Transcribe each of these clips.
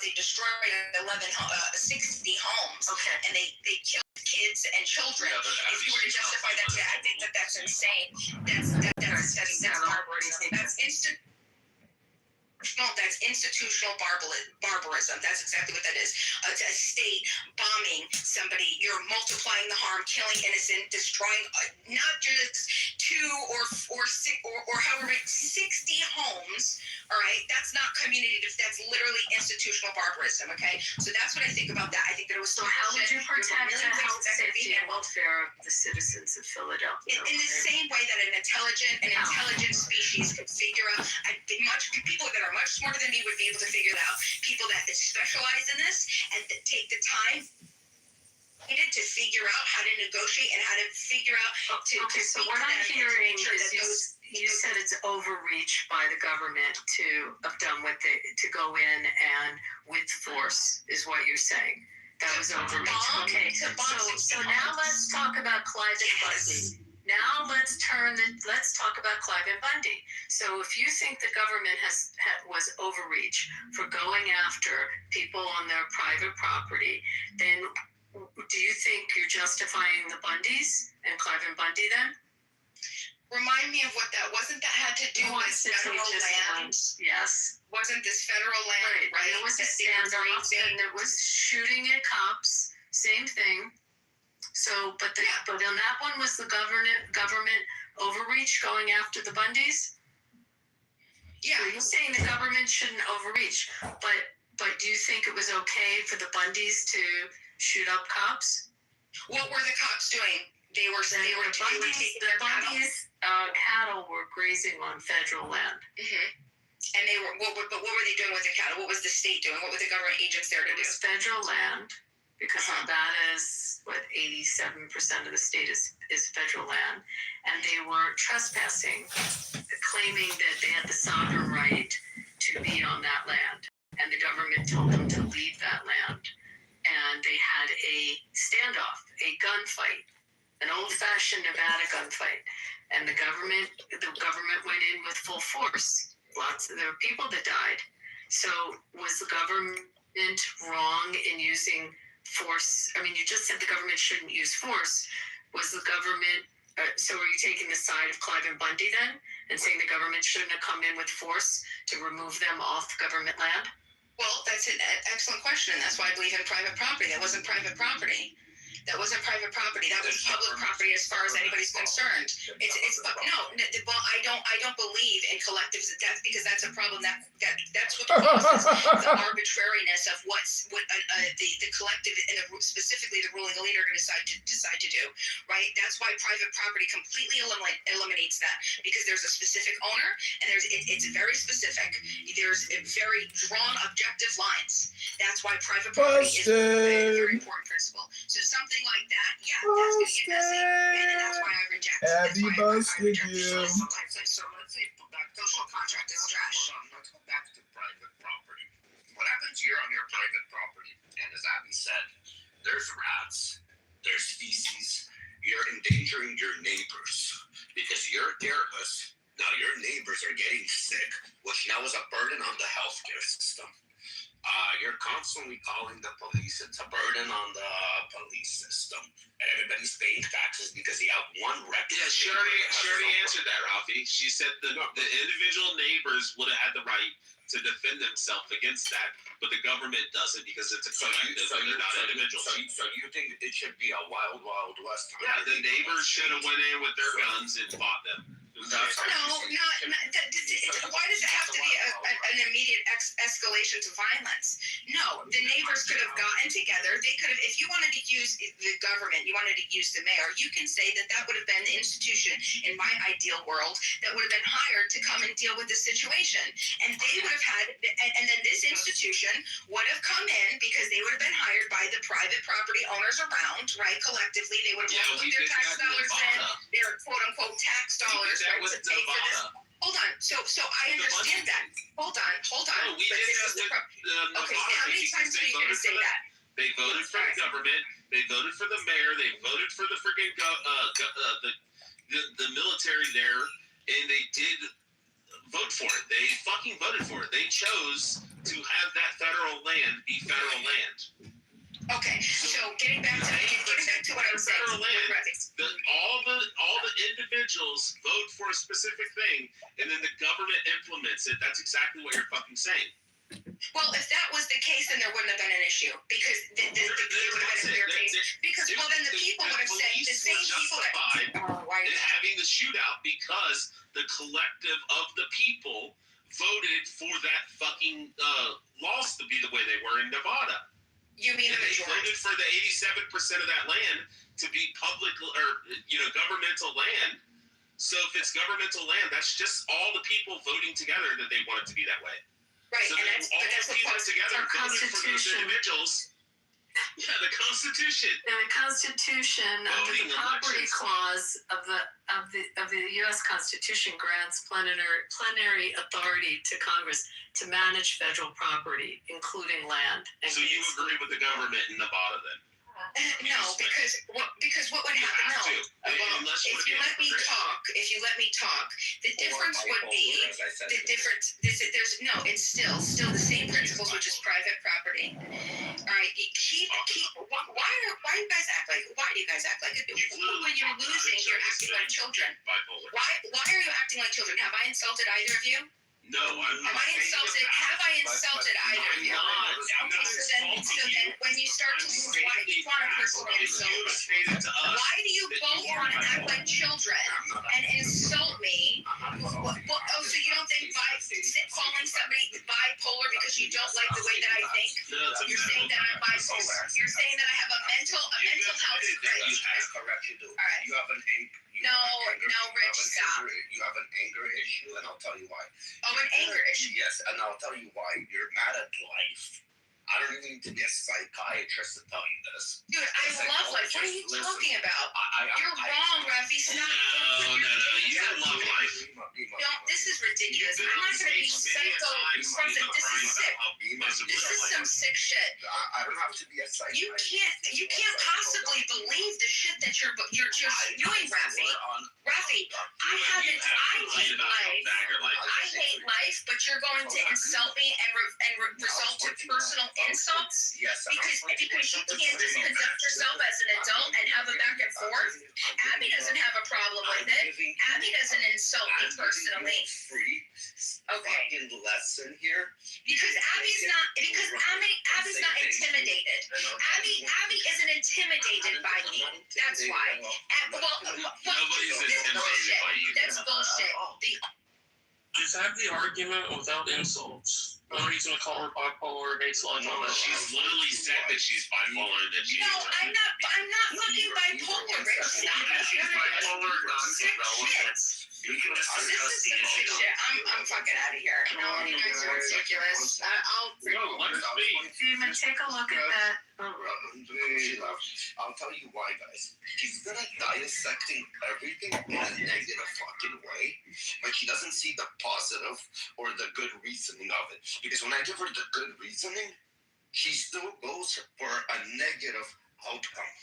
they destroyed 60 homes, and they killed kids and children. If you were to justify that, I think that's insane. That's institutional barbarism. That's exactly what that is. A state bombing somebody, you're multiplying the harm, killing innocent, destroying not just 2 or 6 or however many, 60 homes. All right, that's not community. That's literally institutional barbarism. Okay, so that's what I think about that. I think that it was so. How would you protect the health, safety, and welfare of the citizens of Philadelphia? In the same way that an intelligent species could figure out, people that are much smarter than me would be able to figure it out. People that specialize in this and that take the time needed to figure out how to negotiate and how to figure out so what I'm hearing is you said it's overreach by the government to have done to go in and with force is what you're saying. That was overreach. Okay, so now let's talk about Clive and Bundy. Now let's talk about Clive and Bundy. So if you think the government was overreach for going after people on their private property, then do you think you're justifying the Bundys and Clive and Bundy then? Remind me of what that wasn't. That had to do with federal land. Yes. Wasn't this federal land? Right. It was a standoff, and it was shooting at cops. Same thing. So, but on that one was the government overreach going after the Bundys? Yeah. So you're saying the government shouldn't overreach, but do you think it was okay for the Bundys to shoot up cops? What were the cops doing? The Bundys' cattle were grazing on federal land. Mm-hmm. And they were. What were they doing with the cattle? What was the state doing? What were the government agents there to do? It was federal land, because Nevada is 87% of the state is federal land, and they were trespassing, claiming that they had the sovereign right to be on that land, and the government told them to leave that land, and they had a standoff, a gunfight, an old-fashioned Nevada gunfight, and the government went in with full force. There were people that died. So was the government wrong in using force? I mean, you just said the government shouldn't use force. Was the government, so are you taking the side of Clive and Bundy then, and saying the government shouldn't have come in with force to remove them off government land? Well, that's an excellent question, and that's why I believe in private property. That wasn't private property. That wasn't private property. That was public property as far as anybody's concerned. Well, I don't believe in collective death, because that's a problem. That's what causes the arbitrariness of what the collective and specifically the ruling elite are going to decide to do. Right? That's why private property completely eliminates that, because there's a specific owner and it's very specific. There's a very drawn objective lines. That's why private property is a very, very important principle. So something like that, that's going to get messy, and that's why I reject. Abby busted you. So let's say social contract is trash. Let's go back to private property. What happens here on your private property? And as Abby said, there's rats, there's feces. You're endangering your neighbors because you're careless. Now your neighbors are getting sick, which now is a burden on the healthcare system. You're constantly calling the police. It's a burden on the police system. And everybody's paying taxes because you have one record. Yeah, she already answered that, Ralphie. She said the individual neighbors would have had the right to defend themselves against that, but the government doesn't, because it's a collective and they're not individuals. So you think it should be a wild, wild west? Yeah, the neighbors should have went in with their guns and fought them. Why does it have to be an immediate escalation to violence? No, the neighbors could have gotten together. They could have, if you wanted to use the government, you wanted to use the mayor, you can say that would have been the institution in my ideal world that would have been hired to come and deal with the situation. And they would have had, and then this institution would have come in because they would have been hired by the private property owners around, right? Collectively, they would have put their tax dollars in, their quote unquote tax dollars. That was Nevada. Hold on. So I understand that. Hold on. No, we did that with okay, how many times are you going to say that? They voted for the government. They voted for the mayor. They voted for the freaking the military there, and they did vote for it. They fucking voted for it. They chose to have that federal land amount of land, Rafi. all the individuals vote for a specific thing, and then the government implements it. That's exactly what you're fucking saying. Well, if that was the case, then there wouldn't have been an issue because it would have been a clear case. Because well, then the people would have said the same people that. Why? And having the shootout because the collective of the people voted for that fucking laws to be the way they were in Nevada. You mean the They majority? voted for the 87% of that land to be public or governmental land. So if it's governmental land, that's just all the people voting together that they want it to be that way. Right, So and then that's all but that's the the people point. together Our voted for those Constitution. individuals. Yeah, the Constitution. The Constitution, under the Voting property elections. clause of the U.S. Constitution, grants plenary authority to Congress to manage federal property, including land. And So you agree with the government in Nevada then? No, because what would You happen? have No. to. Well, Unless if you let me talk, the difference would be the difference. It's still the same principles, which is private property. All right, you keep. Why do you guys act like? Why do you guys act like it? When you're losing, you're acting like children. Bipolar. Why are you acting like children? Have I insulted either of you? No, I'm not. Have I insulted either of you? I'm not So then when you start to lose, why do you want to personally insult You me? stated to us. Why do you both want to act like children and insult me? So you don't think calling somebody bipolar because you don't like the way that I think? No, it's a You're saying that I'm bipolar. You're saying that I have a mental health crisis. Correct, you do. All right. You have an No, Rich, stop. You have an anger issue, and I'll tell you why. Oh, an anger issue. Yes, and I'll tell you why. You're mad at life. I don't even need to be a psychiatrist to tell you this. Dude, I love life. What are you talking about? You're wrong, Rafi. Stop. No. You don't love life. No, this is ridiculous. I'm not going to be psycho. This is sick. This is some sick shit. I don't have to be a psychiatrist. You can't possibly believe the shit that you're doing, Rafi. Rafi, I hate life. I hate life, but you're going to insult me and result to personal insults Yes, because you can't just conduct yourself as an adult and have a back and forth. Abby doesn't have a problem with it. Abby doesn't insult me personally. Free Okay. fucking lesson here. Because Abby's not intimidated. Abby isn't intimidated by me. That's why. Nobody's That's intimidated bullshit. by you. That's bullshit. Just have the argument without insults. No reason to call her bipolar, hates life, all that. She's literally said that she's bipolar and that she's. No, I'm not fucking bipolar, Rich. Stop. She's bipolar, Sick shit. We can just This discuss is the some sick issue. shit. I'm fucking out of here. No, you guys are ridiculous. No, let her speak. Demon, take a look at that. I'll tell you why, guys. She's good at dissecting everything in a negative fucking way, but she doesn't see the positive or the good reasoning of it. Because when I give her the good reasoning, she still goes for a negative outcome.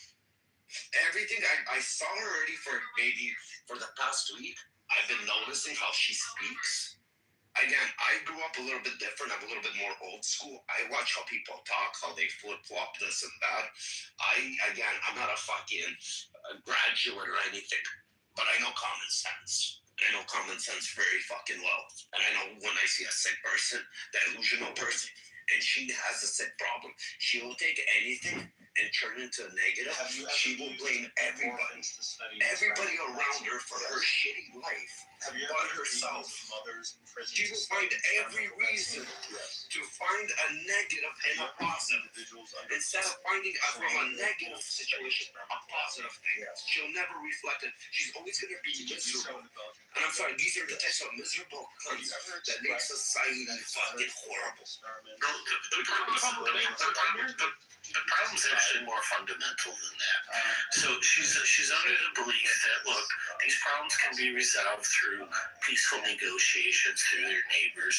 Everything I saw her already for the past week. I've been noticing how she speaks. Again, I grew up a little bit different. I'm a little bit more old school. I watch how people talk, how they flip-flop this and that. I'm not a fucking graduate or anything, but I know common sense. I know common sense very fucking well. And I know when I see a sick person, delusional person, and she has a sick problem, she will take anything and turn into a negative. She will blame everybody around her for her shitty life, but herself. She will find every reason to find a negative and a positive. Instead of finding from a negative situation a positive thing, she'll never reflect it. She's always going to be miserable. And I'm sorry, these are the types of miserable cunts that make society fucking horrible. The problem's actually more fundamental than that. So she's under the belief that, look, these problems can be resolved through peaceful negotiations through their neighbors,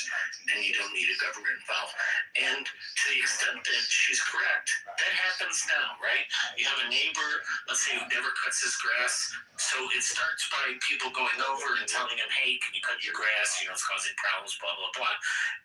and you don't need a government involved. And to the extent that she's correct, that happens now, right? You have a neighbor, let's say, who never cuts his grass, so it starts by people going over and telling him, hey, can you cut your grass? You know, it's causing problems, blah, blah, blah.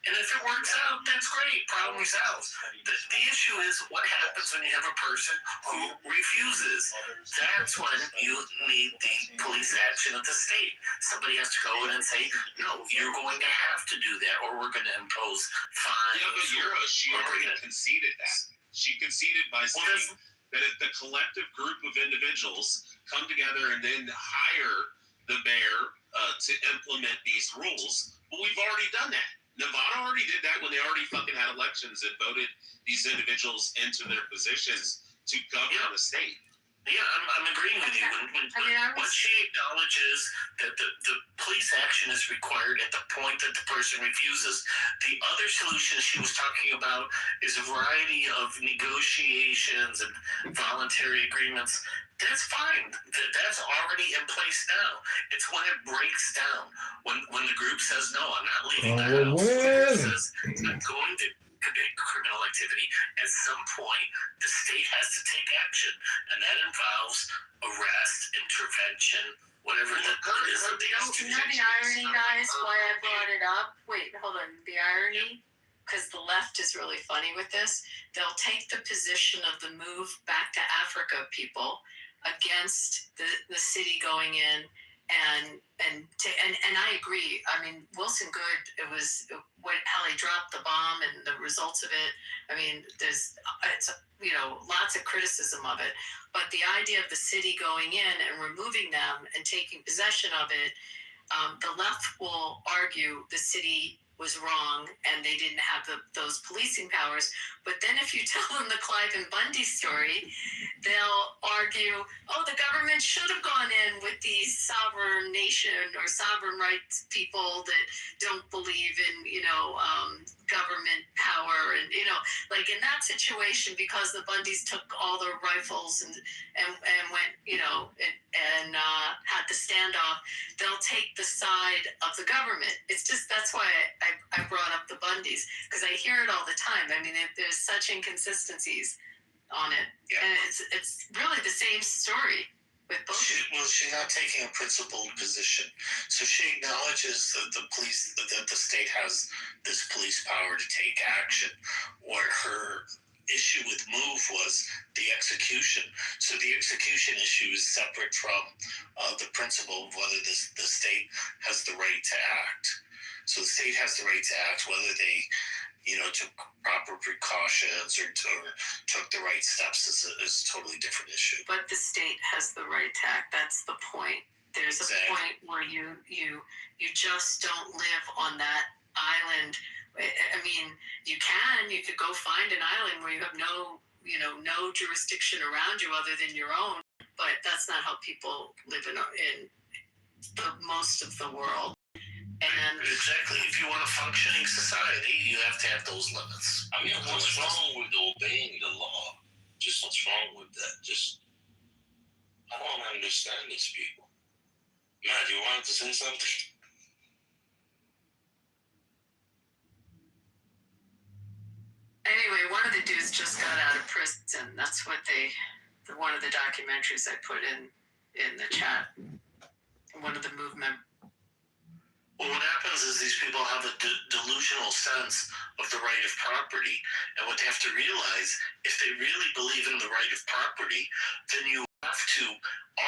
And if it works out, that's great, problem solved. The issue is what happens happens when you have a person who refuses? That's when you need the police action of the state. Somebody has to go in and say, no, you're going to have to do that, or we're going to impose fines. Yeah, but she already conceded that. She conceded by saying that if the collective group of individuals come together and then hire the mayor to implement these rules, well, we've already done that. Nevada already did that when they already fucking had elections and voted these individuals into their positions to govern the state. Yeah, I'm agreeing with you. When she acknowledges that the police action is required at the point that the person refuses, the other solution she was talking about is a variety of negotiations and voluntary agreements. That's fine. That's already in place now. It's when it breaks down. When the group says, no, I'm not leaving the house. The group says, I'm going to commit criminal activity. At some point, the state has to take action, and that involves arrest, intervention, whatever the is. You know the irony, guys, why I brought it up? Wait, hold on. The irony, because the left is really funny with this. They'll take the position of the move back to Africa people against the city going in. And I agree. I mean, Wilson Good, it was how they dropped the bomb and the results of it. I mean, it's lots of criticism of it. But the idea of the city going in and removing them and taking possession of it, the left will argue the city was wrong and they didn't have those policing powers. But then if you tell them the Clive and Bundy story, they'll argue, oh, the government should have gone in with these sovereign nation or sovereign rights people that don't believe in, government power. And, like in that situation, because the Bundys took all their rifles and went, and had the standoff, they'll take the side of the government. It's just, that's why I brought up the Bundys, because I hear it all the time. I mean, there's such inconsistencies on it. Yeah. And it's really the same story with both. She's not taking a principled position. So she acknowledges that the state has this police power to take action. What her issue with MOVE was the execution. So the execution issue is separate from the principle of whether the state has the right to act. So the state has the right to act, whether they took proper precautions or took the right steps is a totally different issue. But the state has the right to act. That's the point. There's a point where you just don't live on that island. I mean, you could go find an island where you have no jurisdiction around you other than your own. But that's not how people live in most of the world. And exactly, if you want a functioning society, you have to have those limits. I mean, what's wrong with obeying the law? Just what's wrong with that? I don't understand these people. Matt, you wanted to say something? Anyway, one of the dudes just got out of prison. That's what one of the documentaries I put in the chat. One of the movement. Well, what happens is these people have a delusional sense of the right of property. And what they have to realize, if they really believe in the right of property, then you have to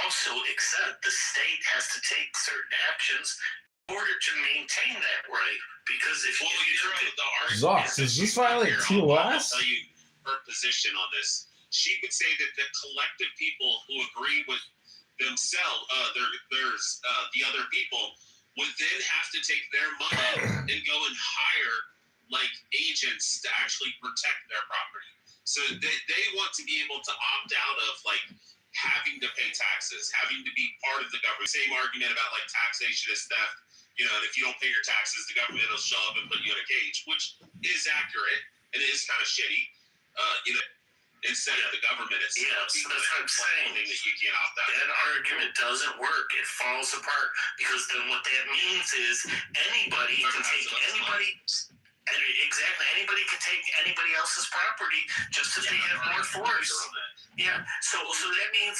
also accept the state has to take certain actions in order to maintain that right. Because if you took it... Zox, does this violate TOS? I'll tell you her position on this. She would say that the collective people who agree with themselves, there's the other people, would then have to take their money and go and hire agents to actually protect their property. So they want to be able to opt out of having to pay taxes, having to be part of the government. Same argument about taxation is theft. And if you don't pay your taxes, the government will show up and put you in a cage, which is accurate and it is kind of shitty. Instead of the government itself. Yeah, so that's what I'm saying. That you can't opt out. That argument doesn't work. It falls apart because then what that means is anybody can take anybody. Exactly, anybody can take anybody else's property just if they have more force. Yeah, so that means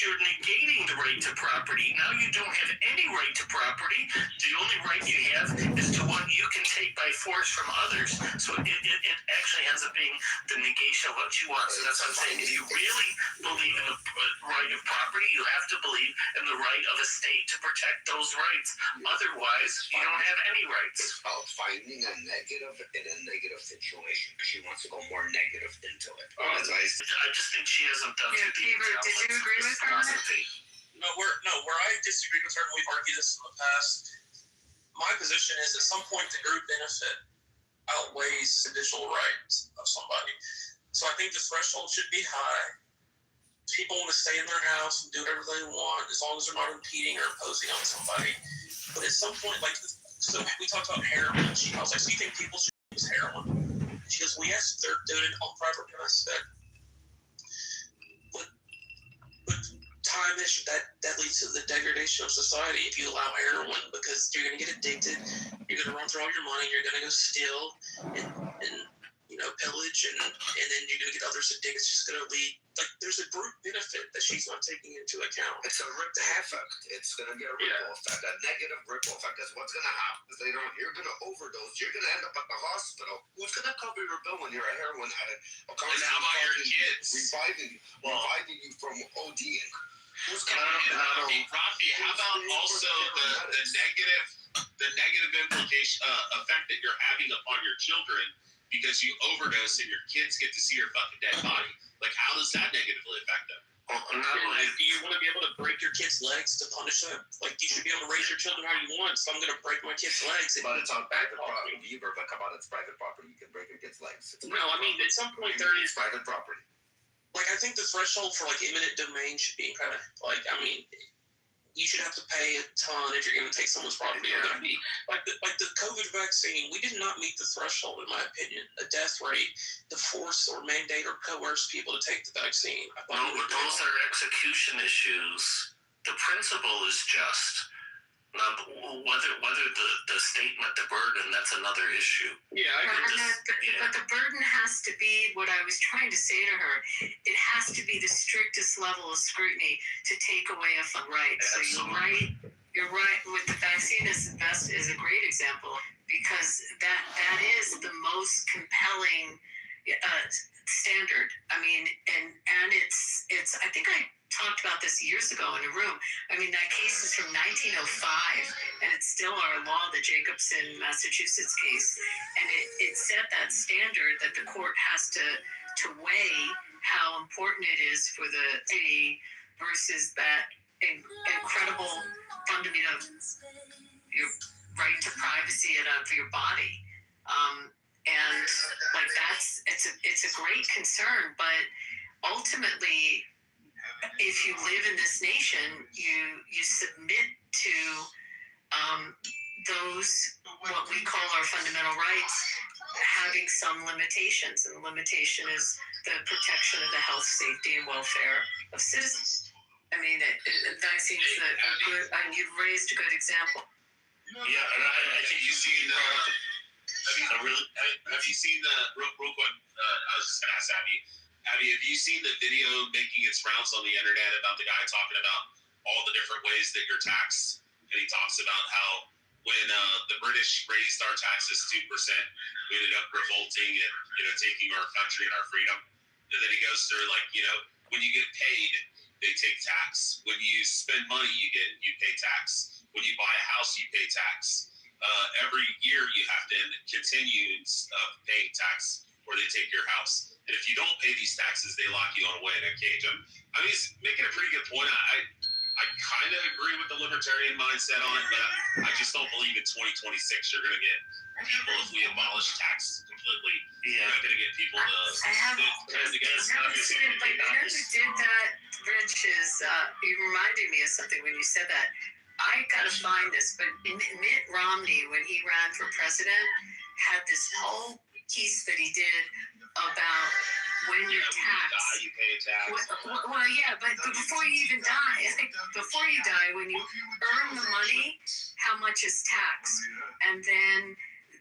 you're negating the right to property. Now you don't have any right to property. The only right you have is to what you can take by force from others. So it actually ends up being the negation of what you want. So that's what I'm saying. If you really believe in the right of property, you have to believe in the right of a state to protect those rights. Otherwise, you don't have any rights. It's about finding a negative in a negative situation. She wants to go more negative into it. I just think she hasn't done Yeah, too deep. Kitover, did you agree with her on that? Where I disagree with her, and we've argued this in the past, my position is at some point the group benefit outweighs additional rights of somebody. So I think the threshold should be high. People want to stay in their house and do whatever they want as long as they're not impeding or imposing on somebody. But at some point, like, so we talked about heroin. I was like, so you think people should use heroin? She goes, well, yes, they're doing it on private premise. But time is that leads to the degradation of society if you allow heroin, because you're going to get addicted, you're going to run through all your money, you're going to go steal and pillage, and then you're going to get others addicted. It's just going to lead, like, there's a group benefit that she's not taking into account. It's a ripple effect. It's going to get a ripple effect, a negative ripple effect. Because what's going to happen is you're going to overdose. You're going to end up at the hospital. Who's going to cover your bill when you're a heroin addict? And how about your kids? Reviving you from ODing. Who's going Rafi, how about also the negative implication effect that you're having upon your children because you overdose and your kids get to see your fucking dead body? Like, how does that negatively affect them? Do you want to be able to break your kids' legs to punish them? Like, you should be able to raise your children how you want. So I'm going to break my kids' legs. But it's on private property. But come on, it's private property. You can break your kids' legs. No, I mean, at some point there is private property. Like, I think the threshold for, like, eminent domain should be kind of, like, I mean, you should have to pay a ton if you're going to take someone's property. You're going to be, like the COVID vaccine, we did not meet the threshold, in my opinion, a death rate to force or mandate or coerce people to take the vaccine. No, but those are execution issues. The principle is just. Now, whether the statement, the burden, that's another issue. Yeah, but the burden has to be what I was trying to say to her. It has to be the strictest level of scrutiny to take away a right. So you're right. With the vaccine is a great example, because that is the most compelling standard. I mean, and it's I think I talked about this years ago in a room. I mean, that case is from 1905, and it's still our law, the Jacobson, Massachusetts case. And it set that standard that the court has to weigh how important it is for the city versus that incredible fundamental of your right to privacy and of your body. And like it's a great concern, but ultimately, if you live in this nation, you submit to those what we call our fundamental rights having some limitations, and the limitation is the protection of the health, safety, and welfare of citizens. I mean, vaccines are good, and you've raised a good example. Yeah, and I think you've seen have you seen the real quick? I was just gonna ask Abby, have you seen the video making its rounds on the internet about the guy talking about all the different ways that you're taxed? And he talks about how when the British raised our taxes 2%, we ended up revolting and taking our country and our freedom. And then he goes through when you get paid, they take tax. When you spend money, you pay tax. When you buy a house, you pay tax. Every year you have to continue paying tax, or they take your house. And if you don't pay these taxes, they lock you away in a cage. I mean, he's making a pretty good point. I kind of agree with the libertarian mindset on it, but I just don't believe in 2026 you're going to get people, if we abolish tax completely, you're not going to get people to come together. But you know who did that, Rich, is you reminded me of something when you said that. I got to find this, but Mitt Romney, when he ran for president, had this whole piece that he did about when you're taxed. You pay a tax. Well, yeah, but before you even die, before you die, when you earn the money, how much is taxed? And then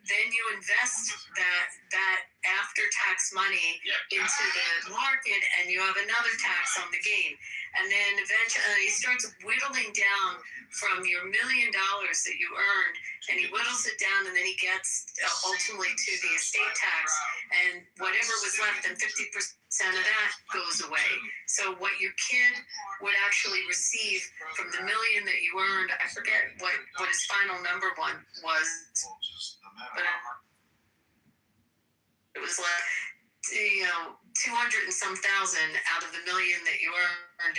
then you invest that after tax money into the market, and you have another tax on the gain, and then eventually he starts whittling down from your $1 million that you earned, and he whittles it down, and then he gets ultimately to the estate tax, and whatever was left, then 50% of that goes away. So what your kid would actually receive from the $1 million that you earned, I forget what his final number one was, but it was like 200 and some thousand out of the $1 million that you earned.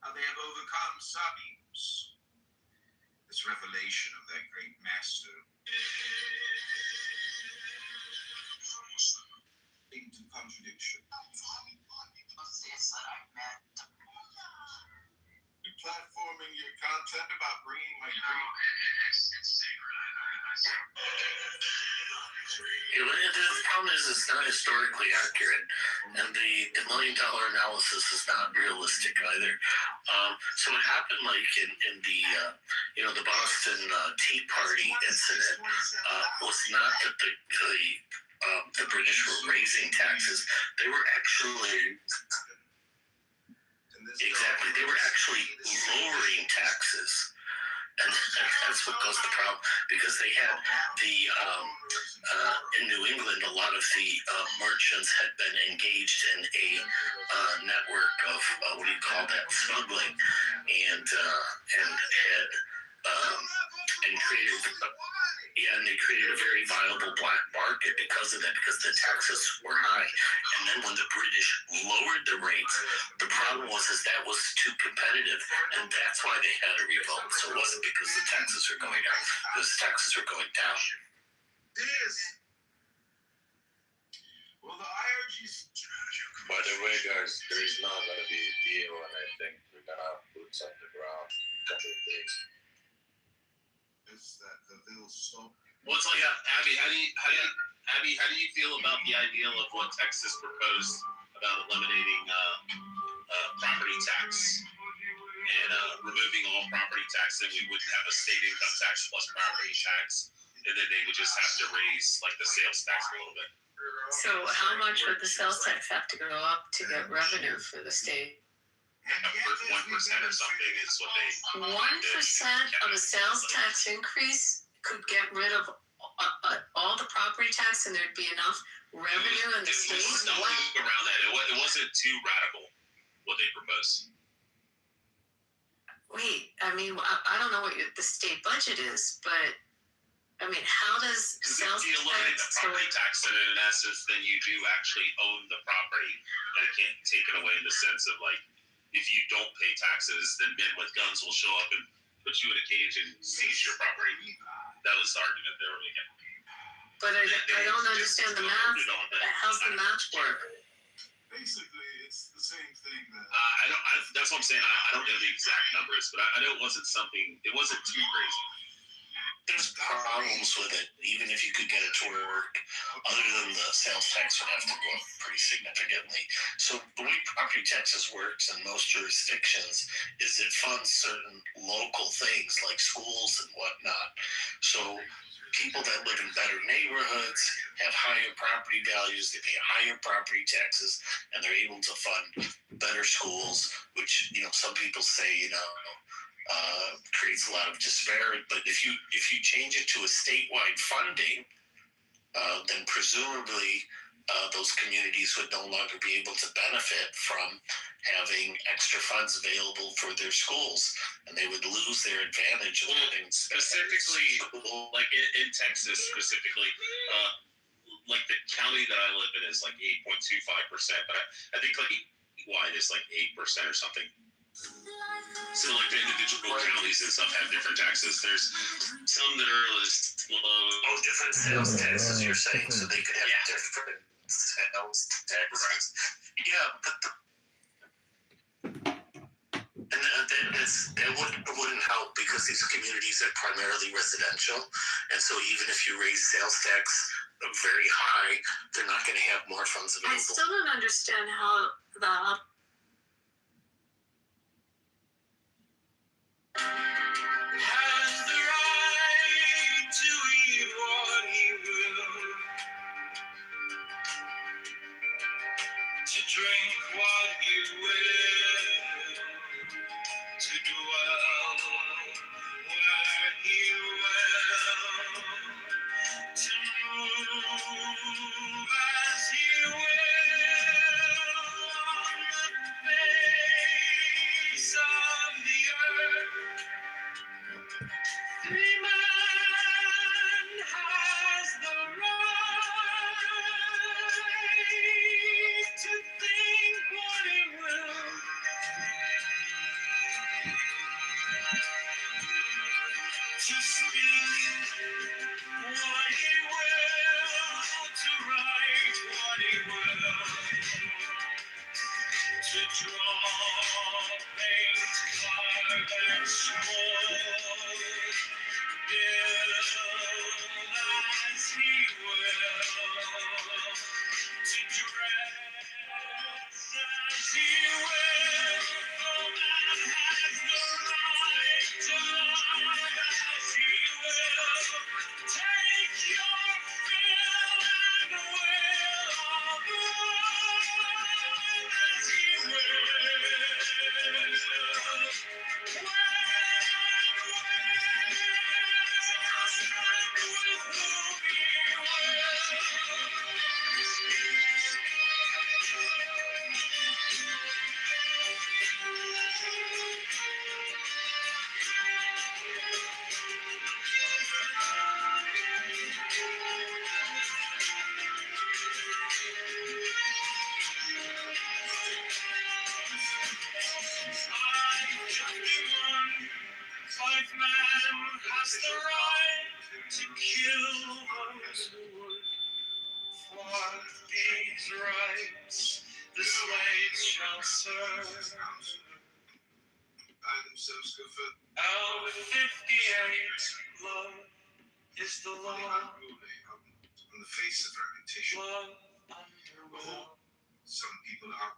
How they have overcome some evils. This revelation of their great master into contradiction. Platforming your content about bringing my dream. The problem is it's not historically accurate, and the $1 million analysis is not realistic either. So what happened, like in the the Boston Tea Party incident, was not that the British were raising taxes; they were actually lowering taxes. And that's what caused the problem, because they had in New England, a lot of the merchants had been engaged in a network of smuggling, and they created a very viable black market because of that, because the taxes were high. And then when the British lowered the rates, the problem was that was too competitive, and that's why they had a revolt. So it wasn't because the taxes were going up, because the taxes were going down. Well, the IRG's By the way, guys, there is not going to be a deal, and I think we're going to have boots on the ground in a couple of days. is that the bill stop. What's like, Abby? How do you feel about the idea of what Texas proposed about eliminating property tax and removing all property tax? Then we wouldn't have a state income tax plus property tax, and then they would just have to raise like the sales tax a little bit. So how much would the sales tax have to go up to get revenue for the state? 1% or something is what they. 1% of a sales tax increase could get rid of all the property tax, and there'd be enough revenue in the state. It was something around that. It wasn't too radical what they proposed. Wait, I mean, I don't know what the state budget is, but I mean, how does sales If you eliminate the tax property tax, then in essence, then you do actually own the property, and it can't take it away in the sense of like, if you don't pay taxes, then men with guns will show up and put you in a cage and seize your property. That was the argument they were making. But I don't understand the math. How's the math work? Basically, it's the same thing that. That's what I'm saying. I don't know the exact numbers, but I know it wasn't too crazy. There's problems with it, even if you could get it to work. Other than the sales tax would have to go up pretty significantly. So the way property taxes works in most jurisdictions is it funds certain local things like schools and whatnot. So people that live in better neighborhoods have higher property values, they pay higher property taxes, and they're able to fund better schools, which, some people say, creates a lot of disparity. But if you change it to a statewide funding, then presumably those communities would no longer be able to benefit from having extra funds available for their schools, and they would lose their advantage of having specifically, like in Texas specifically, like the county that I live in is like 8.25%, but I think like wide is like 8% or something. So like the individual counties and stuff have different taxes. There's some that are less low. Oh, different sales taxes, you're saying, so they could have different sales taxes. Yeah, but that wouldn't help, because these communities are primarily residential, and so even if you raise sales tax very high, they're not going to have more funds available. I still don't understand how the How drink what you will, to dwell where he will, to move as he will on the face of the earth. Every man has the right to think what he will, to speak what he will, to write what he will, to draw, paint, carve, and scroll. Build as he will, to dress as he will. No man has the right to love as he will. Take your fill and will of love as he will. Five man has the right to kill those who would. For these rights the slaves shall serve. Out 58, love is the law. On the face of repetition, love under will. Some people are.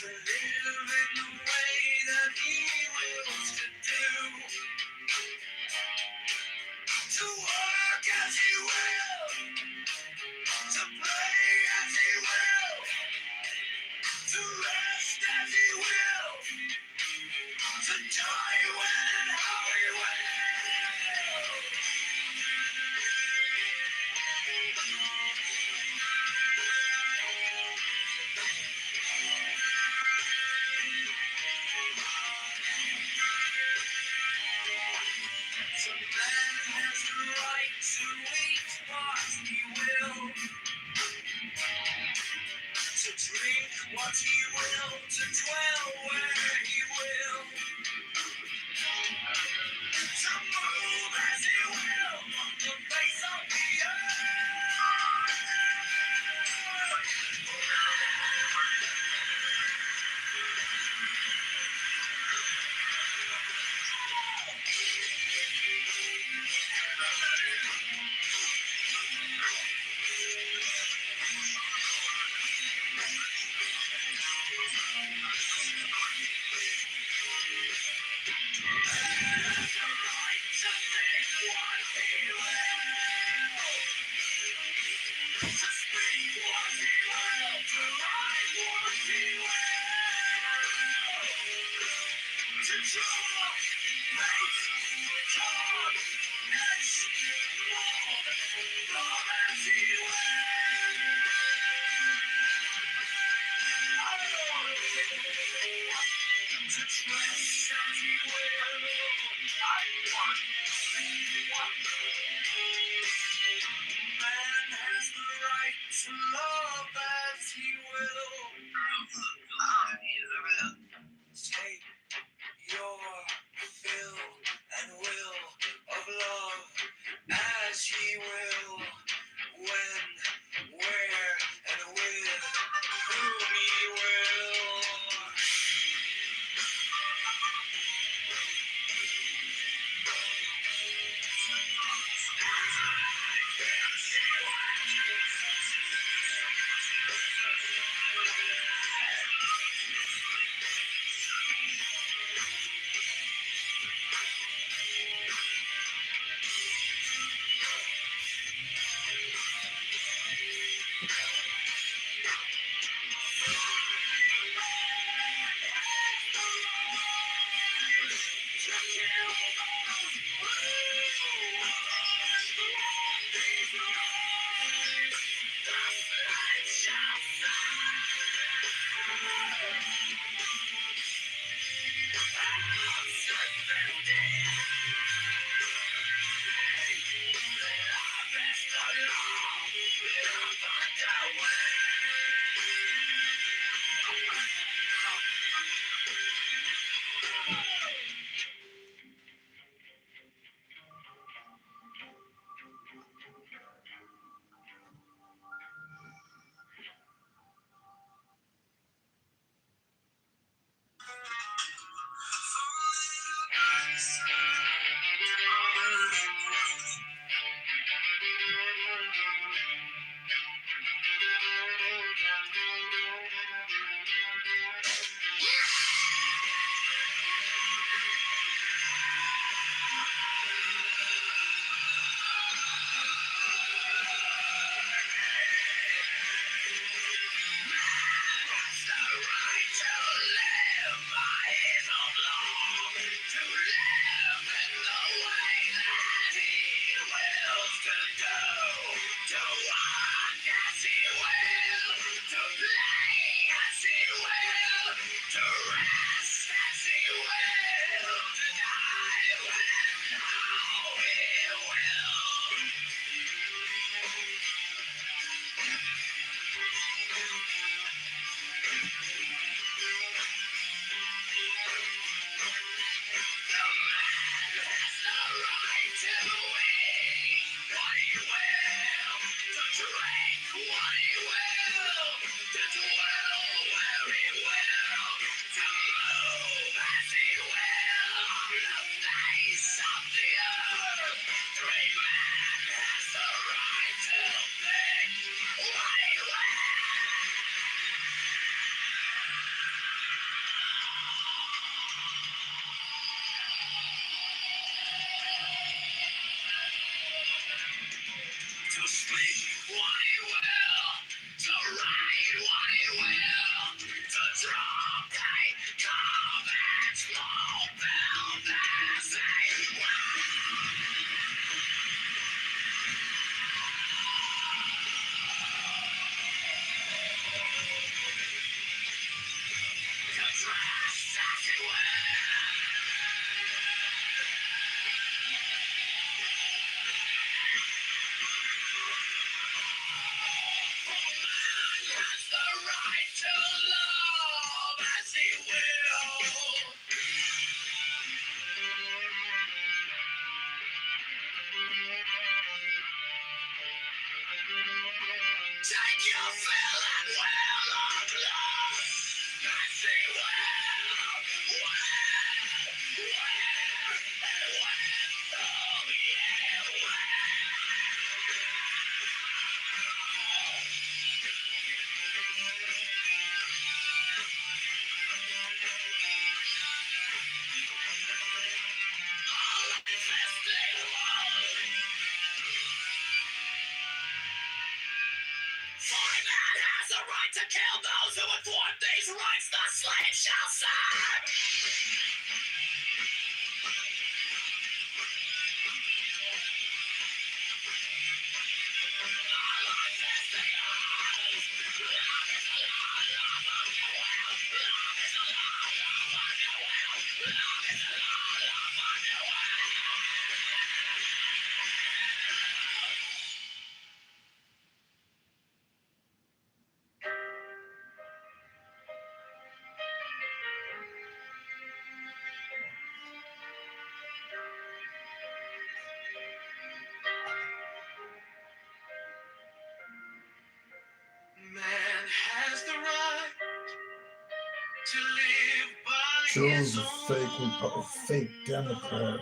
To live in the way that he wills to do, to work as he will, to play as he will, to rest as he will, to die when and how he will. So man has the right to eat what he will, to drink what he will, to dwell where he will, to move as he will on the face of the to love as he will. To speak what he will, to write what he will, to drop a comet, small build as he to dress as he will. Has the right to love as he will. Take your fill and will of love as he will. For a man has a right to kill those who would thwart these rights, the slave shall serve. Man has the right to live by Joe's his a own fake Democrat.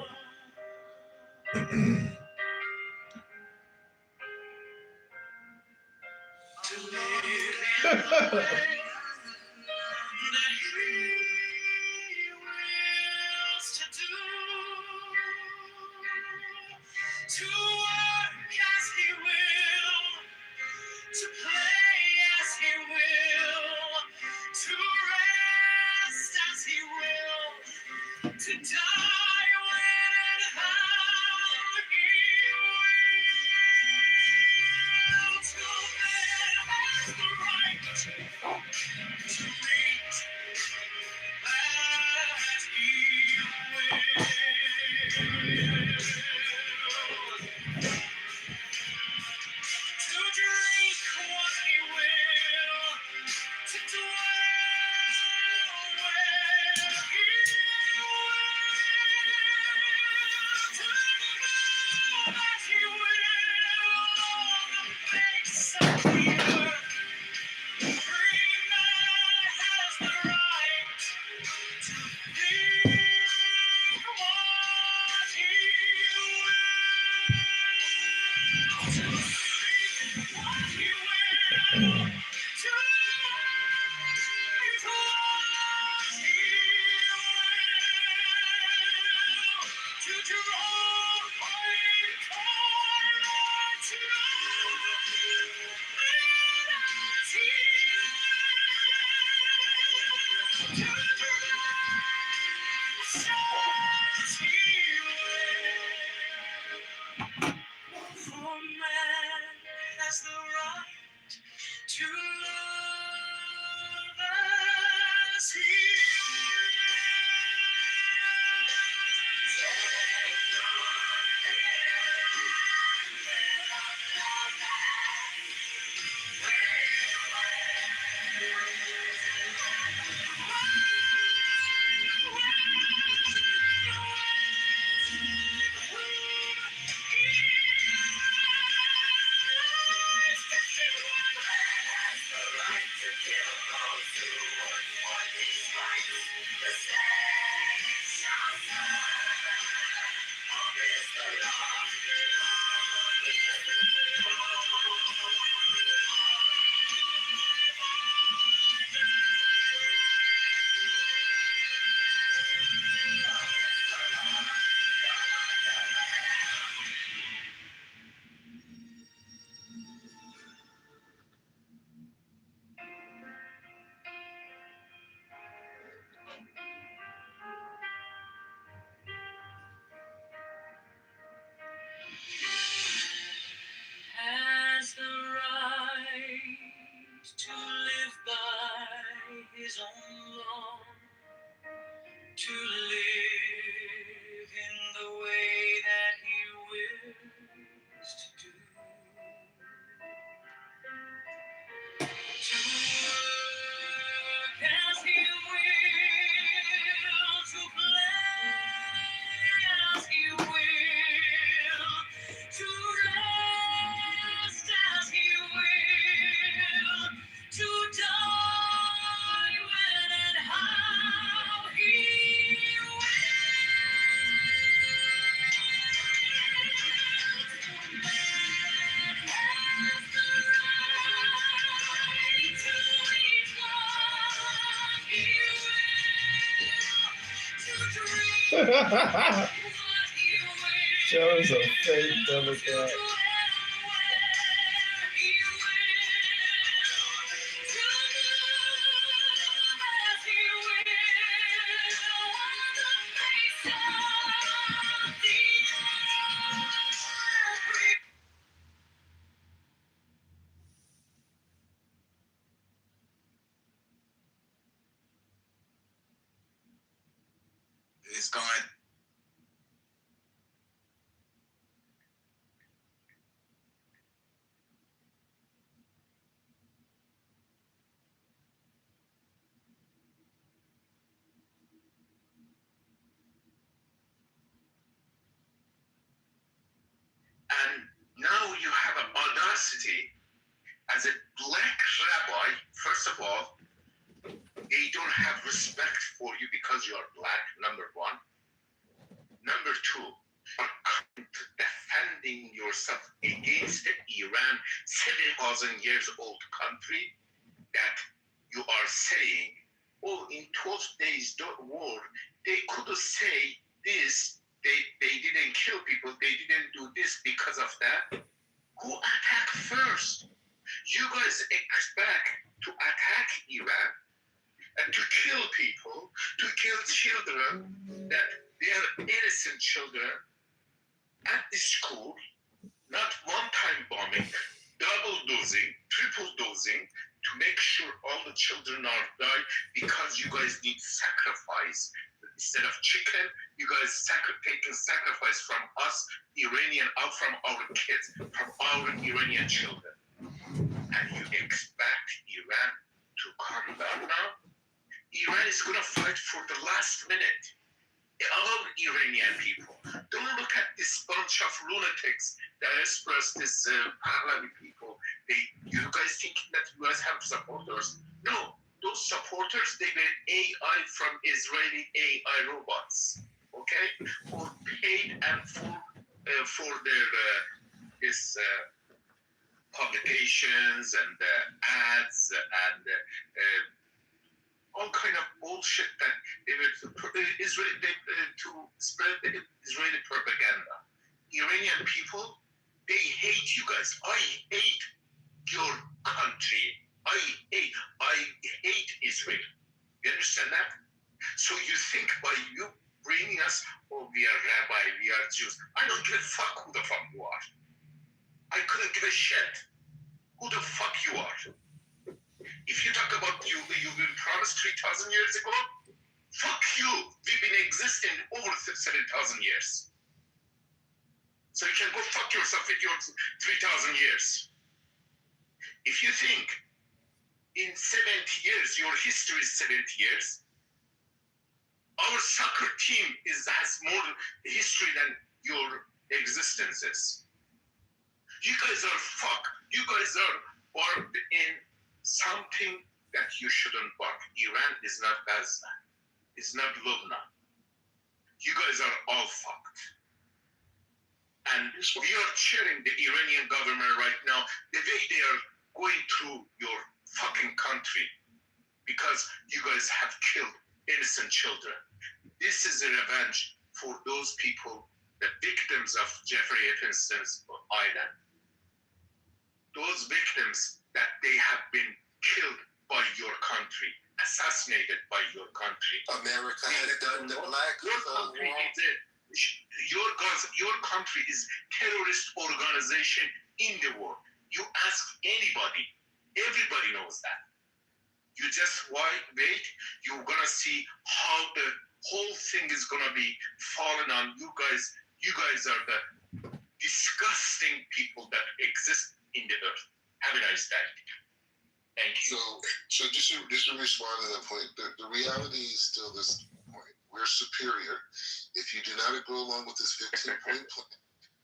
to live in the way that he wills to do, to work as he will, to play as he will, to rest as he will, to die when and how he will. To man has the right to reach as he will. To drink what he will, to dwell where he will, to move as he will on the face of the earth. Free man has the right to think what he will, to speak what he will, to write what he will, to draw a corner, to live as he will, to dress as he will. For man has the right to his own law, to live in the way that he wills to do, to work as he will, to play as he will, to rest as he will, to die when and how he will. Man has the right to eat what he will, to dream what he will. Joe's a fake Democrat. It's gone. And now you have an audacity as a black rabbi. First of all, they don't have respect for you because you are black, number one. Number two, defending yourself against Iran, 7,000 years old country, that you are saying, oh, in 12 days war, they could say this, they didn't kill people, they didn't do this because of that. Who attacked first? You guys expect to attack Iran and to kill people, to kill children, that they are innocent children at the school, not one-time bombing, double dosing, triple dosing, to make sure all the children are died because you guys need sacrifice. Instead of chicken, you guys taking sacrifice from us, Iranian, out from our kids, from our Iranian children. And you expect Iran to calm down now? Iran is going to fight for the last minute. All Iranian people. Don't look at this bunch of lunatics that express this Pahlavi people. You guys think that you guys have supporters? No, those supporters, they get AI from Israeli AI robots, okay? Who paid and for their this publications and ads and all kind of bullshit that they were to spread the Israeli propaganda. Iranian people, they hate you guys. I hate your country. I hate Israel. You understand that? So you think by you bringing us, oh, we are rabbi, we are Jews. I don't give a fuck who the fuck you are. I couldn't give a shit who the fuck you are. If you talk about you've been promised 3,000 years ago, fuck you. We've been existing over 7,000 years. So you can go fuck yourself with your 3,000 years. If you think in 70 years, your history is 70 years, our soccer team has more history than your existence is. You guys are fucked. You guys are born in something that you shouldn't bark. Iran is not Gaza. It's not Lebanon. You guys are all fucked. And we are cheering the Iranian government right now, the way they are going through your fucking country, because you guys have killed innocent children. This is a revenge for those people, the victims of Jeffrey Epstein's island. Those victims that they have been killed by your country, assassinated by your country. America has done the black war. Your country is terrorist organization in the world. You ask anybody, everybody knows that. You just wait. You're gonna see how the whole thing is gonna be falling on you guys. You guys are the disgusting people that exist in the earth. Have a nice day. Thank you. So just to respond to that point, the reality is still this point. We're superior. If you do not go along with this 15-point plan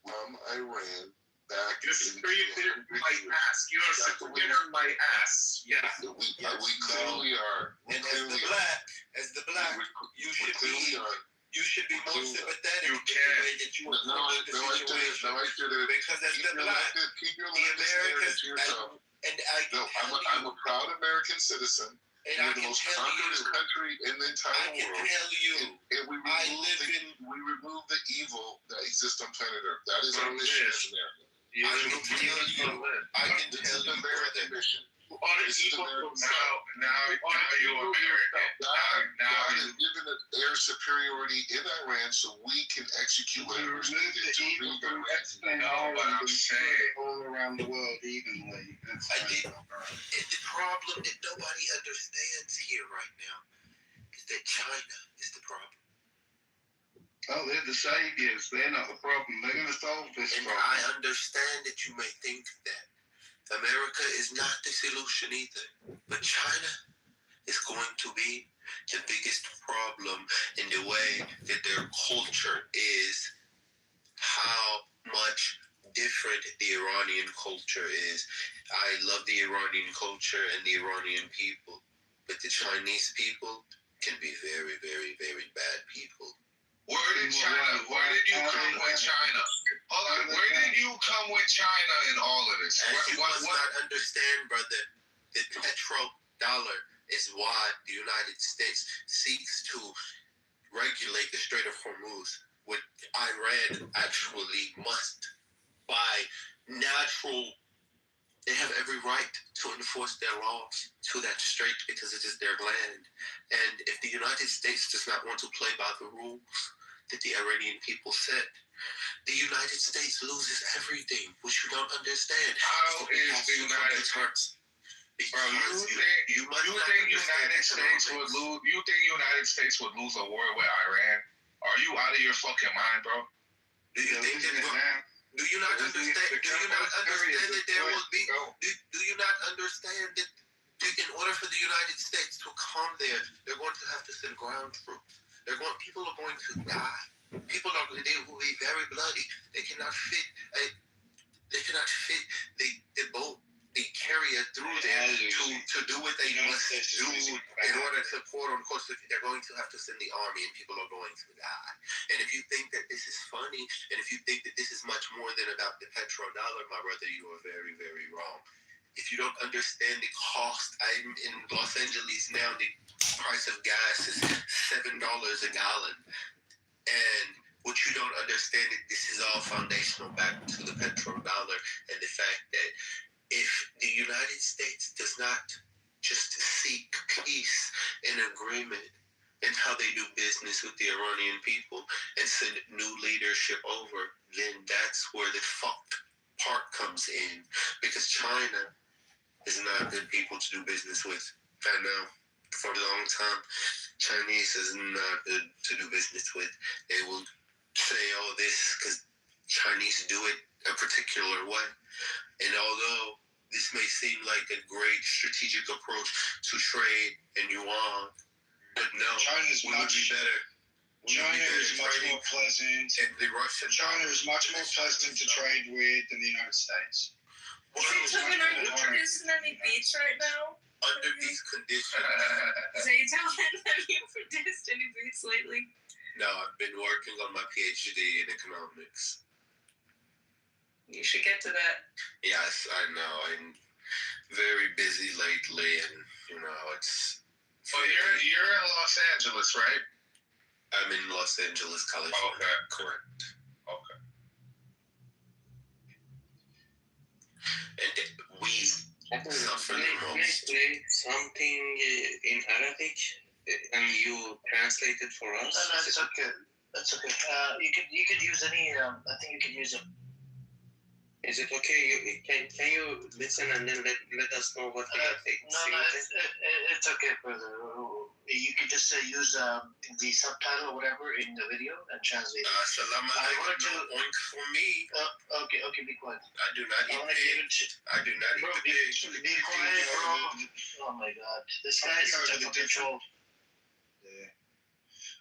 from Iran back You're superior to my ass. You're superior to my ass. Yeah. we clearly are. And as the black, you should be more sympathetic You in the can't. way that you No, approach the situation. Because as the black, keep your the Americans to Americans, yourself. and I can No, tell I'm you, a proud American citizen. and We're I the can most tell populous you, country in the entire I can world. tell you, And we remove the evil that exists on planet Earth. That is our mission as America. I can tell you, American mission. You are the evil now you're American. God has given us air superiority in Iran so we can execute whatever is needed to lead Iran. all around the world evenly. the problem that nobody understands here right now is that China is the problem. Oh, they're the saviors. They're not the problem. They're going to solve this And problem. I understand that you may think that America is not the solution either, but China is going to be the biggest problem in the way that their culture is, how much different the Iranian culture is. I love the Iranian culture and the Iranian people, but the Chinese people can be very, very, very bad people. Where did you come with China? Hold on, where did you come with China in all of this? And you must not understand, brother, that petrodollar is why the United States seeks to regulate the Strait of Hormuz, when Iran actually must, by natural, they have every right to enforce their laws to that strait because it is their land. And if the United States does not want to play by the rules that the Iranian people set, the United States loses everything, which you don't understand. How is the United States? Bro, you think United States would lose? You think United States would lose a war with Iran? Are you out of your fucking mind, bro? Do you think that? Do you not understand? Do you not understand that there will be? Do you not understand that in order for the United States to come there, they're going to have to send ground troops. People are going to die. They will be very bloody. They cannot fit the boat, the carrier through there to do what they must do in order to port on coast. They're going to have to send the army, and people are going to die. And if you think that this is funny, and if you think that this is much more than about the petrodollar, my brother, you are very, very wrong. If you don't understand the cost, I'm in Los Angeles now, the price of gas is $7 a gallon. And what you don't understand is this is all foundational back to the petrodollar and the fact that if the United States does not just seek peace and agreement in how they do business with the Iranian people and send new leadership over, then that's where the fucked part comes in. Because China is not good people to do business with. I know for a long time, Chinese is not good to do business with. They will say, oh, this, because Chinese do it a particular way. And although this may seem like a great strategic approach to trade in yuan, but no, China's we would be better. China is much more pleasant. China is much more pleasant to trade with than the United States. Zaytoven, are you producing any beats right now? Under these conditions, Zaytoven, have you produced any beats lately? no, I've been working on my PhD in economics. You should get to that. Yes, I know. I'm very busy lately, and it's. So you're in Los Angeles, right? I'm in Los Angeles, California. Okay. Correct. Okay. And we suffer the Can I most. play something in Arabic and you translate it for us? No, that's okay. That's okay. You could use any. I think you could use a Is it okay? Can you listen and then let us know what you think? No, it's okay, brother. You can just use the subtitle or whatever in the video and translate it. Salam I want to. for me. Okay, be quiet. I do not I eat want to give pig. it to. I do not eat Bro, the pig. be quiet, bro. Oh my God, this guy is such a control. Yeah.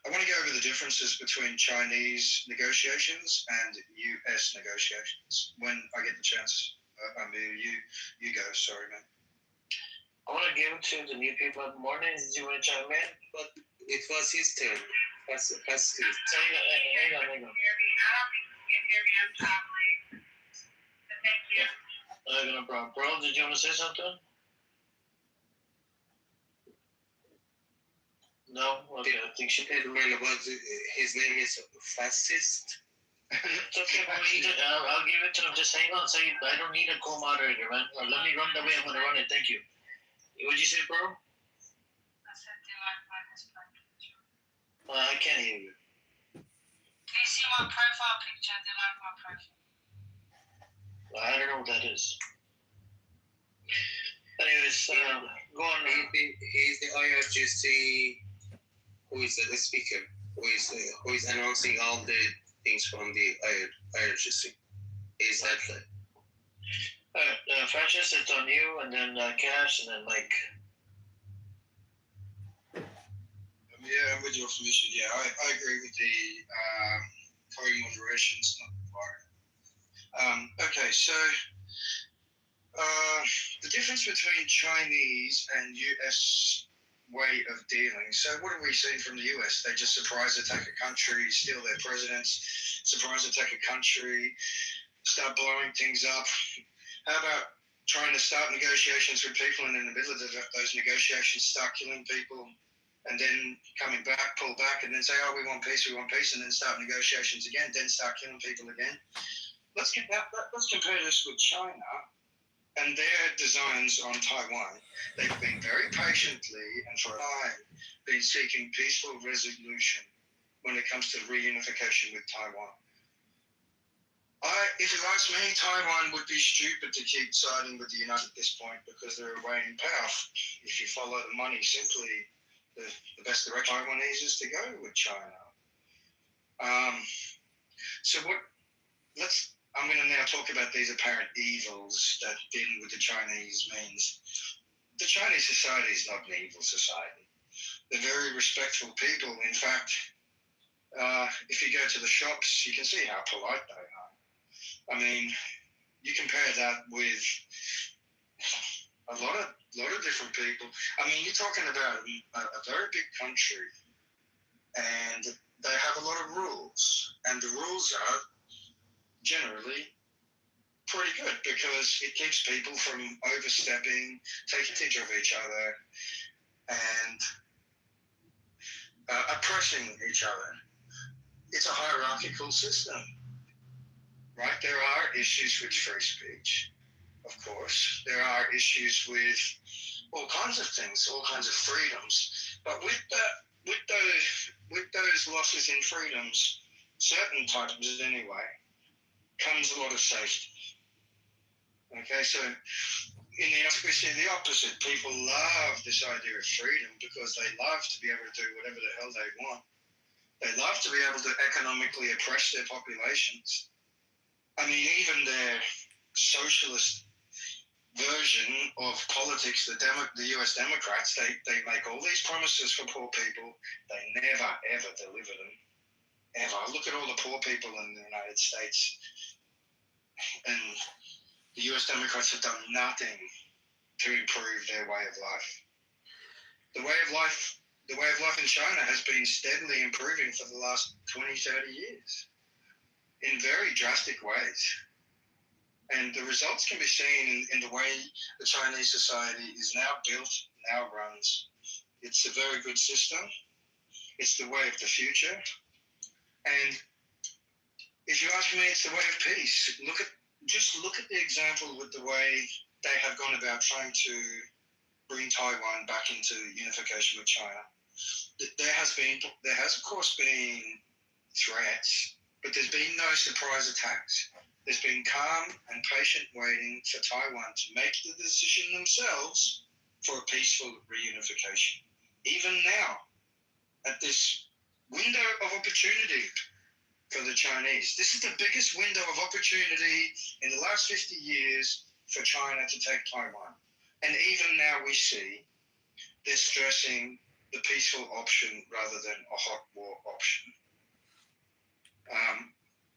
I want to go over the differences between Chinese negotiations and U.S. negotiations when I get the chance. You go. Sorry, man. I want to give it to the new people in the morning. Did you want to chime in? But it was his turn. Hang on. Hang on. No problem. Bro, did you want to say something? No? Okay, I think she did. Man, about his name is Fascist. It's okay, bro. I'll give it to him. Just hang on. Say, I don't need a co-moderator, man. Let me run the way I'm going to run it. Thank you. What'd you say, bro? I said they like my husband. I can't hear you. Do you see my profile picture? They like my profile. I don't know what that is. Anyways, go on. He's the IRGC who is the speaker, who is announcing all the things from the IRGC. Is that like? Francis, it's on you, and then Cash, and then Mike. Yeah, with your permission, yeah, I agree with the co-moderation. It's not required. Okay, so the difference between Chinese and US way of dealing. So what have we seen from the US? They just surprise attack a country, steal their presidents, surprise attack a country, start blowing things up. How about trying to start negotiations with people and in the middle of those negotiations start killing people and then coming back, pull back and then say, oh, we want peace, and then start negotiations again, then start killing people again. Let's compare this with China and their designs on Taiwan. They've been very patiently and for a time been seeking peaceful resolution when it comes to reunification with Taiwan. If you ask me, Taiwan would be stupid to keep siding with the United at this point because they're away in power. If you follow the money, simply the best direction Taiwanese is to go with China. I'm going to now talk about these apparent evils that dealing with the Chinese means. The Chinese society is not an evil society. They're very respectful people. In fact, if you go to the shops, you can see how polite they are. I mean, you compare that with a lot of different people. I mean, you're talking about a very big country, and they have a lot of rules, and the rules are generally pretty good because it keeps people from overstepping, taking advantage of each other, and oppressing each other. It's a hierarchical system. Right, there are issues with free speech, of course. There are issues with all kinds of things, all kinds of freedoms. But with those losses in freedoms, certain types anyway, comes a lot of safety. Okay, so in the United we see the opposite. People love this idea of freedom because they love to be able to do whatever the hell they want. They love to be able to economically oppress their populations. I mean, even their socialist version of politics, the US Democrats, they make all these promises for poor people. They never, ever deliver them. Ever. Look at all the poor people in the United States. And the US Democrats have done nothing to improve their way of life. The way of life in China has been steadily improving for the last 20, 30 years. In very drastic ways. And the results can be seen in the way the Chinese society is now built, now runs. It's a very good system. It's the way of the future. And if you ask me, it's the way of peace. Just look at the example with the way they have gone about trying to bring Taiwan back into unification with China. There has of course been threats, but there's been no surprise attacks. There's been calm and patient waiting for Taiwan to make the decision themselves for a peaceful reunification. Even now, at this window of opportunity for the Chinese, this is the biggest window of opportunity in the last 50 years for China to take Taiwan. And even now we see they're stressing the peaceful option rather than a hot war option.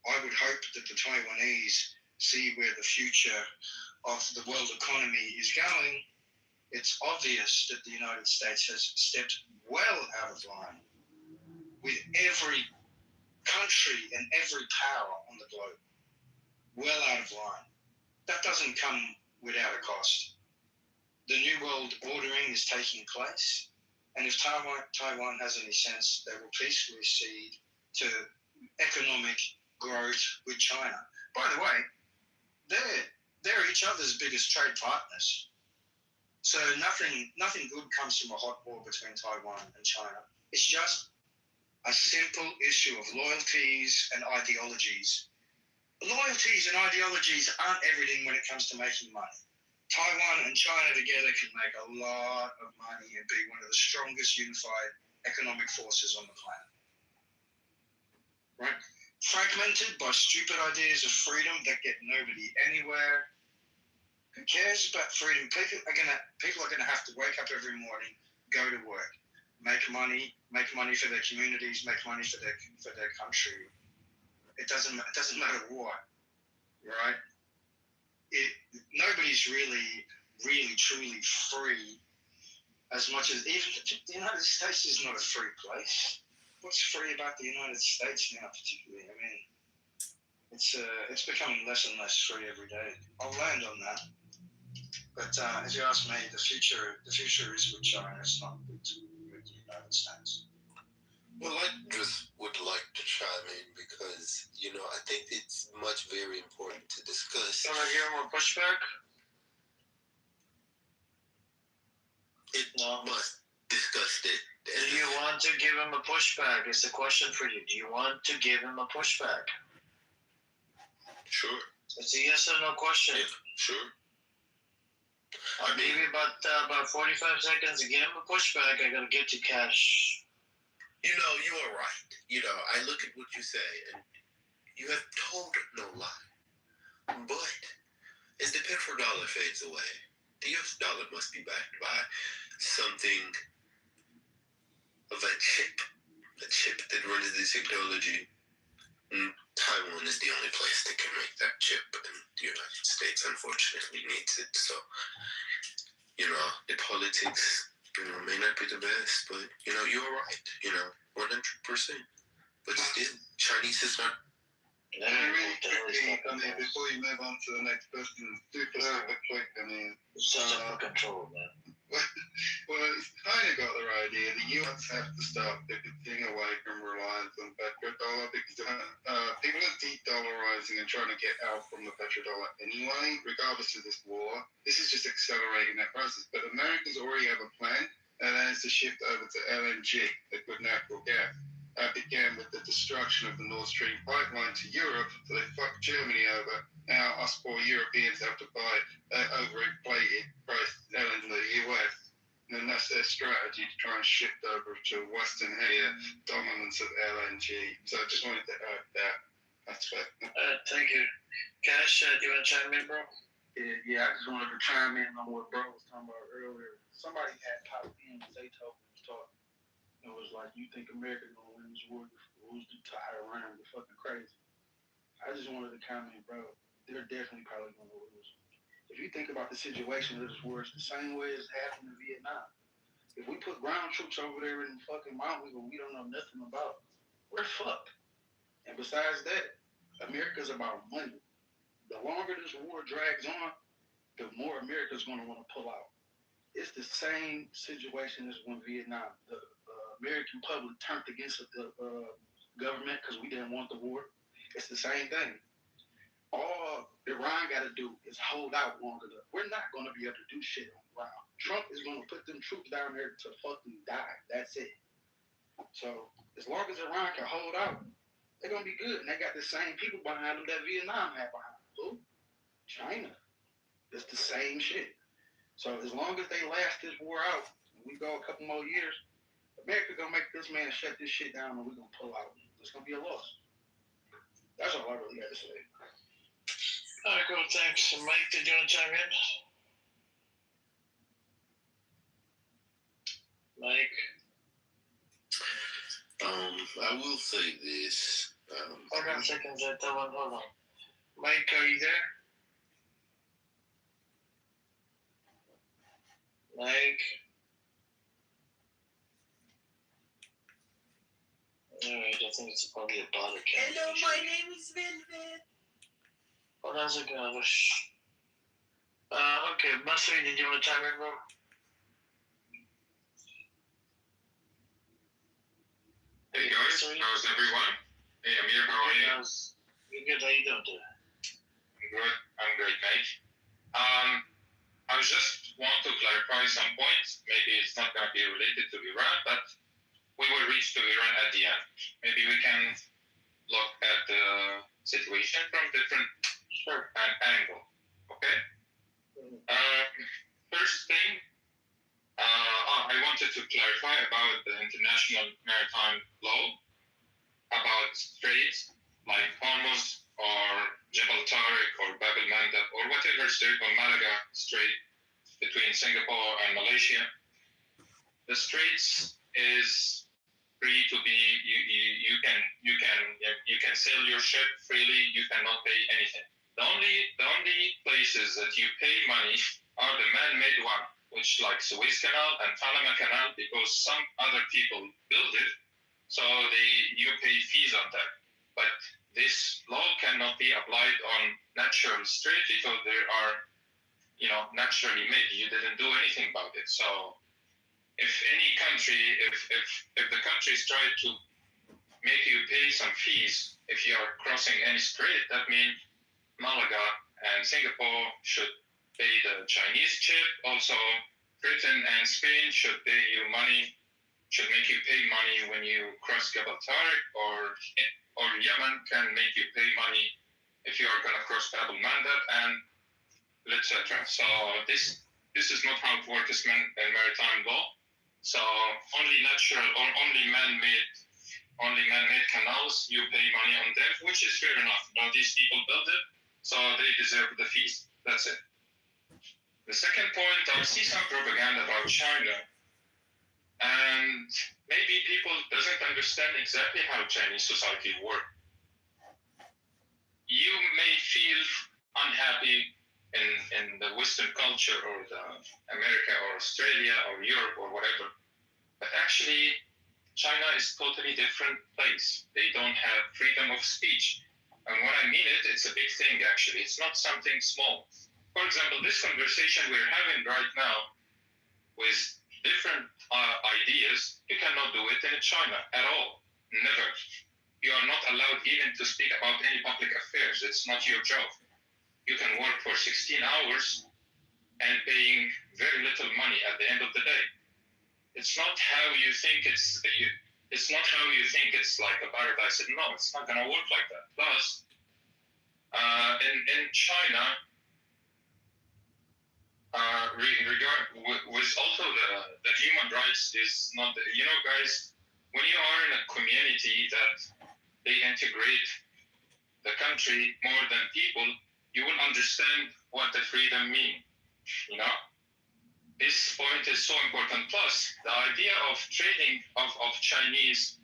I would hope that the Taiwanese see where the future of the world economy is going. It's obvious that the United States has stepped well out of line with every country and every power on the globe. Well out of line. That doesn't come without a cost. The New World ordering is taking place, and if Taiwan has any sense, they will peacefully cede to economic growth with China. By the way, they're each other's biggest trade partners. So nothing good comes from a hot war between Taiwan and China. It's just a simple issue of loyalties and ideologies. Loyalties and ideologies aren't everything when it comes to making money. Taiwan and China together can make a lot of money and be one of the strongest unified economic forces on the planet. Right? Fragmented by stupid ideas of freedom that get nobody anywhere. Who cares about freedom? People are gonna have to wake up every morning, go to work, make money for their communities, make money for their country. It doesn't matter what, right? Nobody's really truly free as much as even the United States is not a free place. What's free about the United States now, particularly? I mean, it's becoming less and less free every day. I'll land on that. But if you ask me, the future is with China. It's not with the United States. Well, I just would like to chime in because, I think it's very important to discuss. You want to give him a pushback? It must discuss it. Do you want to give him a pushback? It's a question for you. Do you want to give him a pushback? Sure. It's a yes or no question. Yeah, sure. I'll give you about 45 seconds to give him a pushback. I gotta get to cash. You are right. I look at what you say, and you have told no lie. But as the petrodollar fades away, the US dollar must be backed by something of a chip that runs the technology. Taiwan is the only place that can make that chip, and the United States unfortunately needs it. So, the politics, may not be the best, but, you're right, 100%. But still, Chinese is not. Really quickly, before you move on to the next question, super quick, It's such a control, man. Well, it's kind of got the right idea. The US have to start pivoting away from reliance on petrodollar because people are de-dollarizing and trying to get out from the petrodollar anyway, regardless of this war. This is just accelerating that process. But Americans already have a plan, and that is to shift over to LNG, liquid natural gas. That began with the destruction of the Nord Stream pipeline to Europe, so they fucked Germany over. Now us poor Europeans have to buy overinflated price LNG in the US. And that's their strategy to try and shift over to Western dominance of LNG. So I just wanted to add that aspect. Thank you. Cash, do you want to chime in, bro? Yeah, I just wanted to chime in on what bro was talking about earlier. Somebody had popped in, Zaytoven was talking. It was like, you think America's going to win this war? Who's the Iran? You're fucking crazy. I just wanted to comment, bro. They're definitely probably going to lose. If you think about the situation of this war, it's the same way as happened in Vietnam. If we put ground troops over there in the fucking mountains where we don't know nothing about, we're fucked. And besides that, America's about money. The longer this war drags on, the more America's going to want to pull out. It's the same situation as when Vietnam, the American public turned against the government because we didn't want the war. It's the same thing. All Iran got to do is hold out long enough. We're not going to be able to do shit on the ground. Trump is going to put them troops down there to fucking die. That's it. So as long as Iran can hold out, they're going to be good. And they got the same people behind them that Vietnam had behind them. Who? China. It's the same shit. So as long as they last this war out, and we go a couple more years, America gonna make this man shut this shit down, and we're gonna pull out. It's gonna be a loss. That's all I really got to say. All right, cool. Thanks. Mike, did you want to chime in? Mike? I will say this. Hold on a second, hold on. Mike, are you there? Mike? Alright, I think it's probably a bot account. Hello, my name is Velvet. Hold on a second, okay, Buster, did you want to chime in, bro? Hey guys, how's everyone? Hey Amir, how are you? You're good, how you doing today? I'm great, mate. I just want to clarify some points. Maybe it's not going to be related to Iran, but we will reach to Iran at the end. Maybe we can look at the situation from different angle. Okay? First thing, I wanted to clarify about the international maritime law, about straits like Hormuz or Jebel Tariq or Bab el Mandeb or whatever strait or Malaga Strait between Singapore and Malaysia. The straits is free to be. You can sail your ship freely. You cannot pay anything. The only places that you pay money are the man-made one, which like Suez Canal and Panama Canal, because some other people build it, so you pay fees on that. But this law cannot be applied on natural strait because there are, naturally made. You didn't do anything about it. So if any country, if the countries try to make you pay some fees if you are crossing any strait, that means Malaga and Singapore should pay the Chinese ship. Also, Britain and Spain should pay you money, should make you pay money when you cross Jebel Tariq, or Yemen can make you pay money if you are going to cross Bab el Mandeb, and etc. So this is not how it works in maritime law. So only natural or only man-made canals, you pay money on them, which is fair enough. These people build it, so they deserve the fees. That's it. The second point, I see some propaganda about China, and maybe people doesn't understand exactly how Chinese society works. You may feel unhappy in the Western culture or the America or Australia or Europe or whatever, but actually China is totally different place. They don't have freedom of speech. And when I mean it, it's a big thing actually. It's not something small. For example, this conversation we're having right now with different ideas, you cannot do it in China at all. Never. You are not allowed even to speak about any public affairs. It's not your job. You can work for 16 hours and paying very little money at the end of the day. It's not how you think it's like a paradise. No, it's not going to work like that. Plus, in China, with also the human rights is not, guys, when you are in a community that they integrate the country more than people, you will understand what the freedom means. This point is so important. Plus, the idea of trading of Chinese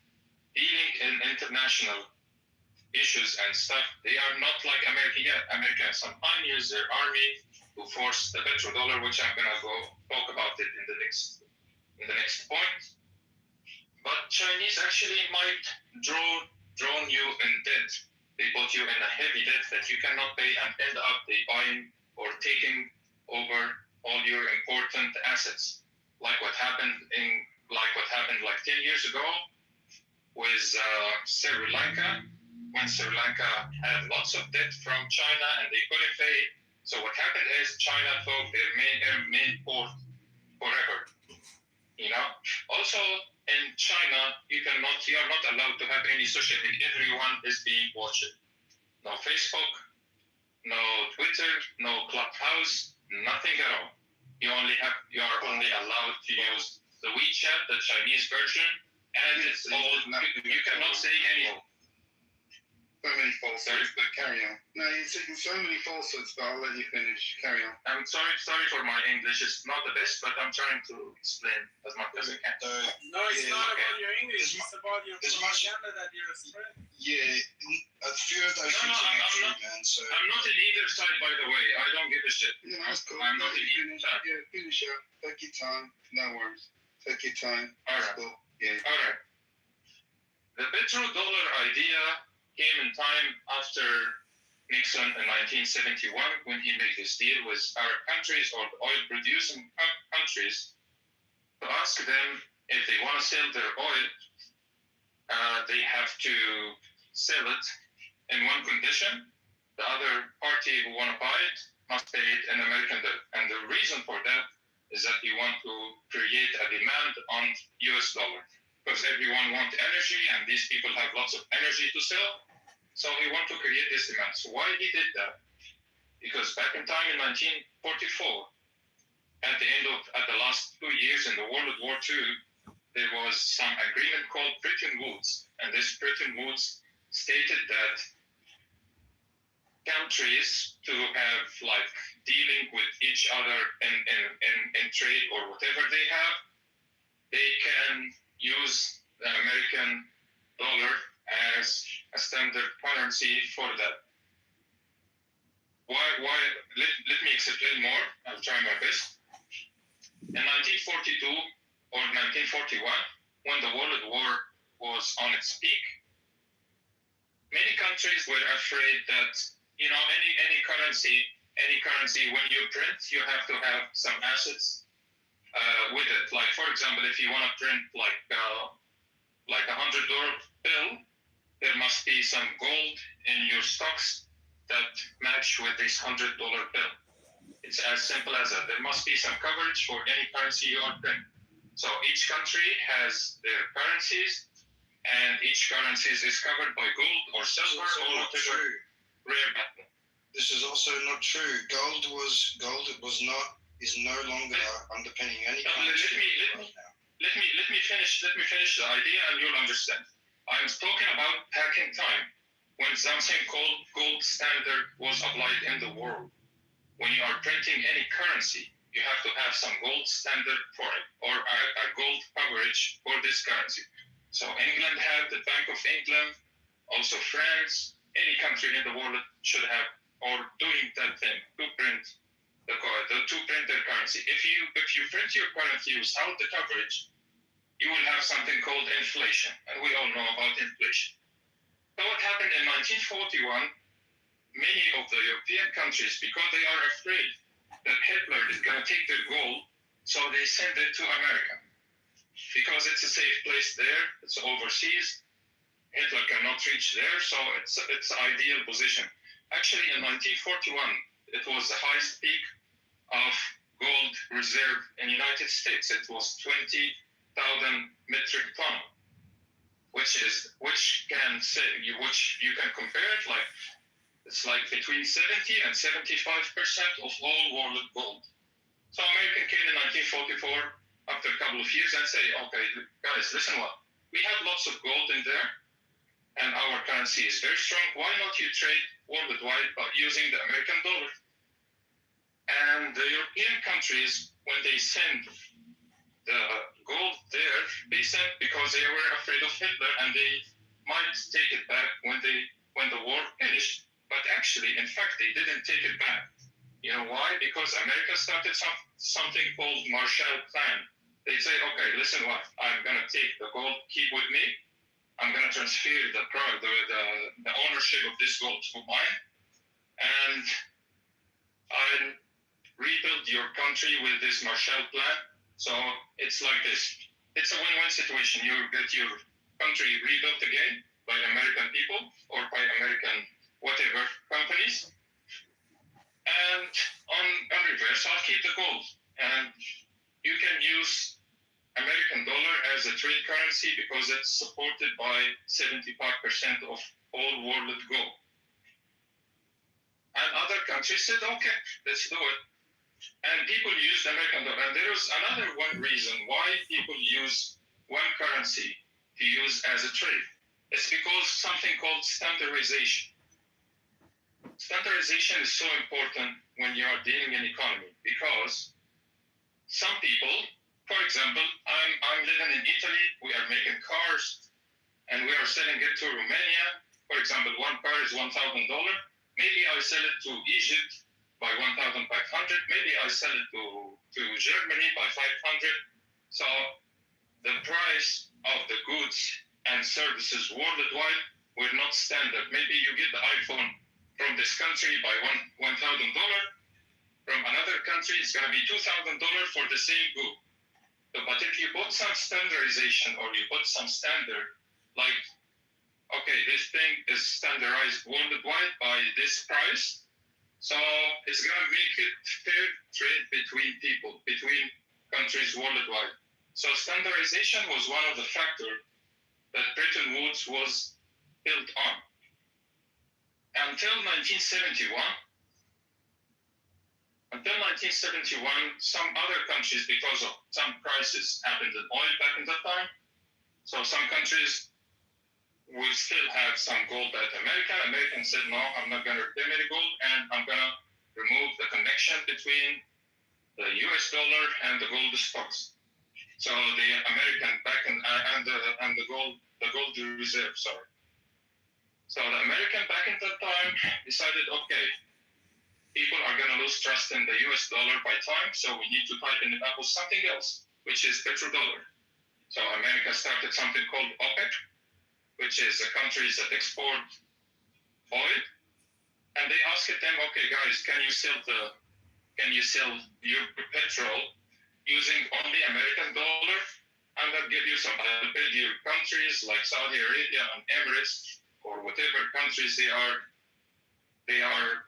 dealing in international issues and stuff, they are not like America yet. America has some pioneers, their army, who force the petrodollar, which I'm gonna go talk about it in the next point. But Chinese actually might drown you in debt. They put you in a heavy debt that you cannot pay, and end up they buying or taking over all your important assets, like what happened like 10 years ago with Sri Lanka, when Sri Lanka had lots of debt from China and they couldn't pay. So what happened is China took their main port forever. Also in China, you are not allowed to have any social media. Everyone is being watched. No Facebook, no Twitter, no Clubhouse, nothing at all. You are only allowed to use the WeChat, the Chinese version, and it's all. You cannot say anything. So many falsehoods, but carry on. No, you're saying so many falsehoods, but I'll let you finish. Carry on. I'm sorry for my English. It's not the best, but I'm trying to explain as much as I can. No, it's Yeah, not okay. about your English. It's about your there's much- propaganda that you're spreading. Yeah, a few of those No, things I'm are true, not- man. So I'm not in either side, by the way. I don't give a shit. Yeah, that's cool. I'm not Let in you either finish. side. Yeah, finish up. Take your time. No worries. Take your time. All That's right. cool. Yeah. All right. The petrodollar idea came in time after Nixon in 1971 when he made this deal with Arab countries or oil-producing countries to ask them if they want to sell their oil, they have to sell it in one condition. The other party who want to buy it must pay it in American dollar. And the reason for that is that you want to create a demand on US dollar. Because everyone wants energy and these people have lots of energy to sell. So he want to create this demand. So why he did that? Because back in time in 1944, at the last 2 years in the World War II, there was some agreement called Bretton Woods. And this Bretton Woods stated that countries to have like dealing with each other in trade or whatever they have, they can use the American dollar as a standard currency for that. Why? Let me explain more. I'll try my best. In 1942 or 1941, when the World War was on its peak, many countries were afraid that any currency when you print, you have to have some assets with it. Like for example, if you want to print like $100 bill, there must be some gold in your stocks that match with this $100 bill. It's as simple as that. There must be some coverage for any currency you are printing. So each country has their currencies, and each currency is covered by gold or silver or whatever rare metal. this is also not true. Gold is no longer underpinning any currency right now. Let me finish the idea and you'll understand. I'm talking about back in time when something called gold standard was applied in the world. When you are printing any currency, you have to have some gold standard for it or a gold coverage for this currency. So England had the Bank of England, also France, any country in the world should have or doing that thing to print their currency. If you print your currency without the coverage, you will have something called inflation, and we all know about inflation. So what happened in 1941, many of the European countries, because they are afraid that Hitler is going to take their gold, so they send it to America. Because it's a safe place there, it's overseas, Hitler cannot reach there, so it's an ideal position. Actually, in 1941, it was the highest peak of gold reserve in the United States. It was 20,000 metric ton, which you can compare it like it's like between 70 and 75% of all world gold. So American came in 1944 after a couple of years and say, okay, guys, listen what, we have lots of gold in there and our currency is very strong. Why not you trade worldwide by using the American dollar? And the European countries, when they send the gold there, they sent because they were afraid of Hitler and they might take it back when the war finished. But actually, in fact, they didn't take it back. You know why? Because America started something called Marshall Plan. They say, okay, listen what, I'm going to take the gold, keep with me. I'm going to transfer the ownership of this gold to mine. And I'll rebuild your country with this Marshall Plan. So it's like this. It's a win-win situation. You get your country rebuilt again by American people or by American whatever companies. And on reverse, I'll keep the gold. And you can use American dollar as a trade currency because it's supported by 75% of all world gold. And other countries said, okay, let's do it. And people used American dollar. And there is another one reason why people use one currency to use as a trade. It's because something called standardization. Standardization is so important when you are dealing in economy because some people, for example, I'm living in Italy, we are making cars, and we are selling it to Romania. For example, one car is $1,000. Maybe I sell it to Egypt by 1,500. Maybe I sell it to Germany by 500. So the price of the goods and services worldwide were not standard. Maybe you get the iPhone from this country by $1,000. From another country, it's going to be $2,000 for the same good. But if you put some standardization or you put some standard, like, okay, this thing is standardized worldwide by this price, so it's going to make it fair trade between people, between countries worldwide. So standardization was one of the factors that Bretton Woods was built on. Until 1971, some other countries, because of some crisis happened in oil back in that time, so some countries will still have some gold at America. American said, no, I'm not going to redeem any gold, and I'm going to remove the connection between the US dollar and the gold stocks. So the American back in, and the gold reserve, sorry. So the American back in that time decided, okay, people are going to lose trust in the US dollar by time, so we need to tighten it up with something else, which is petrodollar. So America started something called OPEC, which is the countries that export oil, and they asked them, okay, guys, can you sell your petrol using only American dollar? And I'll give you some, I'll build you countries like Saudi Arabia and Emirates or whatever countries they are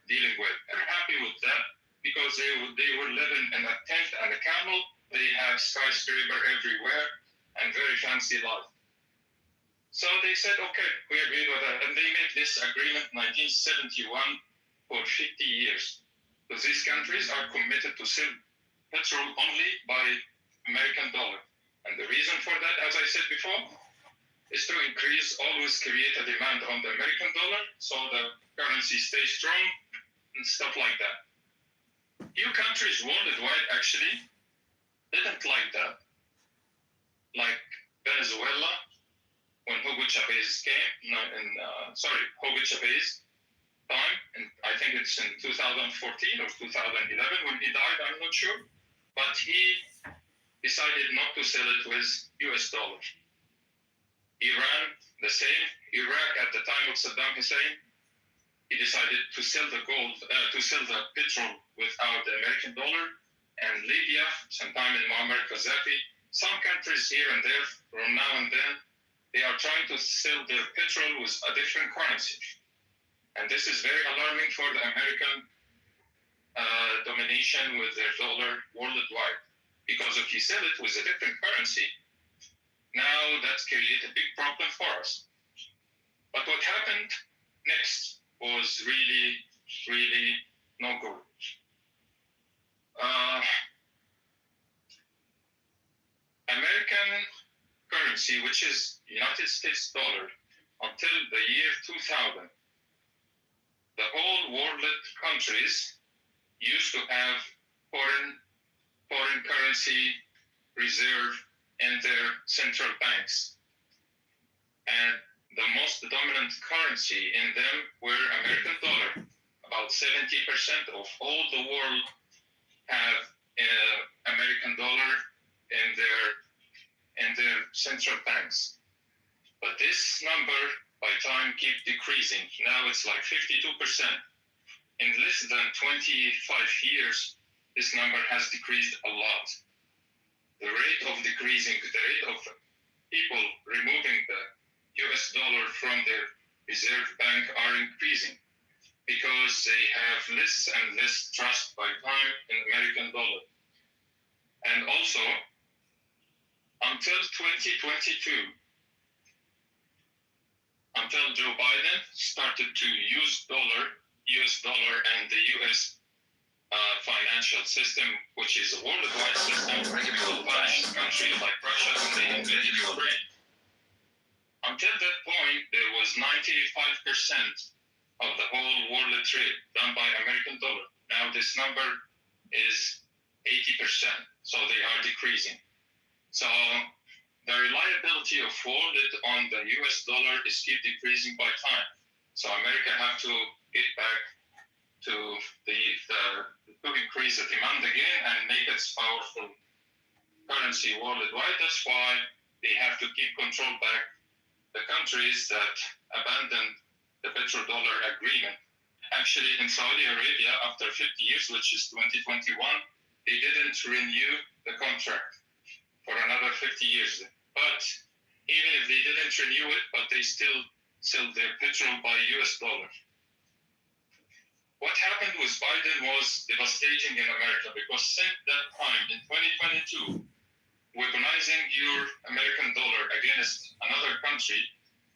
dealing with. I'm happy with that because they were living in a tent and a camel. They have skyscraper everywhere and very fancy life. So they said, okay, we agree with that. And they made this agreement in 1971 for 50 years. Because these countries are committed to sell petrol only by American dollar. And the reason for that, as I said before, is to always create a demand on the American dollar so the currency stays strong and stuff like that. Few countries worldwide actually didn't like that. Like Venezuela, when Hugo Chavez came, Hugo Chavez time, and I think it's in 2014 or 2011 when he died, I'm not sure. But he decided not to sell it with US dollars. Iran, the same. Iraq at the time of Saddam Hussein, he decided to sell the petrol without the American dollar. And Libya, sometime in Muammar Gaddafi, some countries here and there, from now and then, they are trying to sell their petrol with a different currency. And this is very alarming for the American domination with their dollar worldwide. Because if you sell it with a different currency, now that's created a big problem for us. But what happened next was really, really no good. American currency, which is United States dollar, until the year 2000, the whole world countries used to have foreign currency reserve in their central banks. And the most dominant currency in them were American dollar. About 70% of all the world have American dollar in their central banks. But this number by time keep decreasing. Now it's like 52%. In less than 25 years, this number has decreased a lot. The rate of decreasing, the rate of people removing the US dollar from their reserve bank are increasing because they have less and less trust by time in American dollar. And also, until 2022, until Joe Biden started to use dollar US dollar and the US financial system, which is a worldwide system, will punish a country like Russia when they invaded Ukraine. Until that point, there was 95% of the whole world trade done by American dollar. Now this number is 80%, so they are decreasing. So the reliability of world on the US dollar is keep decreasing by time. So America have to get back to to increase the demand again and make it powerful currency worldwide. That's why they have to keep control back the countries that abandoned the petrodollar agreement. Actually, in Saudi Arabia, after 50 years, which is 2021, they didn't renew the contract for another 50 years. But even if they didn't renew it, but they still sell their petrol by US dollar. What happened with Biden was devastating in America because since that time, in 2022, weaponizing your American dollar against another country,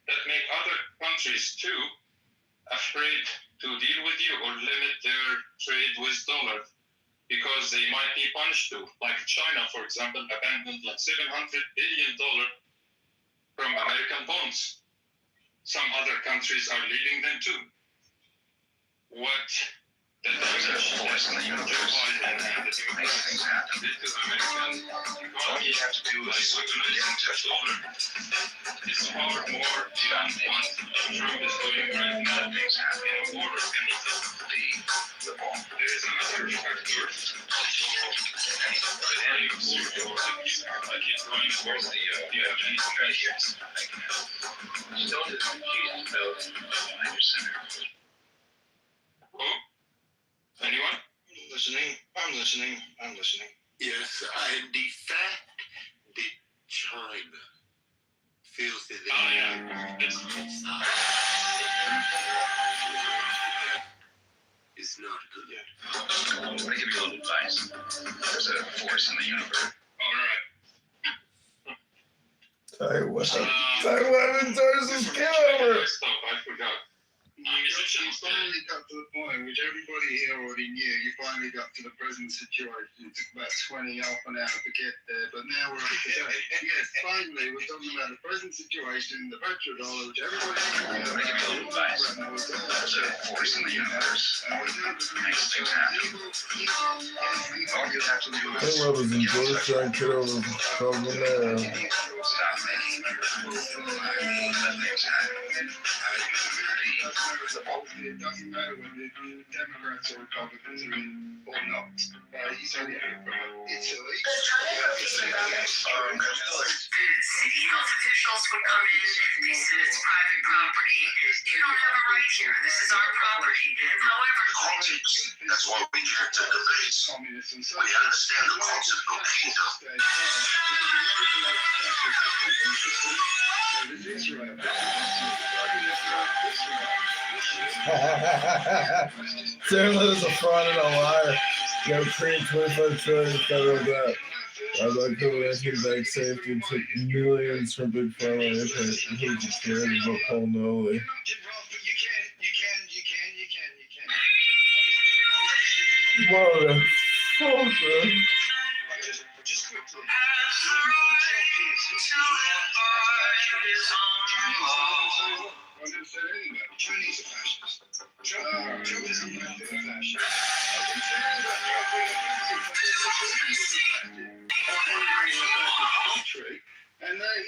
that make other countries too afraid to deal with you or limit their trade with dollar because they might be punished too. Like China, for example, abandoned like $700 billion from American bonds. Some other countries are leading them too. What the damage that Joe Biden and the Democrats did to American economy, like weaponizing the dollar, is far more beyond what Trump is doing right now in a war of anything. There is another factor also right for the people I keep going for. Do you have any questions? Who? Anyone? I'm listening. Yes, and the fact that China feels that it's not good. Let me give you a little advice. There's a force in the universe. All right. Hey, what's up? Weapon sources, Kitover! I forgot. You finally got to the point which everybody here already knew. You finally got to the present situation. It took about 20 half an hour to get there, but now we're at today. Yes, finally, we're talking about the present situation, the petrodollar, which everybody knew about. There's a force in the universe. Makes things happen. All you have to do Hey, brothers and sisters, trying to get over from there. stop making let things happen. It doesn't matter whether the Democrats or Republicans are in or not. He's only it's illegal. City health officials would come in. They said it's private property. You don't have a right here. This is our property. However, That's why we can't take a base. We understand the concept of kingdom. Certainly was a fraud and a liar. You have created 25 trillion federal debt. I'd like to mention bank safety and took millions from big pharma who's just scared about pulmonary. Mother fucker. Just quickly. I'm going to say anyway. Chinese are fascists. Trump is a fascist. And they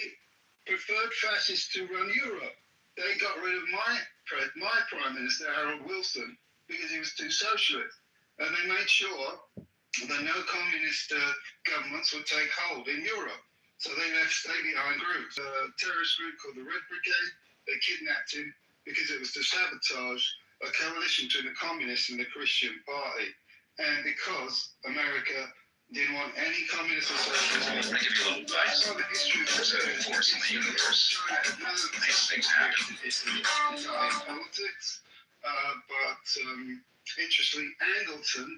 preferred fascists to run Europe. They got rid of my Prime Minister, Harold Wilson, because he was too socialist. And they made sure that no communist governments would take hold in Europe. So they left stay-behind groups. A terrorist group called the Red Brigade, they kidnapped him because it was to sabotage a coalition between the communists and the Christian party. And because America didn't want any communist or socialist. Let me give you a little advice. There's a force in the universe. These things happen. Italian politics, but interestingly,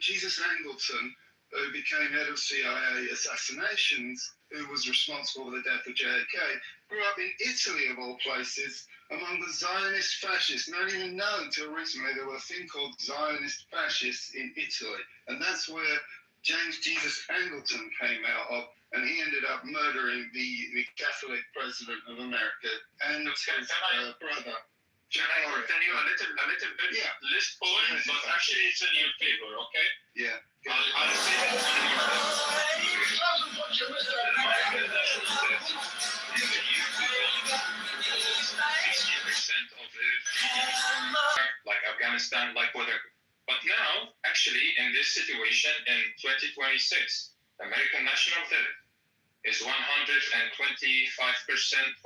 Jesus Angleton who became head of CIA assassinations, who was responsible for the death of JFK, grew up in Italy, of all places, among the Zionist fascists. And I didn't even know until recently there was a thing called Zionist fascists in Italy. And that's where James Jesus Angleton came out of, and he ended up murdering the Catholic president of America and his brother. Can I tell you a little bit list points, but actually it's in your favor, okay? Yeah. I'll say it. Like Afghanistan, like whatever. But now, actually, in this situation, in 2026, American national debt is 125%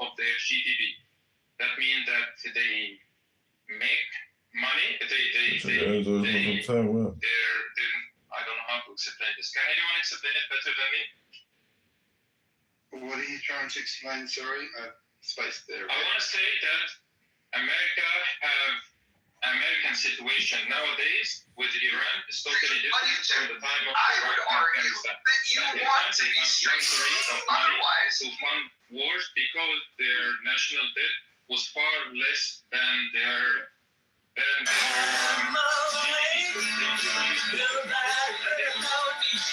of their GDP. That means that they make money. I don't know how to explain this. Can anyone explain it better than me? What are you trying to explain? Sorry, spaced there. I want to say that American situation nowadays with Iran is totally different from the time of Iraq and Afghanistan. At the time, they have luxury of money to fund wars because their national debt was far less than their GDP.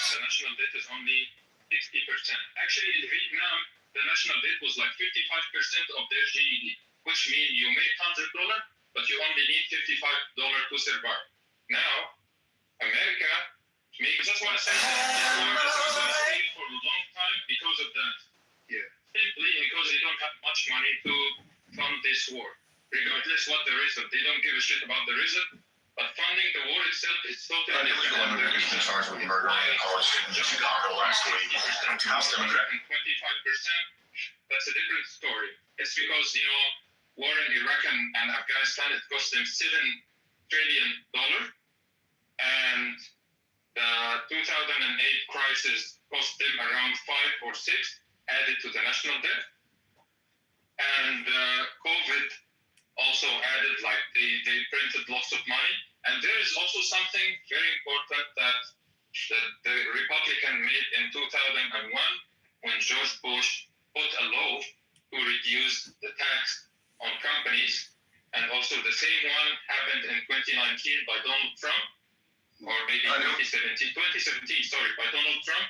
The national debt is only 60%. Actually, in Vietnam, the national debt was like 55% of their GDP, which means you make $100, but you only need $55 to survive. Now, America makes just want to say that for a long time because of that. Yeah. Simply because they don't have much money to fund this war. Regardless what the result, they don't give a shit about the result. But funding the war itself is totally different. Charged with murdering a college student in Chicago last week. 25%, that's a different story. It's because, war in Iraq and Afghanistan, it cost them $7 trillion. And the 2008 crisis cost them around 5 or 6, added to the national debt. And COVID also added, like they printed lots of money. And there is also something very important that the Republican made in 2001 when George Bush put a law to reduce the tax on companies. And also the same one happened in 2019 by Donald Trump, or maybe 2017, by Donald Trump,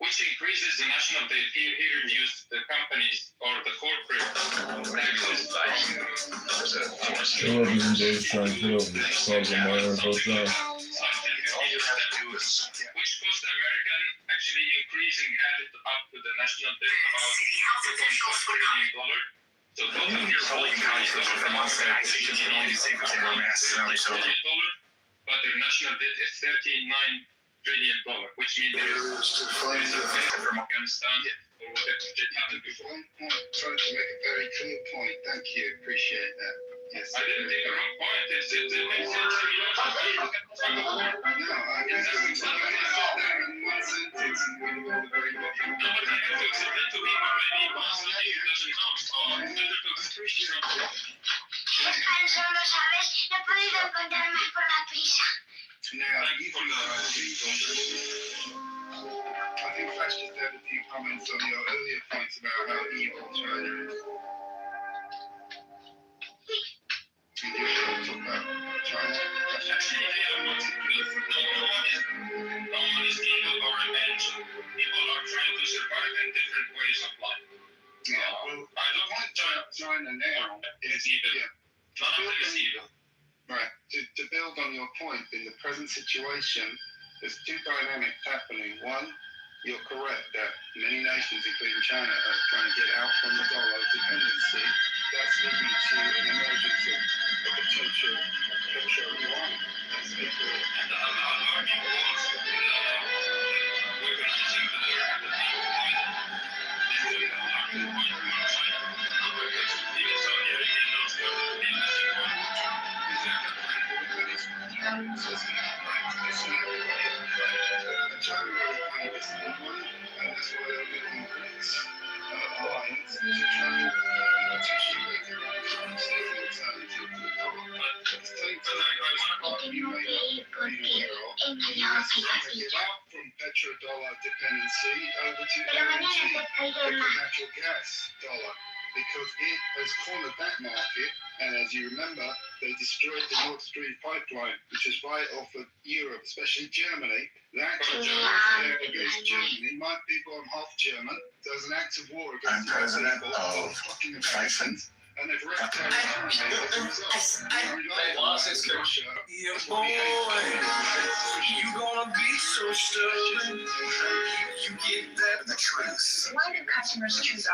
which increases the national debt. He reduced the companies or the corporate taxes which cost American actually increasing added up to the national debt about $2.5 trillion. So total but their national debt is $39 trillion, which means there is a from Afghanistan or whatever did happen before. Trying to make a very clear point. Thank you. Appreciate that. Yes. I didn't take a wrong point. It's No, I guess in one sentence and we will agree with you. No, but I have to explain to people maybe once that it doesn't count. So it's better to explain. Solo sabes, no he podido encontrar más por la prisa. Now, you can I think Flash just had a few comments on your earlier points about how evil China is. Did you want to talk about China? Actually, no one is evil or revenge. People are trying to survive in different ways of life. Yeah, well, I don't want China now is evil. Yeah. None of it is evil. Right. To build on your point, in the present situation, there's two dynamics happening. One, you're correct that many nations, including China, are trying to get out from the dollar dependency. That's leading to an emergence of a potential yuan as people. And the argument was weaponizing the war at the time of Biden. This is the argument point from China. Because even Saudi Arabia knows what the deal is going to China. China really kind of is one, and that's why they're building BRICS alliance to try and potentially make their own currency as an alternative to the dollar. But at the same time, you may not be aware of, the US is trying to get out from petrodollar dependency over to LNG, natural gas dollar, because it has cornered that market. And as you remember, they destroyed the Nord Stream pipeline, which is right off of Europe, especially Germany. That war against Germany. My people, I'm half German. There's an act of war against the people of fucking Americans. And they've wrecked our economy as a result. Russia. Yeah, boy, you gonna be so stubborn. You get that the truth. Why do customers choose us?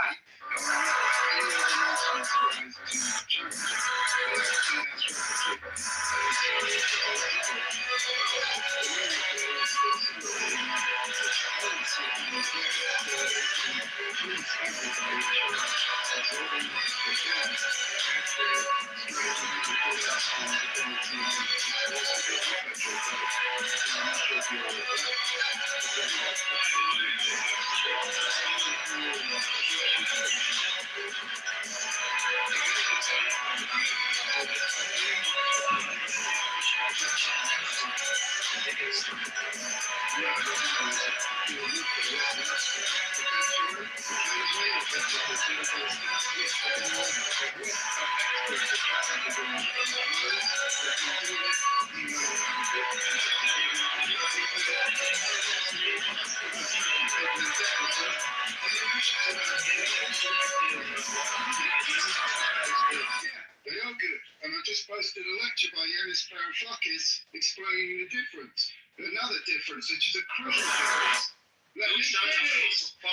They are good, and I just posted a lecture by Yanis Varoufakis explaining the difference. Another difference, which is a crucial difference. Let me finish! Shut up!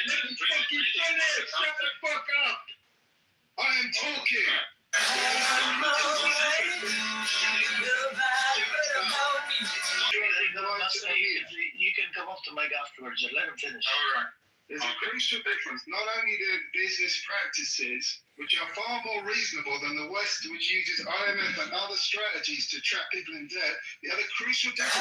Let me fucking finish! Shut the fuck up! I am talking! You can come up to Mike afterwards and let him finish. All right. There's a crucial difference. Not only the business practices, which are far more reasonable than the West, which uses IMF and other strategies to trap people in debt, the other crucial difference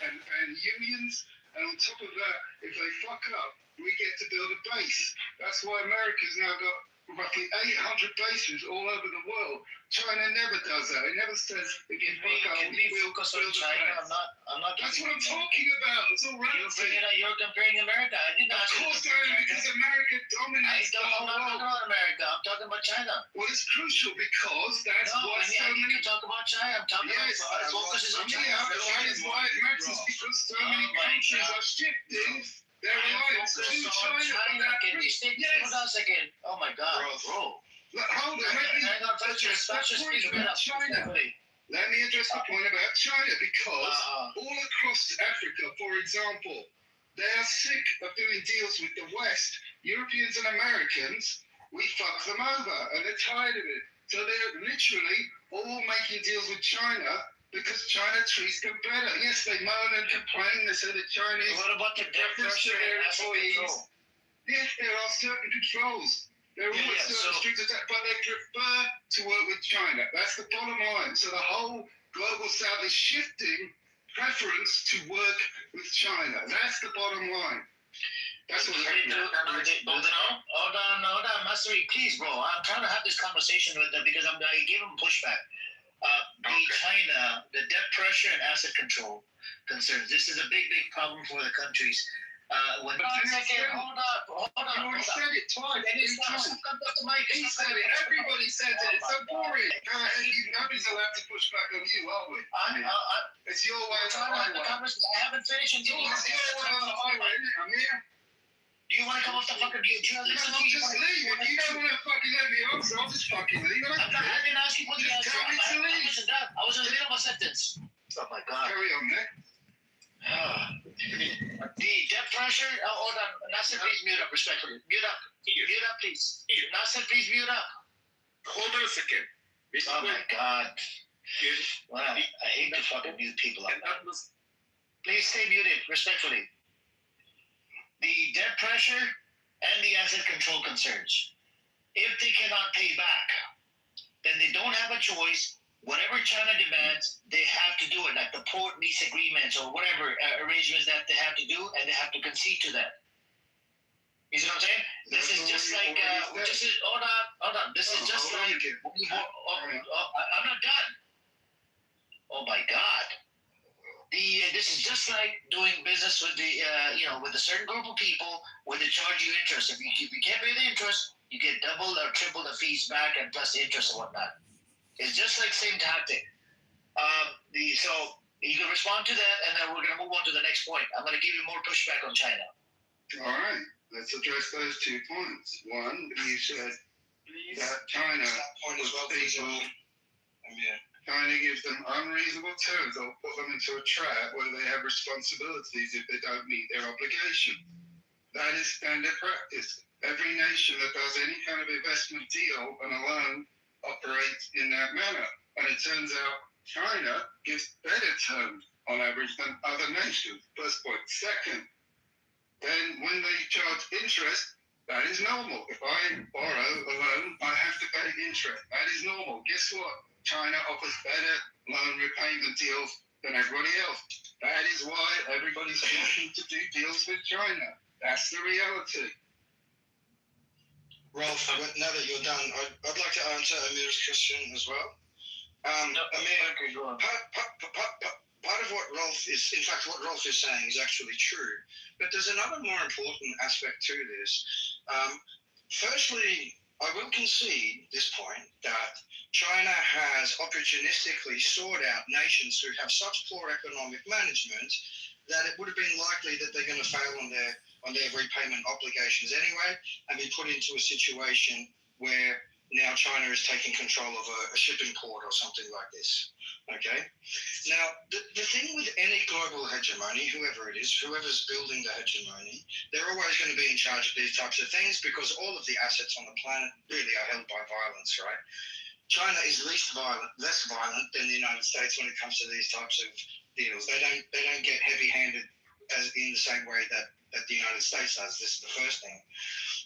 and unions, and on top of that, if they fuck up, we get to build a base. That's why America's now got roughly 800 bases all over the world. China never does that. It never says if you fuck up, Can we focus on China? I'm not. That's what I'm talking about. It's all right. You're comparing America. I didn't ask you. Of course I am, because America dominates the I'm whole not world. talking about America. I'm talking about China. Well, it's crucial because that's why so you many. can talk about China. I'm talking about focuses on China. Yeah, but that is why it matters, because so many countries are shifting their reliance to China. Can you stay hold on a second? Oh my God, bro. Look, hold on. Hang on, let's just speak about China. Let me address the point about China, because all across Africa, for example, they are sick of doing deals with the West. Europeans and Americans, we fuck them over, and they're tired of it. So they're literally all making deals with China because China treats them better. Yes, they moan and complain. They say the Chinese. What about the deference to their employees? Yes, there are certain controls. There are always certain strict attacks, but they prefer to work with China. That's the bottom line. So the whole global south is shifting preference to work with China. That's the bottom line. That's what's happening. Hold on, Mastery, please, bro. I'm trying to have this conversation with them because I gave them pushback. China, the debt pressure and asset control concerns. This is a big problem for the countries. Hold on. You already said it twice. He said it. Everybody said it. It's so boring. Nobody's allowed to push back on you, are we? It's your way or the highway. I haven't finished until It's your way or the highway, isn't it? I'm here. Do you want to come off the fucking view? I'll just leave. If you don't want to fucking let me answer, I'll just fucking leave. I didn't ask you for the answer. Tell me to leave. I was in the middle of a sentence. Oh my God. Carry on, Nick. The debt pressure. Hold on. Nasser, please mute up respectfully. Mute up. Mute up, please. Nasser, please mute up. Hold on a second. Oh my God. Wow. I hate to fucking mute people like that. Please stay muted respectfully. The debt pressure and the asset control concerns. If they cannot pay back, then they don't have a choice. Whatever China demands, they have to do it, like the port lease agreements or whatever arrangements that they have to do, and they have to concede to that. You see what I'm saying? This is just like, hold on. This is just like, I'm not done. Oh my God. This is just like doing business with with a certain group of people where they charge you interest. If you can't pay the interest, you get double or triple the fees back and plus interest and whatnot. It's just like same tactic. So you can respond to that, and then we're going to move on to the next point. I'm going to give you more pushback on China. All right, let's address those 2 points. One, you said that China was people. China gives them unreasonable terms or put them into a trap where they have responsibilities if they don't meet their obligation. That is standard practice. Every nation that does any kind of investment deal and a loan operates in that manner. And it turns out China gives better terms on average than other nations. First point. Second, then when they charge interest, that is normal. If I borrow a loan, I have to pay interest. That is normal. Guess what? China offers better loan repayment deals than everybody else. That is why everybody's looking to do deals with China. That's the reality. Ralph, now that you're done, I'd like to answer Amir's question as well. Amir, part of what Ralph is, in fact, what Ralph is saying is actually true. But there's another more important aspect to this. Firstly, I will concede this point that China has opportunistically sought out nations who have such poor economic management that it would have been likely that they're going to fail on their repayment obligations anyway, and be put into a situation where now China is taking control of a shipping port or something like this. Okay? Now, the thing with any global hegemony, whoever it is, whoever's building the hegemony, they're always going to be in charge of these types of things because all of the assets on the planet really are held by violence, right? China is less violent than the United States when it comes to these types of deals. They don't get heavy-handed as in the same way that the United States does. This is the first thing.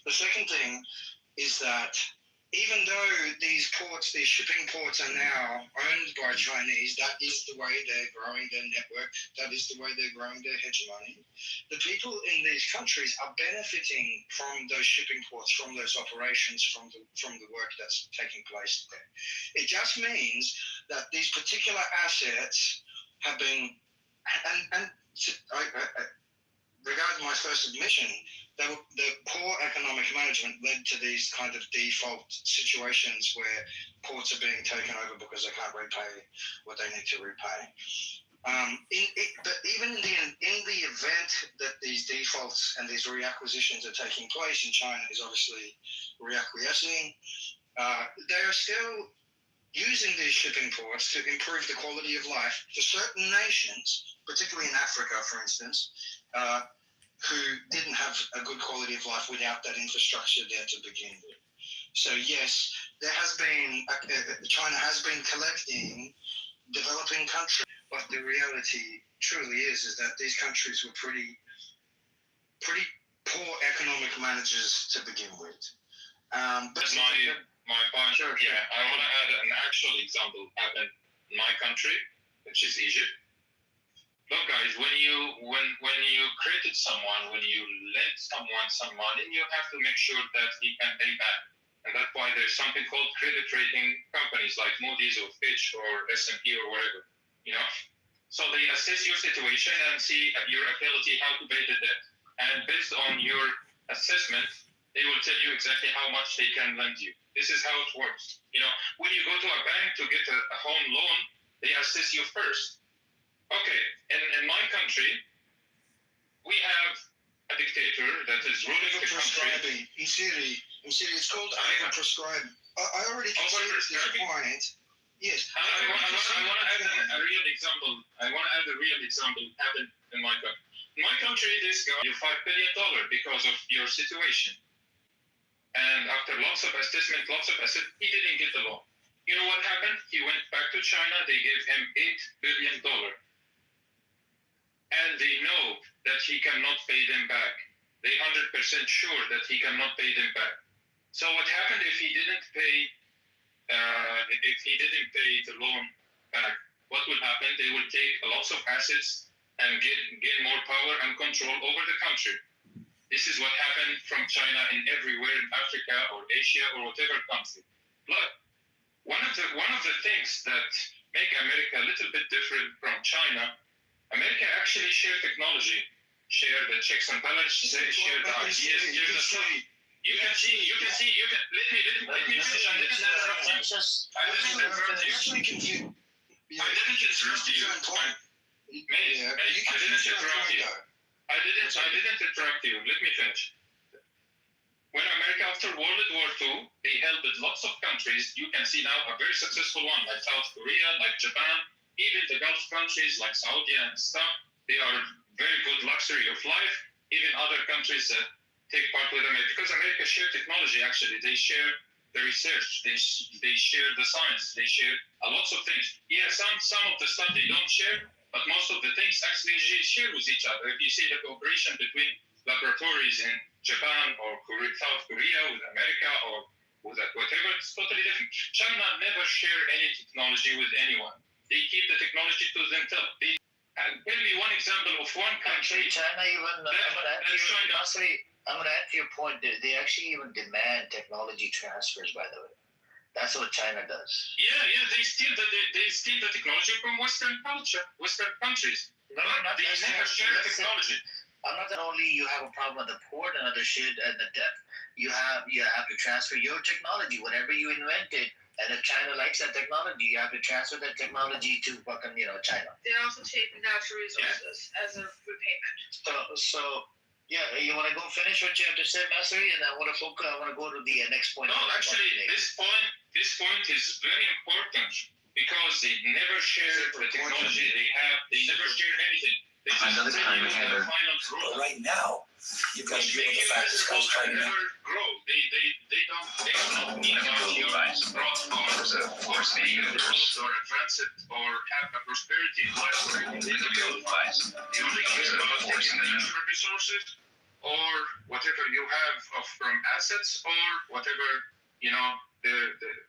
The second thing is that even though these shipping ports are now owned by Chinese, that is the way they're growing their network, that is the way they're growing their hegemony. The people in these countries are benefiting from those shipping ports, from those operations, from the work that's taking place there. It just means that these particular assets have been, and regarding my first admission, the poor economic management led to these kind of default situations where ports are being taken over because they can't repay what they need to repay. But even in the event that these defaults and these reacquisitions are taking place, and China is obviously reacquiescing, they are still using these shipping ports to improve the quality of life for certain nations, particularly in Africa, for instance, who didn't have a good quality of life without that infrastructure there to begin with. So yes, there has been, China has been collecting developing countries, but the reality truly is that these countries were pretty poor economic managers to begin with. But my point, sure. Yeah, I want to add an actual example happened in my country, which is Egypt. Look, guys, when you created someone, when you lent someone some money, you have to make sure that he can pay back. And that's why there's something called credit rating companies like Moody's or Fitch or S&P or whatever, you know? So they assess your situation and see your ability how to pay the debt. And based on your assessment, they will tell you exactly how much they can lend you. This is how it works. You know, when you go to a bank to get a home loan, they assess you first. Okay, in my country, we have a dictator that is ruling the country. In Syria, it's called overprescribing. I already considered this point. Yes. I want to add a real example. I want to add a real example happened in my country. In my country, this guy got $5 billion because of your situation. And after lots of assessment, he didn't get the loan. You know what happened? He went back to China. They gave him $8 billion. And they know that he cannot pay them back. They're 100% sure that he cannot pay them back. So what happened if he didn't pay? If he didn't pay the loan back, what will happen? They will take lots of assets and gain more power and control over the country. This is what happened from China in everywhere in Africa or Asia or whatever country. Look, one of the things that make America a little bit different from China, America actually share technology, share the checks and balances, share the ideas, share the stuff. You can see, let me finish. I didn't interrupt you. I didn't interrupt you. I didn't interrupt you. Let me finish. When America, after World War II, they helped lots of countries. You can see now a very successful one like South Korea, like Japan, even the Gulf countries like Saudi and stuff. They are very good luxury of life. Even other countries that take part with America, because America share technology. Actually, they share the research. They share the science. They share lots of things. Yeah, some of the stuff they don't share, but most of the things actually they share with each other. If you see the cooperation between laboratories in Japan or South Korea with America or with whatever, it's totally different. China never share any technology with anyone. They keep the technology to themselves. Tell me one example of one country. Actually, China even, I'm going to add to your point. They actually even demand technology transfers, by the way. That's what China does. Yeah, they steal the technology from Western culture, Western countries. No, they never share technology. I'm not that only you have a problem at the port and other shit and the depth, you have to transfer your technology, whatever you invented, and if China likes that technology, you have to transfer that technology to fucking, China. They also take natural resources as a repayment. So yeah, you want to go finish what you have to say, Masri, and I want to go to the next point. No, actually, this point is very important because they never share the technology they have. They never share anything. Another kind of header. But right now, you've got to deal with the fact this guy's trying to grow. They don't need your growth or being a growth or a transit or have a prosperity in life. They only care about taking the natural resources or whatever you have from assets or whatever,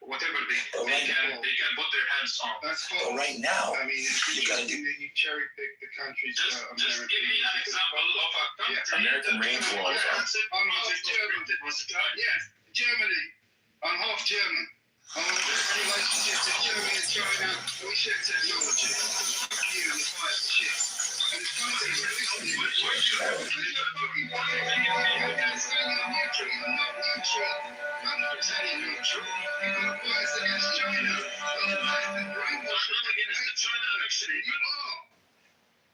whatever they can put their hands on. But right now, I mean, you've got to do. You cherry pick the countries. Just give me an example of a country. American rainforest. I'm half German. Yes, Germany. I'm half German. I'm in a direct relationship to Germany and China. We share technology. Fuck you and the fight shit. And it's funny that you're listening. You're not neutral. I'm not telling you neutral. You've got to bias against China. I'm not against China, actually. You are.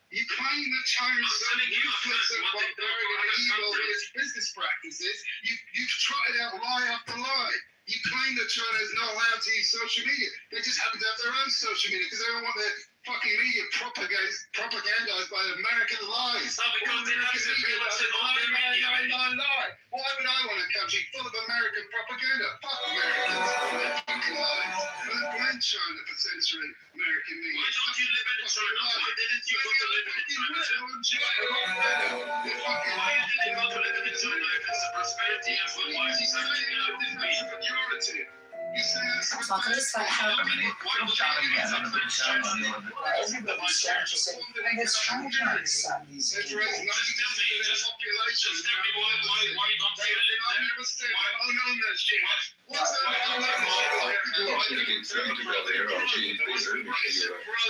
You claim that China is so ruthless and barbaric and evil with its business practices. You've trotted out lie after lie. You claim that China is not allowed to use social media. They just happen to have their own social media because they don't want their fucking media propagandized by American lies. No, because they have to lie. Why would I want a country full of American propaganda? Fuck Americans and their fucking lies. Don't blame China for censoring American media. Why don't you live in China? Why didn't you go to live in China? Why you didn't go to live in China if it's a prosperity and good life? I'm talking this about how everybody's saying it's China trying to stop these Just tell me why don't they live there? Oh no, that shit. What's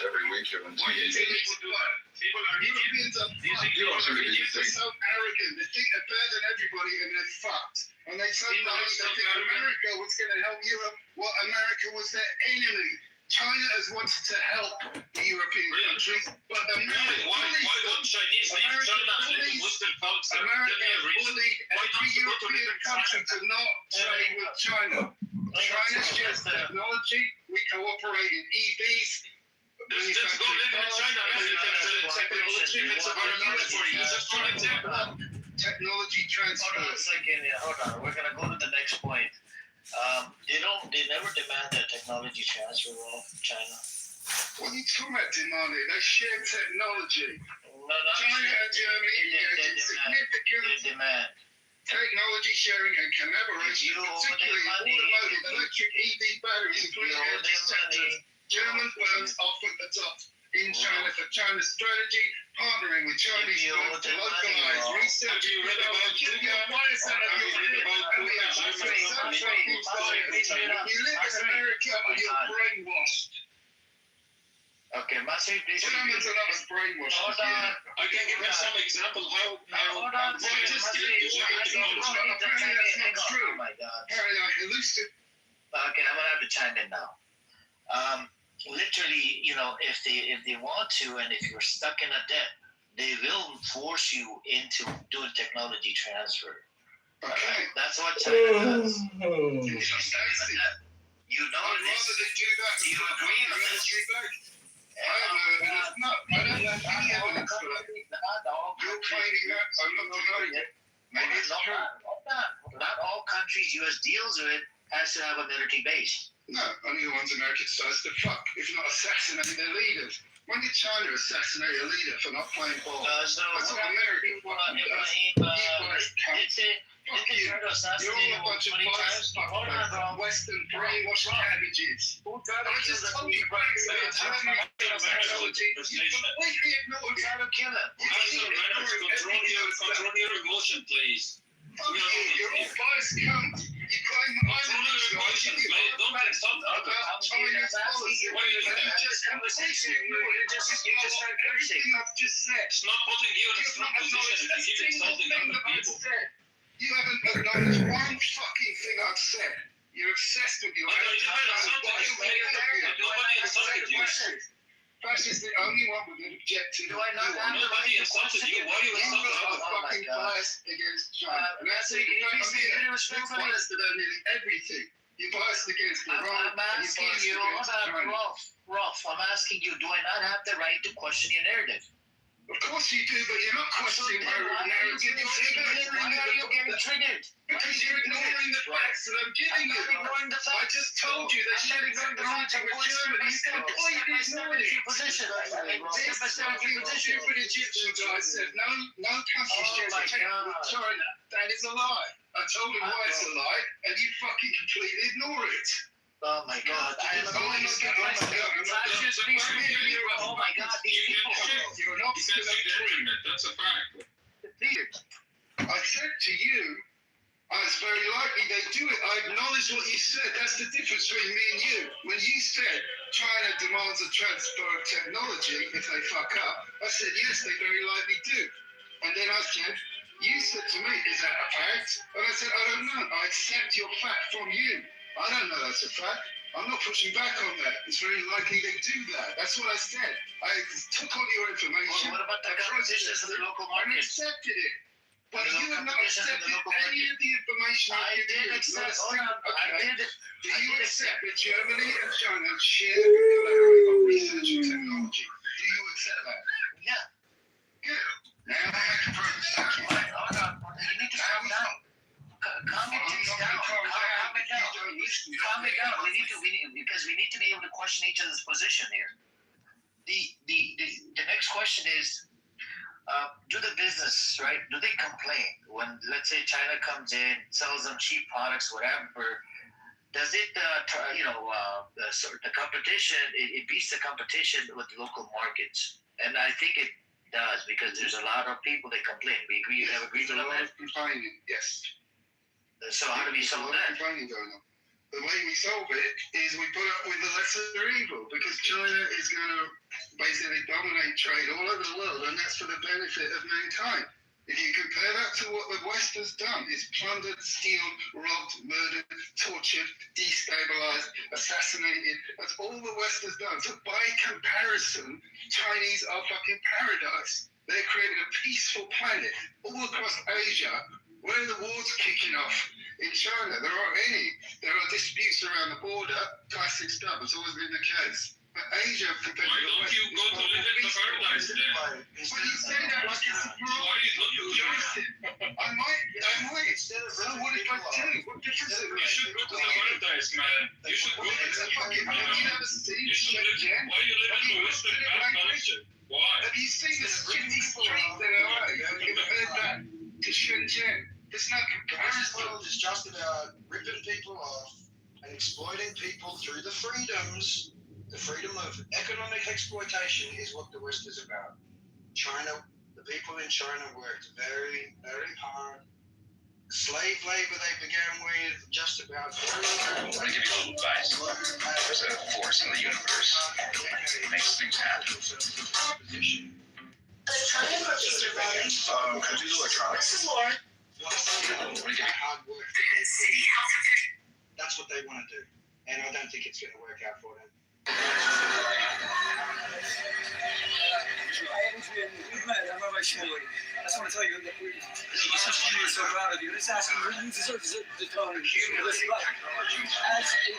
every week you're on Why do you think people do that? Europeans are fucked. Europeans are so arrogant. They think they're better than everybody and they're fucked. And they suddenly think America was going to help Europe. Well, America was their enemy. China has wanted to help the European countries, but America Chinese leave China and Muslim folks are bullied every European country to not trade with China. China shares technology. We cooperate in EVs. Just go live in China. It's a paradise for you. Just one example. Technology transfer. Hold on a second. Hold on. We're gonna go to the next point. They never demand that technology transfer of China. What are you talking about demanding? They share technology. No, not China and Germany engage in significant technology sharing and collaboration, particularly in automotive, electric EV batteries, including energy sectors. German firms often adopt in China for China's strategy, partnering with Chinese firms to localize research. Have you read about You live in America and you're brainwashed. Okay, Masih, please. Germans are not as brainwashed. Hold on. I can give you some example how Hold on, Well, just give it to me. That's not true. Oh my God. Harry, I hallucinate. Okay, I'm gonna have to chime in now. Literally, if they want to, and if you're stuck in a debt, they will force you into doing technology transfer. Okay. That's what China does. Stacy, You know I'd this. rather they do that. Do you agree with this? I don't know evidence. No, I don't have any evidence for that. You're claiming that. I'm not denying it. Maybe it's true. Not all countries U.S. deals with has to have a military base. No, only the ones America decides to fuck, if not assassinate their leaders. When did China assassinate a leader for not playing ball? So That's what America fucking does. You guys can't. Fuck you. You're all a bunch of biased Western brainwashed cabbages. I just told you technology. You completely ignored it. Try to kill him. Control your emotion, please. Fuck you. You're all biased cunt. You claim I'm a loose guy. Don't get stopped. About Chinese policy. You just completely ignored it. You just tried cursing. Everything I've just said. It's not putting you in a strong position if you keep insulting other people. You haven't acknowledged one fucking thing I've said. You're obsessed with your Nobody insulted you. Fash is the only one with an objective. Do I not have the right Nobody insulted you. Why are you You insulting are others? fucking biased against China. And that's it. You're biased about nearly everything. You're biased against Iran. I'm asking you, Rolf, I'm asking you, do I not have the right to question your narrative? Of course you do, but you're not questioning my narrative. You're getting triggered. Because you're ignoring the facts that I'm giving you. Ignoring the I just told you that shit is technology with Germany. You completely ignored it. Position. This fucking stupid Egyptian guy said no country shares a technology with China. That is a lie. I told him why it's a lie, and you fucking completely ignore it. Oh my God! Oh my God! These people. You're an obstinate ignorant. That's a fact. I said to you, it's very likely they do it. I acknowledge what you said. That's the difference between me and you. When you said China demands a transfer of technology if they fuck up, I said, yes, they very likely do. And then I said, you said to me, is that a fact? And I said, I don't know. I accept your fact from you. I don't know that's a fact. I'm not pushing back on that. It's very likely they do that. That's what I said. I took all your information. Well, what about the competition in the local market? I accepted it. But you have not accepted any of the information I did accept. Do you accept that Germany and China share and collaborate on research and technology? Do you accept that? Yeah. Good. Now I make a progress. Thank you. Hold on. You need to calm down. Calm it down. Calm it down. Because we need to be able to question each other's position here. The next question is, do the business, right? Do they complain when, let's say, China comes in, sells them cheap products, whatever? Does it, the competition? It beats the competition with local markets, and I think it does because there's a lot of people that complain. We agree. You have agreement on that? Complaining, yes. So how do we solve that? Complaining going on. The way we solve it is we put up with the lesser evil because China is going to basically dominate trade all over the world, and that's for the benefit of mankind. If you compare that to what the West has done, it's plundered, stealed, robbed, murdered, tortured, destabilized, assassinated. That's all the West has done. So by comparison, Chinese are fucking paradise. They've created a peaceful planet all across Asia. Where are the wars kicking off? In China, there aren't any. There are disputes around the border, classic stuff. It's always been the case. But Asia, compared to the West, you go to live in the paradise then? But you say that like it's a I might. So what if I do? What difference does it make? You should go to the paradise, man. You should go to the fucking. Have you never seen Shenzhen? Why you live in the Western culture? Why? Have you seen the shitty streets in LA? Have you ever heard that? To Shenzhen. There's no comparison. The world is just about ripping people off and exploiting people through the freedoms The freedom of economic exploitation is what the West is about. China, the people in China worked very, very hard. Slave labor they began with just about everywhere. I'm going to give you a little advice. There's a force in the universe that makes things happen. Electronic or pistol voting? Can I do electronics? This is Lauren. Hard work. That's what they want to do. And I don't think it's going to work out for them. I just want to tell you that we're so proud of you. Let's ask you, you deserve the tone. As a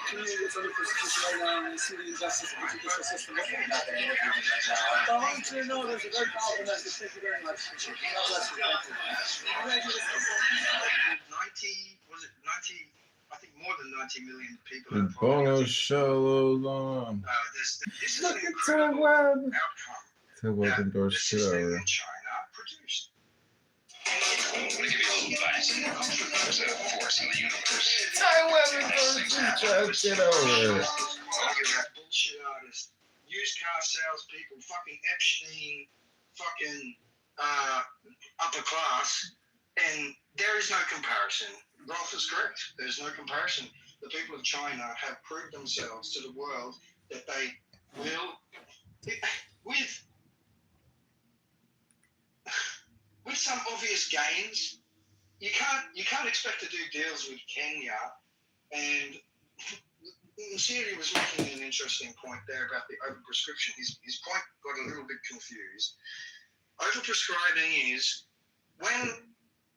community that's under persecution right now and see the injustice of the judicial system, I want you to know there's a very powerful message. Thank you very much. God bless you. Thank you. 90, I think more than 90 million people. The bonus shows on. Look at Tag Web. Outcome. Tag Web endorsed Kitover. China produced. I'm going to give you a little advice. There's a force in the universe. Tag Web endorsed Kitover. Bullshit artists, used car salespeople, fucking Epstein, fucking upper class, and there is no comparison. Rolf is correct. There's no comparison. The people of China have proved themselves to the world that they will, with some obvious gains. You can't expect to do deals with Kenya. And Siri was making an interesting point there about the overprescription. His point got a little bit confused. Overprescribing is when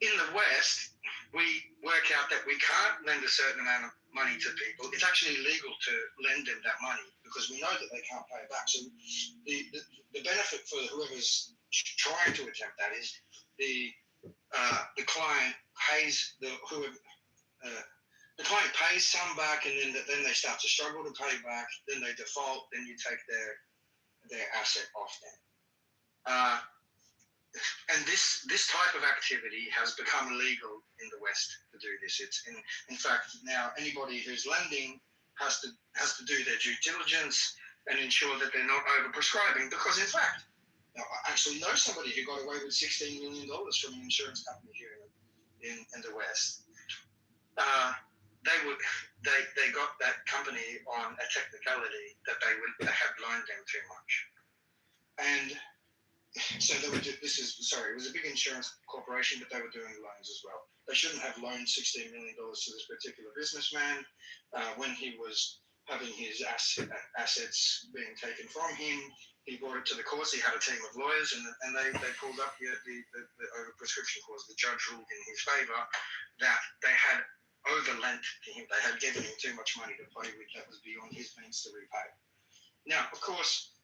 in the West we work out that we can't lend a certain amount of money to people. It's actually illegal to lend them that money because we know that they can't pay it back. So the benefit for whoever's trying to attempt that is the client pays the client pays some back, and then they start to struggle to pay back. Then they default. Then you take their asset off them. And this type of activity has become illegal in the West to do this. It's in fact now anybody who's lending has to do their due diligence and ensure that they're not overprescribing, because in fact, now, I actually know somebody who got away with $16 million from an insurance company here in the West. They got that company on a technicality that they had loaned them too much, and so they were. It was a big insurance corporation, but they were doing loans as well. They shouldn't have loaned $16 million to this particular businessman when he was having his assets being taken from him. He brought it to the courts. He had a team of lawyers, and they pulled up the overprescription clause. The judge ruled in his favor that they had overlent to him. They had given him too much money to play with that was beyond his means to repay. Now, of course,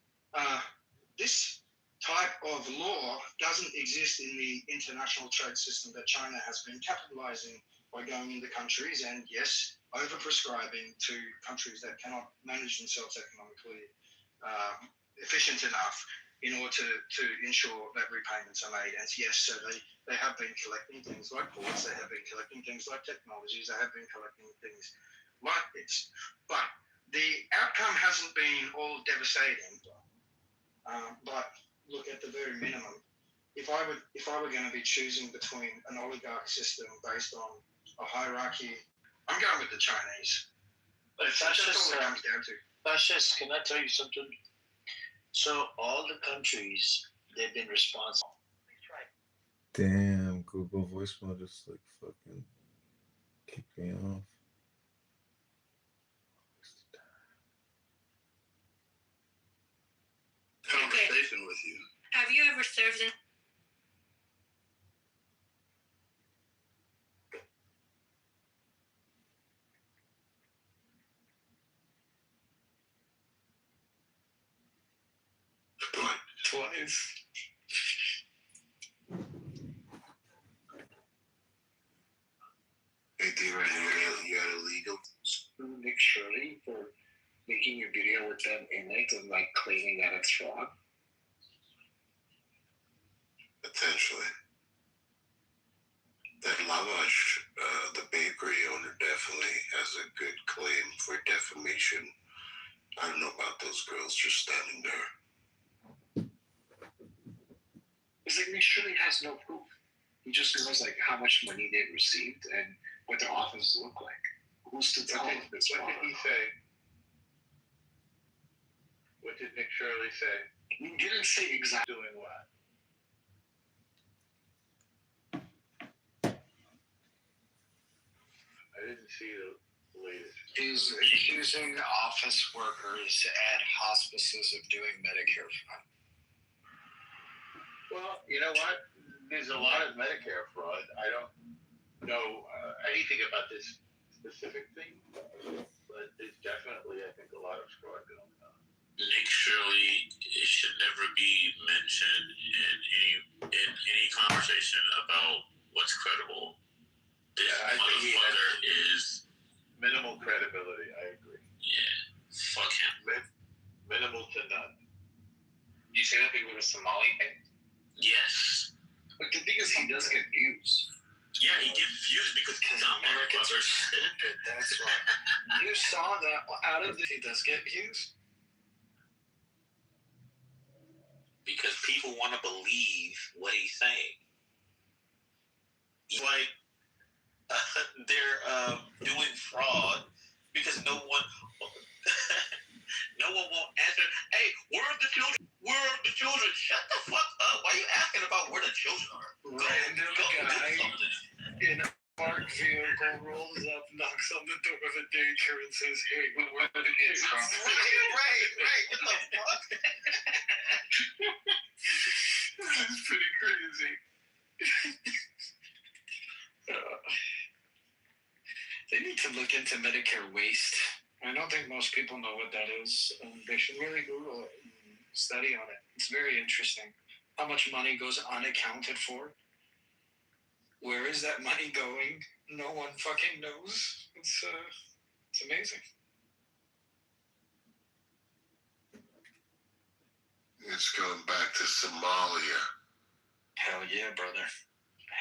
this type of law doesn't exist in the international trade system that China has been capitalizing by going into countries and, yes, overprescribing to countries that cannot manage themselves economically efficient enough in order to ensure that repayments are made. And yes, so they have been collecting things like ports, they have been collecting things like technologies, they have been collecting things like this. But the outcome hasn't been all devastating. But look, at the very minimum, if I were going to be choosing between an oligarch system based on a hierarchy, I'm going with the Chinese. But That's all it comes down to. Fascist, can I tell you something? So all the countries, they've been responsible. Damn, Google voicemail just like fucking kicked me off. Conversation with you. Have you ever served in Twice. Anything right now, you got illegal? Nick Shirley for making a video with them in it and like claiming that it's fraud? Potentially. That Lavash, the bakery owner, definitely has a good claim for defamation I don't know about those girls just standing there. It's like he surely has no proof. He just knows like how much money they've received and what their offices look like. Who's to tell him this? What did he say? What did Nick Shirley say? He didn't say exactly. Doing what? I didn't see the latest. He's accusing office workers at hospices of doing Medicare fraud. Well, you know what? There's a lot of Medicare fraud. I don't know anything about this specific thing, but there's definitely, I think, a lot of fraud going on. Nick Shirley should never be mentioned in any conversation about what's credible. This motherfucker is minimal credibility. I agree. Yeah, fuck him. Minimal to none. You say that because of the Somali thing? Yes. But the thing is, he does get views. Yeah, he gets views because Americans are stupid. That's why. You saw that out of he does get views. Because people want to believe what he's saying. It's like they're doing fraud because no one won't answer. Hey, where are the children? Where are the children? Shut the fuck up. Why are you asking about where the children are? Random guy in a parked vehicle rolls up, knocks on the door of a daycare and says, "Hey, where are the kids from?" Right. What the fuck? That's pretty crazy. They need to look into Medicare waste. I don't think most people know what that is. They should really Google it and study on it. It's very interesting. How much money goes unaccounted for? Where is that money going? No one fucking knows. It's amazing. It's going back to Somalia. Hell yeah, brother.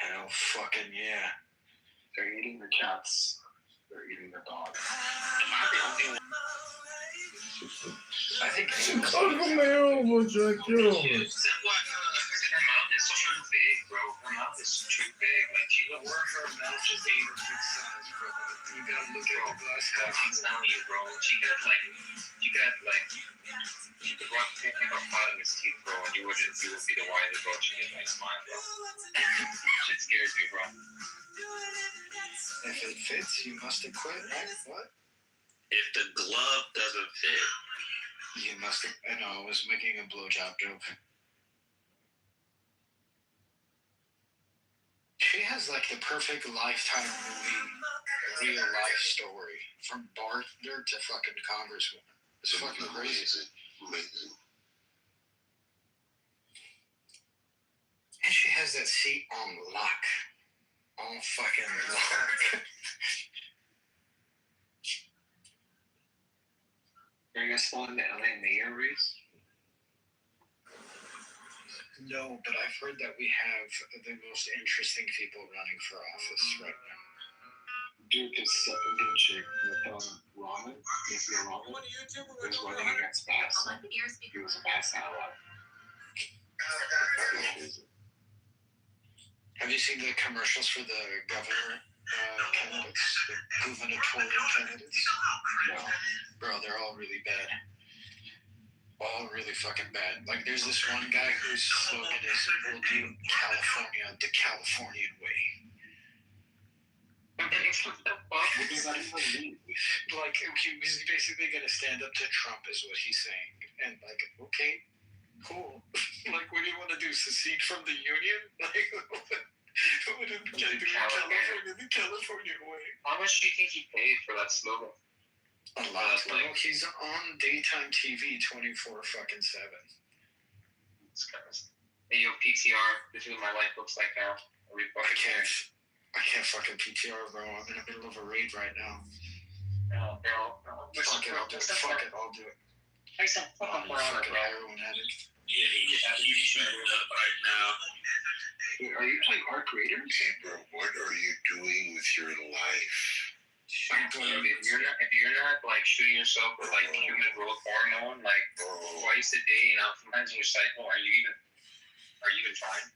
Hell fucking yeah. They're eating the cats. They're eating the dogs. Am I the only one? I think Her mouth is too big, bro. Her mouth is too big. Like she the word her mouth is 8 or 6 size, brother. You gotta look at the glass half. I'm telling you, bro. She could rock pick up pot in his teeth, bro, and you would be the wiser, bro. She get my smile, bro. Shit scares me, bro. If it fits, you must have quit, right? What? If the glove doesn't fit, you must have. I know, I was making a blowjob joke. She has like the perfect Lifetime movie, real life story. From bartender to fucking congresswoman. It's fucking crazy. Amazing. And she has that seat on lock. On fucking lock. Are you guys still in the LA mayor race? No, but I've heard that we have the most interesting people running for office right now. Duke is good chick with Ramen. If you're Ramen, was running against Bass. He was a Bass ally. Have you seen the commercials for the governor candidates? The gubernatorial candidates? No. Bro, they're all really bad. All really fucking bad. Like, there's this one guy whose slogan is, "We'll do California the Californian way." What does that even mean? Like, he's basically going to stand up to Trump, is what he's saying. And, like, okay, cool. Like, what do you want to do? Secede from the Union? Like, what are we going to do in California the California way? How much do you think he paid for that slogan? A lot. Well, he's on daytime TV 24 fucking 7. It's kind of. Hey, yo, PTR. This is what my life looks like now. I can't fucking PTR, bro. I'm in the middle of a raid right now. No. Fuck it, I'll do it. I'll do it. Take some fucking fucking heroin addict. yeah, he's shooting up right now. Are you playing Arc Raiders? Hey, bro, what are you doing with your life? If you're not like shooting yourself with like human growth hormone like twice a day and optimizing your cycle, are you even trying?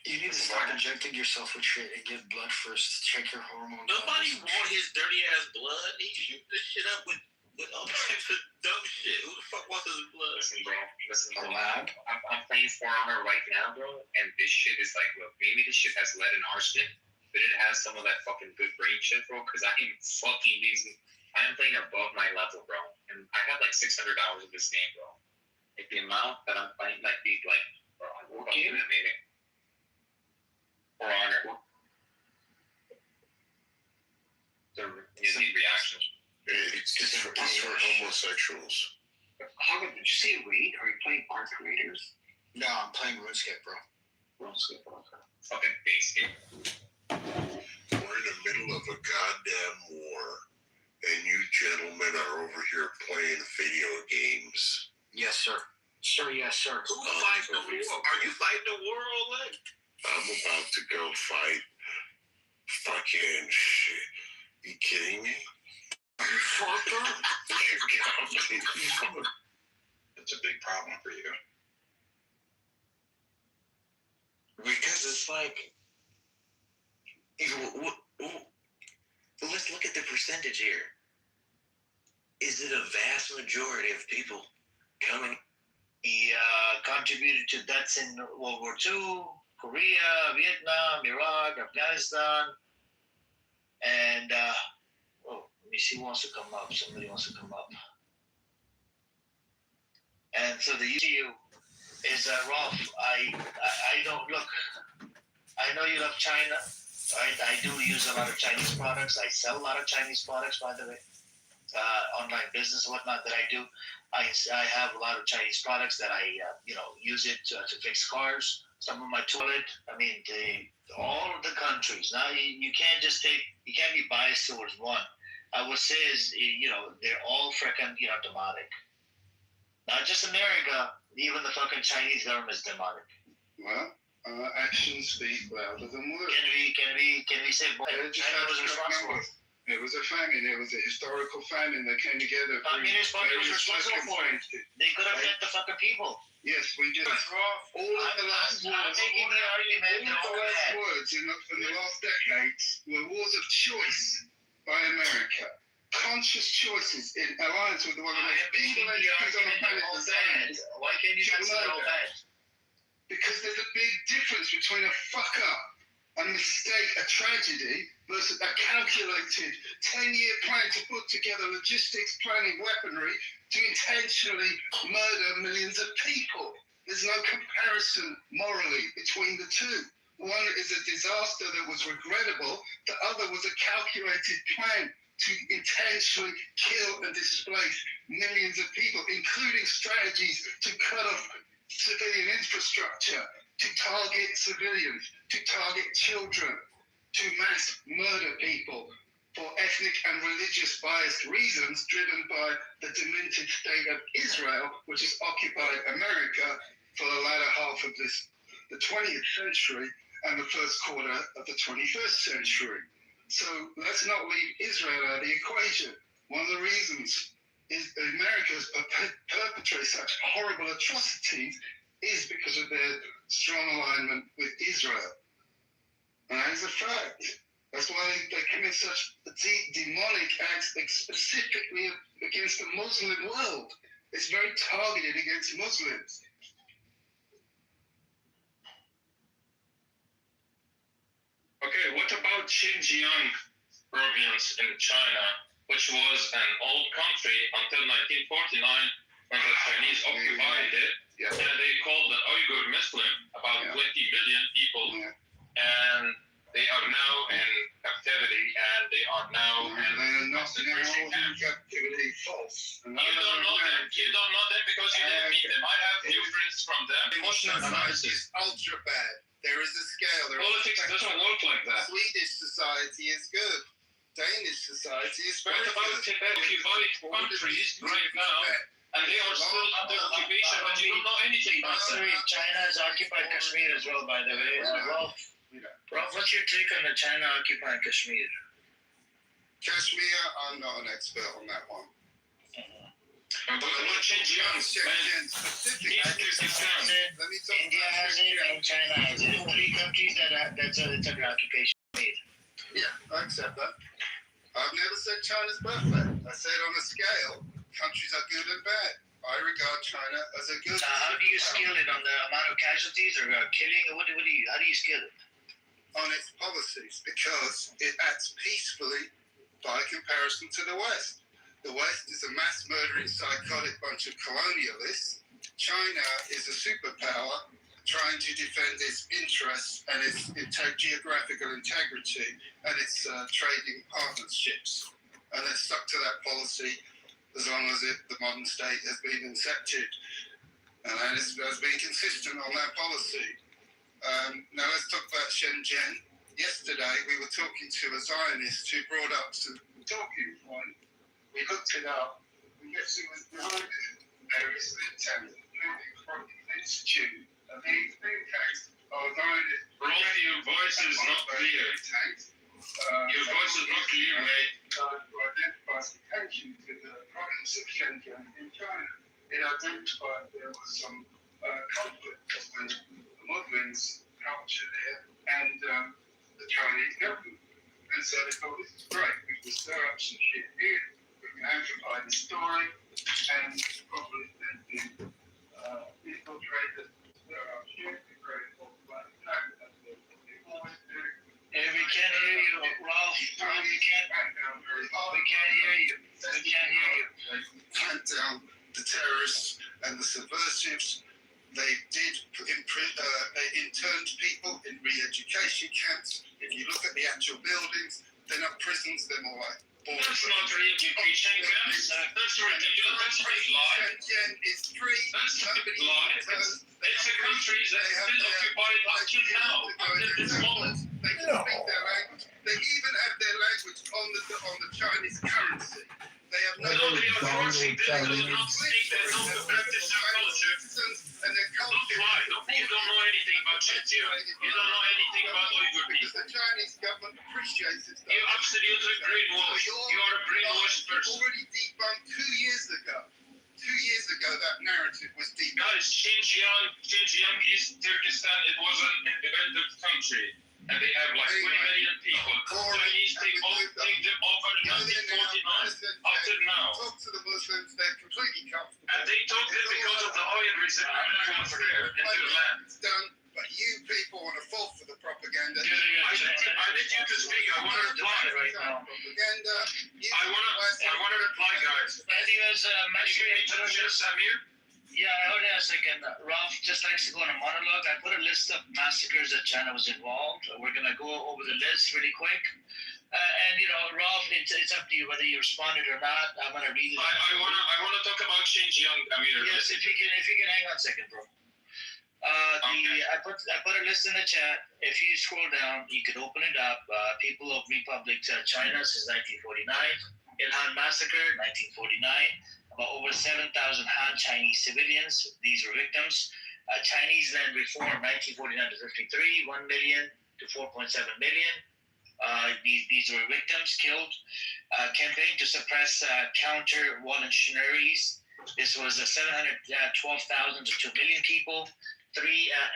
You need to start injecting yourself with shit and get blood first. Check your hormones. Nobody want his dirty ass blood. He shoot this shit up with all types of dumb shit. Who the fuck wants his blood? Listen, bro. I'm playing For Honor right now, bro, and this shit is like, look, maybe this shit has lead and arsenic, but it has some of that fucking good brain shit, bro. Because I am playing above my level, bro, and I have like 600 hours of this game, bro. Like the amount that I'm playing, bro, I'm fucking amazing. For Honor. The reactions. It's for homosexuals. Did you say Raid? Are you playing Arc Raiders? No, I'm playing RuneScape, bro. RuneScape, okay. Fucking base game. We're in the middle of a goddamn war, and you gentlemen are over here playing video games. Yes, sir. Sir, yes, sir. Who's fighting the war? Are you fighting the war, Oleg? I'm about to go fight fucking shit. You kidding me? You fucked up? You got me. It's a big problem for you. Because it's like, let's look at the percentage here. Is it a vast majority of people coming? He contributed to deaths in World War II, Korea, Vietnam, Iraq, Afghanistan, and let me see who wants to come up. Somebody wants to come up. And so the issue is Rolf, I don't look. I know you love China, right? I do use a lot of Chinese products. I sell a lot of Chinese products, by the way. Online business and whatnot that I do. I have a lot of Chinese products that I use it to fix cars. Some of my toilet. I mean, all of the countries. Now you can't just you can't be biased towards one. I would say is they're all freaking demonic. Not just America. Even the fucking Chinese government is demonic. Well, actions speak louder than words. Can we say China was responsible? It was a famine. It was a historical famine that came together. Communist Party was responsible for it. They could have fed the fucking people. Yes, we did. All of the last wars in the last decades were wars of choice by America. Conscious choices in alliance with the one of the most evil entities on the planet designed. Why can't you just say all that? Because there's a big difference between a fuck up, a mistake, a tragedy, versus a calculated 10-year plan to put together logistics, planning, weaponry to intentionally murder millions of people. There's no comparison morally between the two. One is a disaster that was regrettable. The other was a calculated plan to intentionally kill and displace millions of people, including strategies to cut off civilian infrastructure, to target civilians, to target children, to mass murder people for ethnic and religious biased reasons driven by the demented state of Israel, which has occupied America for the latter half of the 20th century and the first quarter of the 21st century. So let's not leave Israel out of the equation. One of the reasons is America has perpetrated such horrible atrocities is because of their strong alignment with Israel. And that is a fact. That's why they commit such demonic acts specifically against the Muslim world. It's very targeted against Muslims. Okay, what about Xinjiang province in China, which was an old country until 1949 when the Chinese occupied it, and they called the Uyghur Muslim, about 20 million people, and they are now in captivity, and they are now in concentration camps. Captivity false. You don't know them because you didn't meet them. I have few friends from them. Emotional Society is ultra bad. There is a scale. Politics doesn't work like that. Swedish society is good. Danish society is very good. What about Tibet? Occupied countries right now, and they are still under occupation, but you don't know anything about them. China has occupied Kashmir as well, by the way. Rolf, what's your take on the China occupying Kashmir? Kashmir, I'm not an expert on that one. But I'm not Xinjiang, Shenzhen specific. Let me talk India about has it Shenzhen. and China has it. 3 countries that's under occupation. Yeah, I accept that. I've never said China's perfect. I said on a scale, countries are good and bad. I regard China as a good. How do you scale it on the amount of casualties or killing? How do you scale it? On its policies, because it acts peacefully by comparison to the West. The West is a mass murdering, psychotic bunch of colonialists. China is a superpower trying to defend its interests and its geographical integrity and its trading partnerships. And they're stuck to that policy as long as the modern state has been accepted. And has been consistent on that policy. Now let's talk about Shenzhen. Yesterday we were talking to a Zionist who brought up some talking point. We looked it up, and guess who was behind it? There is the attempt from the Institute of these think tanks are Zionist. Rolf, your voice is not clear. Your voice is not clear, mate. To identify some tensions in the province of Shenzhen in China. It identified there was some conflict between the Muslims' culture there and the Chinese government. And so they thought, this is great, we can stir up some shit here, we can amplify the story, and probably then infiltrate the stir up shit, and create a multi-line attack. That's what they always do. If we can't hear you, Ralph, we can't hear you. We can't hear you. Hunt down the terrorists and the subversives. They did they interned people in re-education camps. If you look at the actual buildings, they're not prisons, they're more like That's not re-education camps. That's ridiculous. That's a big lie. Shenzhen is free. That's a big lie. It's a country that's still occupied until now, until this moment. They can speak their language. They even have their language on the Chinese currency. They have no. They are forcing them to not speak their own practice their culture. And their culture. Don't lie. You don't know anything about Xinjiang. You don't know anything about Uyghur Because people. the Chinese government appreciates it. You absolutely brainwashed. You are a brainwashed person. Already debunked 2 years ago. 2 years ago, that narrative was debunked. Guys, Xinjiang is Turkestan. It was an independent country. And they have like 20 million people. Chinese take them over in 1949. Up to now. Talk to the Muslims, they're completely comfortable. And they took them because of the oil reserve there in their land. It's done, but you people want to fall for the propaganda. I need you to speak. I want to reply right now. Propaganda. I want to reply, guys. Anyways, Can you introduce Samir? yeah, hold on a second. Ralph just likes to go on a monologue. I put a list of massacres that China was involved. We're going to go over the list really quick. And, Ralph, it's up to you whether you responded or not. I'm going to read it. I want to talk about Xinjiang, Amir. Yes, if you can hang on a second, bro. I put a list in the chat. If you scroll down, you could open it up. People of Republic China since 1949. Ilhan Massacre, 1949. About over 7,000 Han Chinese civilians. These were victims. Chinese Land Reform, 1949 to 53, 1 million to 4.7 million. These were victims killed. Campaign to suppress counter-revolutionaries. This was 712,000 to 2 million people. 5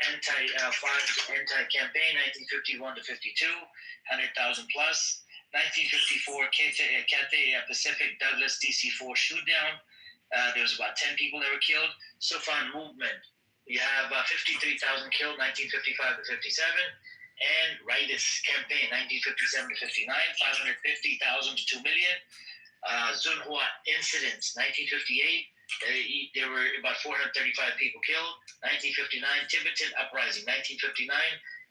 anti-campaign, 1951 to 52, 100,000 plus. 1954 Cathay Pacific Douglas DC-4 shootdown. There was about 10 people that were killed. Sufan movement. You have 53,000 killed, 1955 to 57. And Rightist campaign, 1957 to 59, 550,000 to 2 million. Zunhua incidents, 1958. There were about 435 people killed. 1959 Tibetan uprising, 1959,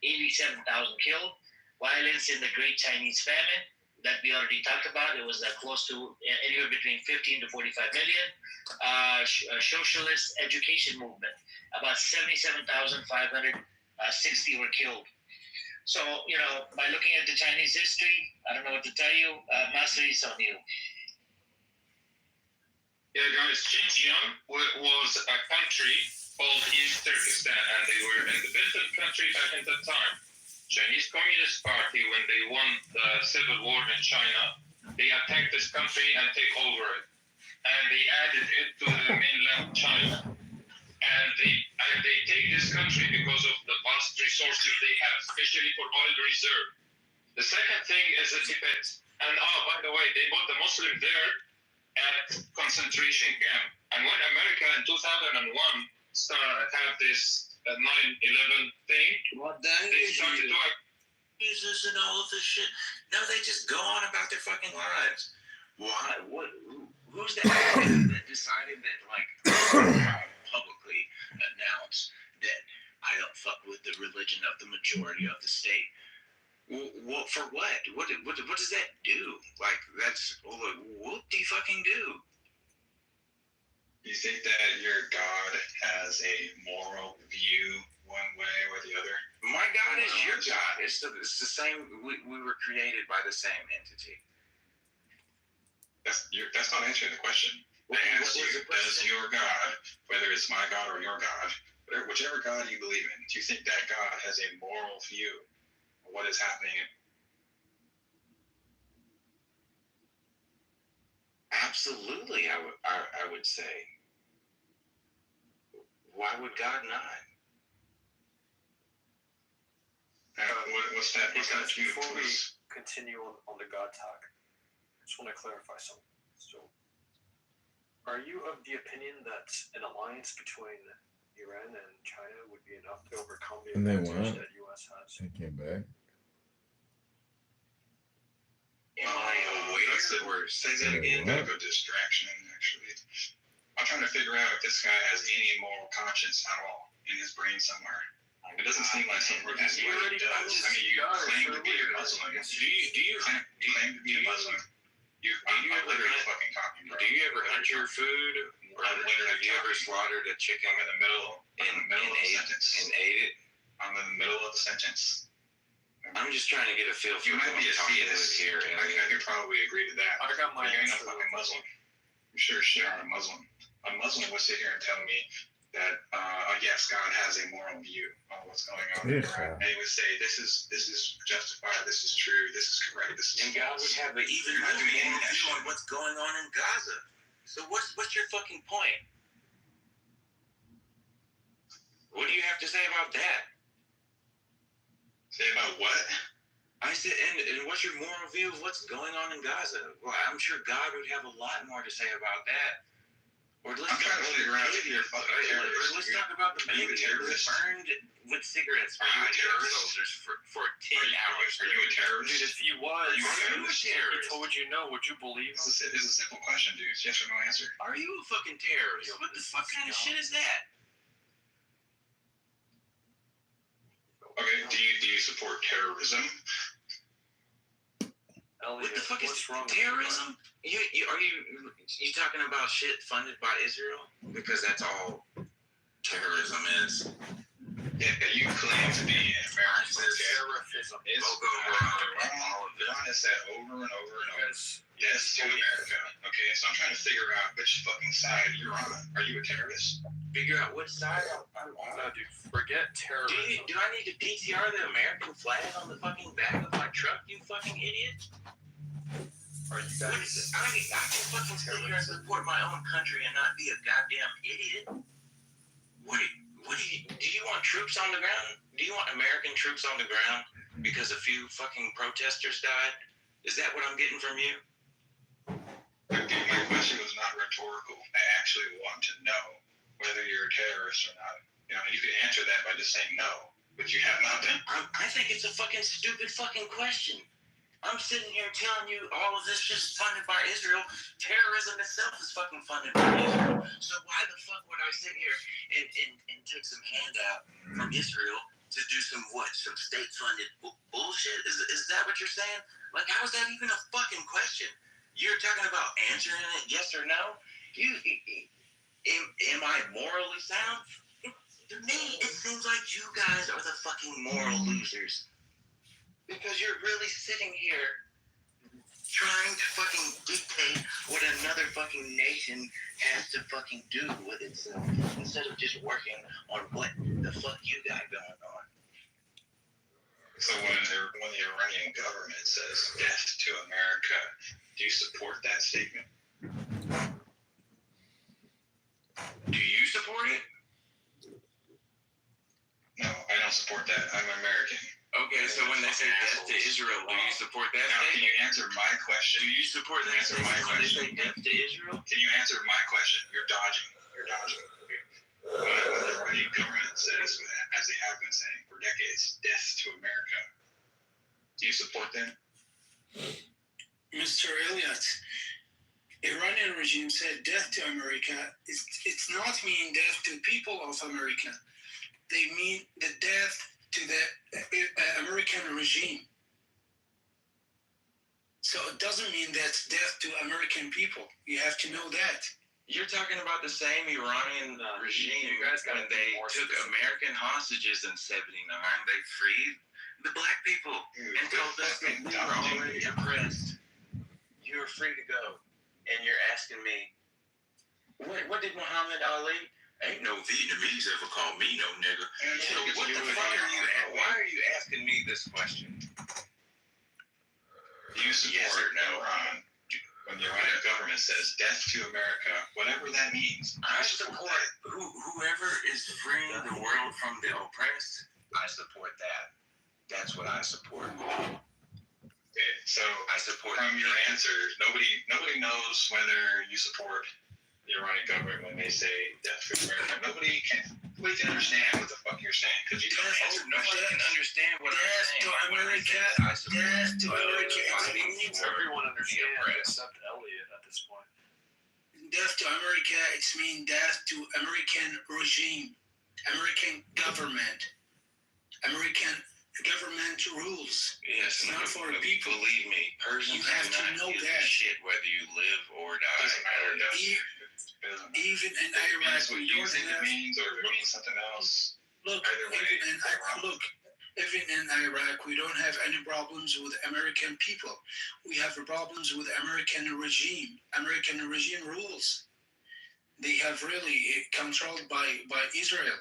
87,000 killed. Violence in the Great Chinese Famine that we already talked about. It was close to anywhere between 15 to 45 million. Socialist education movement, about 77,560 were killed. So, by looking at the Chinese history, I don't know what to tell you. Master is on you. Yeah, guys, Xinjiang was a country called East Turkestan, and they were an independent country back at that time. Chinese Communist Party, when they won the civil war in China, they attack this country and take over it. And they added it to the mainland China. And they take this country because of the vast resources they have, especially for oil reserve. The second thing is the Tibet. And by the way, they put the Muslim there at concentration camp. And when America in 2001 have this 9/11 thing, they started to Jesus and all of this shit. No, they just go on about their fucking lives. Why? Who's the asshole that decided that, like, publicly announce that I don't fuck with the religion of the majority of the state? Well, for what? What does that do? Like, that's what do you fucking do? You think that your God has a moral view one way or the other? My God is your God. It's the same. We were created by the same entity. That's not answering the question. I asked you, does your God, whether it's my God or your God, whichever God you believe in, do you think that God has a moral view of what is happening? Absolutely, I would say. Why would God not? What's that? Before we continue on the God talk, I just want to clarify something. So, are you of the opinion that an alliance between Iran and China would be enough to overcome the And they advantage went. that U.S. has? They came back. Am I aware? That's the word. Say that again. Bit of a distraction, actually. I'm trying to figure out if this guy has any moral conscience at all in his brain somewhere. It doesn't seem like something that he really does. I mean, you claim to be a Muslim. Do you claim to be a Muslim? I'm literally fucking talking, bro. Do you ever hunt your food? Or have you ever slaughtered a chicken in the middle of the sentence? And ate it? I'm in the middle of the sentence. I'm just trying to get a feel for you might be a theist here. I could probably agree to that. I got my You're answer. not a fucking Muslim. You sure shit aren't a Muslim. A Muslim would sit here and tell me that yes, God has a moral view on what's going on. Yeah. And he would say, this is justified, this is true, this is correct, this is and God would have an even more moral view on what's going on in Gaza. So what's your fucking point? What do you have to say about that? Say about what? I said, and what's your moral view of what's going on in Gaza? Well, I'm sure God would have a lot more to say about that. Or let's I'm trying to figure out if you're a fucking terrorist. Let's talk about the baby who was burned with cigarettes by soldiers for 10 hours. Are you a terrorist? Dude, if he was, Are you a terrorist? he told you no, would you believe him? It's a simple question, dude. It's yes or no answer. Are you a fucking terrorist? What the fuck kind of shit is that? Okay, do you support terrorism? Elliot, what the fuck is wrong terrorism? Are you talking about shit funded by Israel? Because that's all terrorism is. Yeah, you claim to be an American. Terrorism. Ron has said over and over and over. Yes to America. Okay, so I'm trying to figure out which fucking side you're on. Are you a terrorist? Figure out which side I'm on. No, dude, forget terrorism. Do I need to PTR the American flag on the fucking back of my truck, you fucking idiot? Are you guys? I can fucking sit here and support my own country and not be a goddamn idiot. Do you want troops on the ground? Do you want American troops on the ground because a few fucking protesters died? Is that what I'm getting from you? My question was not rhetorical. I actually want to know whether you're a terrorist or not. You know, you could answer that by just saying no, but you have not been. I think it's a fucking stupid fucking question. I'm sitting here telling you all of this just funded by Israel. Terrorism itself is fucking funded by Israel. So why the fuck would I sit here and take some handout from Israel to do some state-funded bullshit? Is that what you're saying? Like, how is that even a fucking question? You're talking about answering it yes or no? Am I morally sound? To me, it seems like you guys are the fucking moral losers. Because you're really sitting here trying to fucking dictate what another fucking nation has to fucking do with itself instead of just working on what the fuck you got going on. So when the Iranian government says death to America, do you support that statement? Do you support it? No, I don't support that. I'm American. Okay, so when they say death to Israel, do you support that Now, can statement? you answer my question? Do you support that Answer my statement when they say question. death to Israel? Can you answer my question? You're dodging. When the Iranian government says, as they have been saying for decades, death to America, do you support them? Mr. Elliott, Iranian regime said death to America. It's not mean death to people of America. They mean the death to the American regime. So it doesn't mean that's death to American people. You have to know that. You're talking about the same Iranian regime when they took American hostages in '79. They freed the black people and told us that we were already oppressed. You're free to go, and you're asking me, what did Muhammad Ali? Ain't no Vietnamese ever called me no nigga. So what the fuck are you? Why are you asking me this question? Do you support Iran when the Iranian government says death to America, whatever that means? I support whoever is freeing the world from the oppressed. I support that. That's what I support. Okay, so I support from your answer, nobody knows whether you support the Iranian government when they say death to America. Nobody can understand what the fuck you're saying because you don't answer. Nobody can understand what I'm saying. Death to America. Death to America. Everyone understands except Elliot at this point. Death to America. It's mean death to American regime, American government, American government rules. Yes, it's not for people. Believe me, persons you have to know that. Shit, whether you live or die. Doesn't matter. Even in Iraq, we don't have. It means or it means something else. Look, even in Iraq, we don't have any problems with American people. We have problems with American regime. American regime rules. They have really controlled by Israel.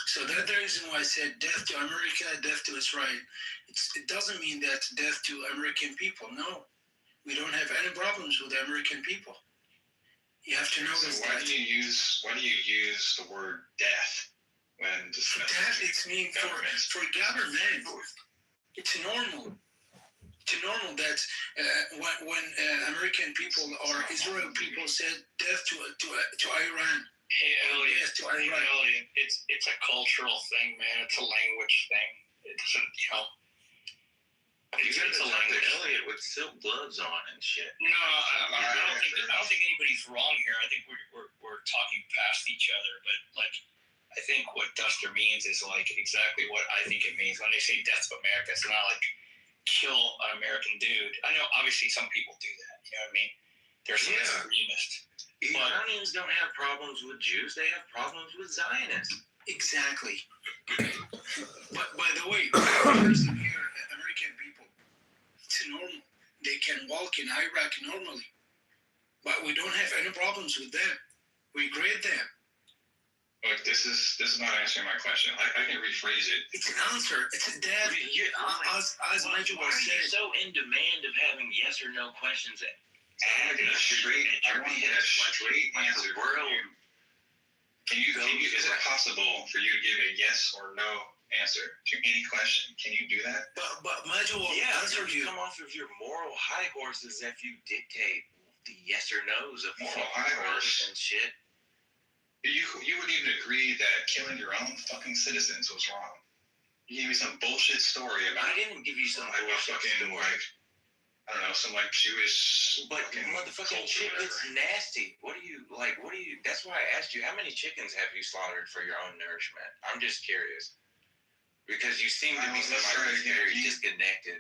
So that's the reason why I said death to America, death to Israel. It doesn't mean that death to American people. No, we don't have any problems with American people. You have to notice so why do you use the word death when discussing death? It's mean for government. It's normal. It's normal that when American people or Israel people said death to Iran. Hey Elliot, it's a cultural thing, man. It's a language thing. It doesn't, It's a language. Elliot with silk gloves on and shit. No, I don't think anybody's wrong here. I think we're talking past each other, but like, I think what Duster means is like exactly what I think it means when they say death to America. It's not like kill an American dude. I know obviously some people do that. You know what I mean? There's some extremists. Iranians don't have problems with Jews. They have problems with Zionists. Exactly. But by the way, American people, it's normal. They can walk in Iraq normally. But we don't have any problems with them. We grade them. Look, this is not answering my question. I can rephrase it. It's an answer. It's a death. As Major was saying. Why are you so in demand of having yes or no questions? I want a straight answer. Is it possible for you to give a yes or no answer to any question? Can you do that? But Major will answer you. Come off of your moral high horses if you dictate the yes or no's of moral high horse and shit. You would even agree that killing your own fucking citizens was wrong. You gave me some bullshit story about. I didn't give you some bullshit story. I don't know, some Jewish. But motherfucking shit gets nasty. What do you? That's why I asked you, how many chickens have you slaughtered for your own nourishment? I'm just curious. Because you seem to be somebody who's very disconnected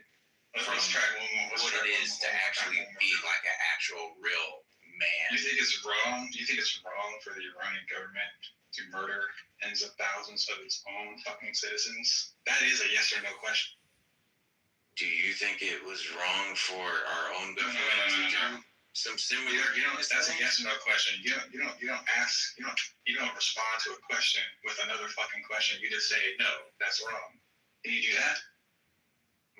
from what it is to actually be like an actual real man. Do you think it's wrong? Do you think it's wrong for the Iranian government to murder tens of thousands of its own fucking citizens? That is a yes or no question. Do you think it was wrong for our own government to do some similar? That's a yes or no question. You don't ask. You don't respond to a question with another fucking question. You just say no. That's wrong. Can you do that?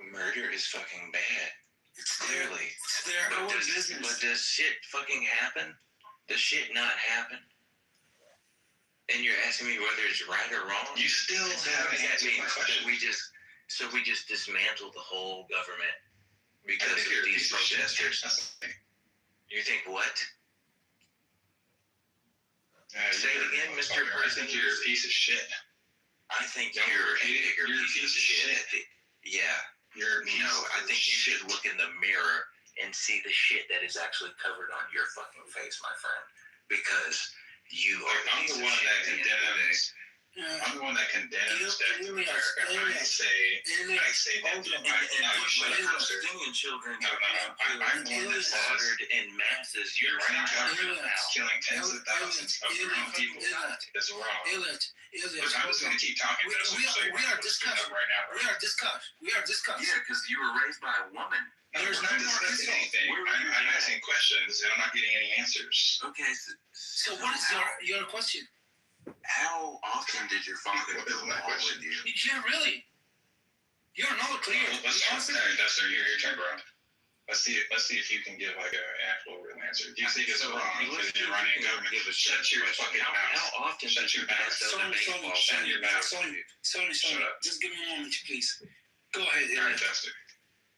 murder is fucking bad. Clearly. It's their But own does, business. but does shit fucking happen? Does shit not happen? And you're asking me whether it's right or wrong? You still haven't answered my question. We just dismantle the whole government because I think of you're a these piece of shit. protesters. That's the thing. You think what? Say You're- it again, Mr. I think you're a piece of shit. I think No, you're a you're bigger piece of shit. Yeah. You're a piece I of think you shit. should look in the mirror and see the shit that is actually covered on your fucking face, my friend. Because you are I'm the one that condemns. Yeah. I'm the one that condemns death in America. I say that. And you should have Palestinian children I'm the one that says slaughtered in masses. you're You're running right government now. killing tens of thousands of your own people is wrong. Elliot, Look, I'm just going to keep talking. we are discussing. right now. We are discussing. Yeah, because you were raised by a woman. There's I'm no not more discussing insult. anything. I'm asking questions and I'm not getting any answers. Okay, So what is your question? how often did your father go along with you? Yeah, really? You're not clear. Let's try. Dustin, your turn, bro. Let's see if you can give like an actual real answer. If you think it's wrong because you're running a government, shut your fucking mouth. How often Shut your mouth. Shut your mouth. Sorry. Shut up. Just give me a moment, please. Go ahead, All right, Elliot.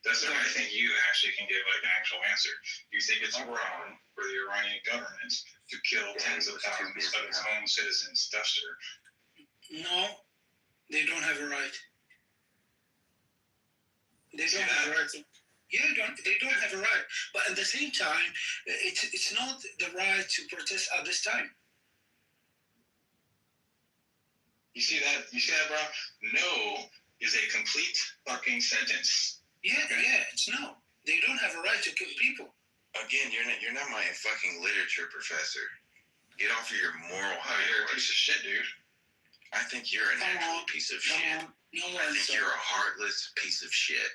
Dustin, I think you actually can give like an actual answer. You think it's wrong for the Iranian government to kill tens of thousands of its own citizens, Duster? No, they don't have a right. They don't have a right. They don't have a right. But at the same time, it's not the right to protest at this time. You see that, bro? No is a complete fucking sentence. Yeah, it's no. They don't have a right to kill people. Again, you're not my fucking literature professor. Get off of your moral high You're a horse. piece of shit, dude. I think you're an actual piece of shit. No I think you're a heartless piece of shit.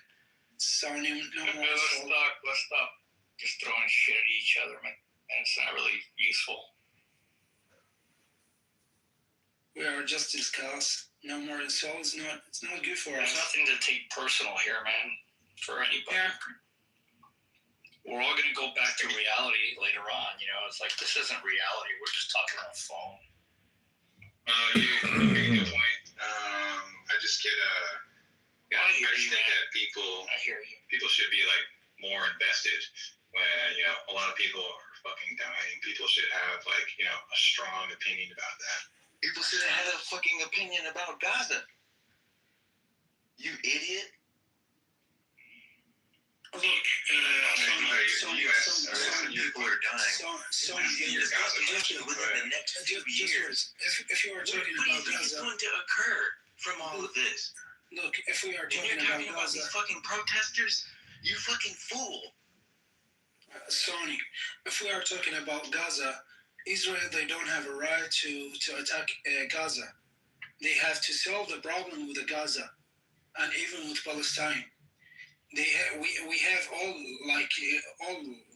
Sorry, no more. Let's stop just throwing shit at each other, man. And it's not really useful. We are just discuss. No more insults. It's not good for There's us. nothing to take personal here, man. For anybody. Yeah. We're all gonna go back to reality later on. You know, it's like this isn't reality. We're just talking on the phone. You make a good point. I just get I just think that I hear you. people should be like more invested when a lot of people are fucking dying. People should have like a strong opinion about that. People should have had a fucking opinion about Gaza. You idiot. Look, some people are dying. Within the next few years. If you are talking What do you about think is Gaza, going to occur from all of this? look, if we are And talking you're talking about about Gaza, these fucking protesters? You fucking fool. Sony, if we are talking about Gaza, Israel, they don't have a right to attack Gaza. They have to solve the problem with the Gaza, and even with Palestine. We have all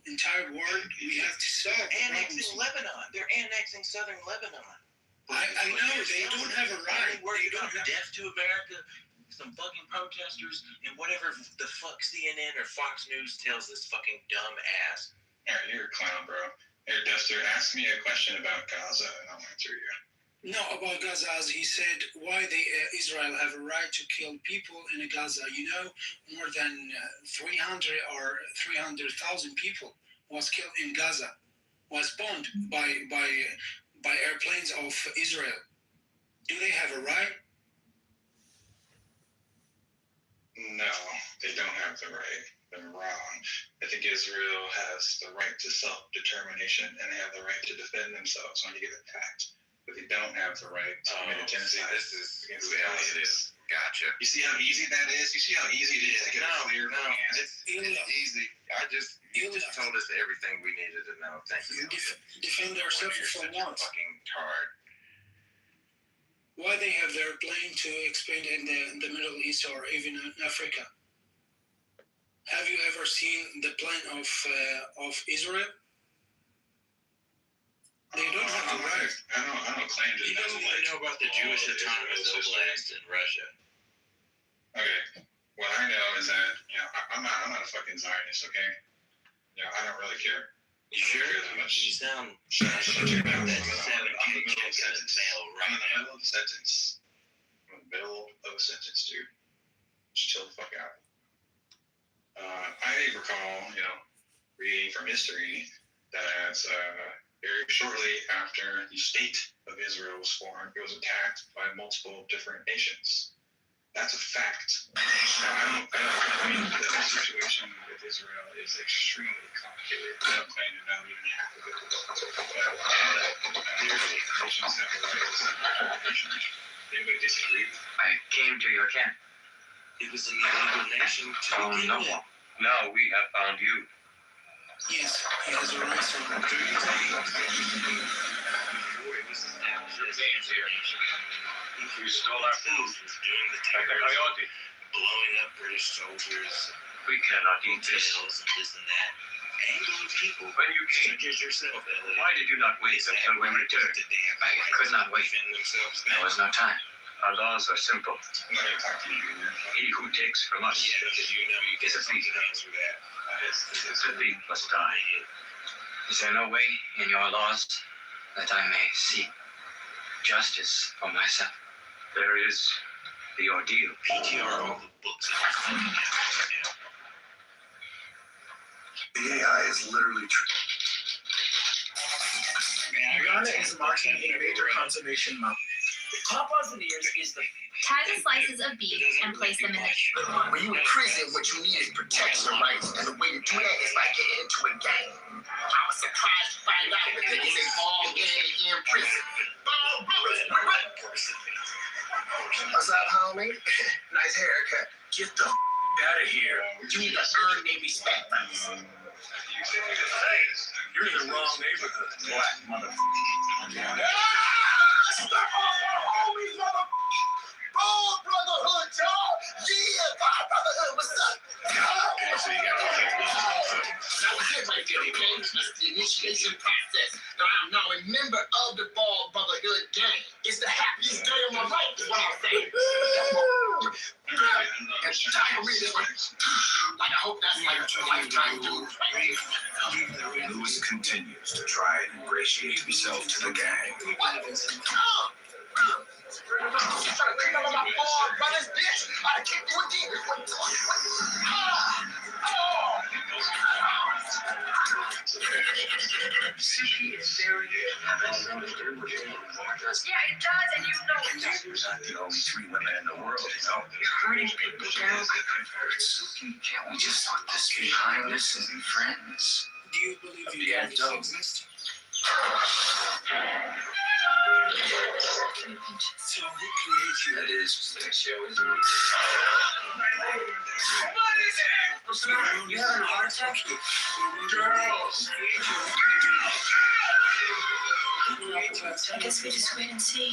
entire world. We have to solve Annexing Lebanon. They're annexing southern Lebanon. I know they don't have a right. They don't have death to America. Some fucking protesters and whatever the fuck CNN or Fox News tells this fucking dumb ass. Alright, you're a clown, bro. Hey, Duster, ask me a question about Gaza and I'll answer you. No, about Gaza, as he said, why Israel have a right to kill people in Gaza. More than 300 or 300,000 people was killed in Gaza, was bombed by airplanes of Israel. Do they have a right? No, they don't have the right. They're wrong. I think Israel has the right to self-determination and they have the right to defend themselves when you get attacked. But they don't have the right to commit a genocide. This is who Elliot is. Gotcha. You see how easy that is? You see how easy it is to get a clear answer? It's easy. You just told us everything we needed to know. Thank you. Defend ourselves from what? Fucking tard. Why they have their plane to expand in the Middle East or even in Africa? Have you ever seen the plane of Israel? They don't have the right. I don't claim to He doesn't even know about the Jewish Autonomous Oblast in Russia. Okay. what I know is that, you know, I'm not a fucking Zionist, okay? You know, I don't really care. You sure? That much. You sound Shut your mouth. that I'm in the middle of a sentence. male I'm in right the now. middle of a sentence. I'm in the middle of a sentence, dude. Just chill the fuck out. I recall, you know, reading from history that very shortly after the state of Israel was formed, it was attacked by multiple different nations. That's a fact. Now, I mean, the situation with Israel is extremely complicated. I don't claim to know even half of it. But nations have the right to self-determination. Anybody disagree? I came to your camp. It was an illegal nation to begin no. with. Now we have found you. Yes, he has a right from the Before it was established as a nation, You stole our food. doing the Like a terrorist, coyote. blowing up British soldiers, We cannot eat this. hotels, and this and that. Angling people When you came, such as yourself, Elliot. why did you not wait until we returned? I could not wait. Themselves There was no time. Our laws are simple. I'm not going to talk to you. He who takes from us Yeah, because you know you get is a thief. something else for that. The thief must die. Is there no way in your laws that I may seek justice for myself? There is the ordeal. PTR all the books in your fucking house right now. The AI is literally true. Ghana is marking a major conservation month. Papa's ears is the Tie the slices of beef and place them in the. When you in prison, what you need is protection, right? And the way to do that is by getting into a gang. I was surprised to find out that there is a ball gang in prison. Ball brothers. What's up, homie? Nice haircut. Get the out of here. You need to earn their respect. Hey, you're in the wrong neighborhood, black motherfucker. Stop homies, motherfucker! Ball Brotherhood, y'all! Yeah, Ball Brotherhood, what's up? So you got to That was it right there, okay? That's the initiation process. Now I'm now a member of the Ball Brotherhood gang. It's the happiest day of my life, is what I'm saying. And time to read this one. Like, I hope that's like lifetime dudes right here. Lewis continues to try and ingratiate himself to the gang. What? You trying to creep up on my Ball Brothers, bitch? I'd kick you again. Yeah, it does, and you know it does. You're not the only three women in the world, you know. You're hurting people, Joe. Suki, can't we just let this be kindness and be friends? Do you believe The you end don't of- exist? So who creates you? That is, the show is. What's the matter? You having a heart attack? Girls! I guess we just wait and see.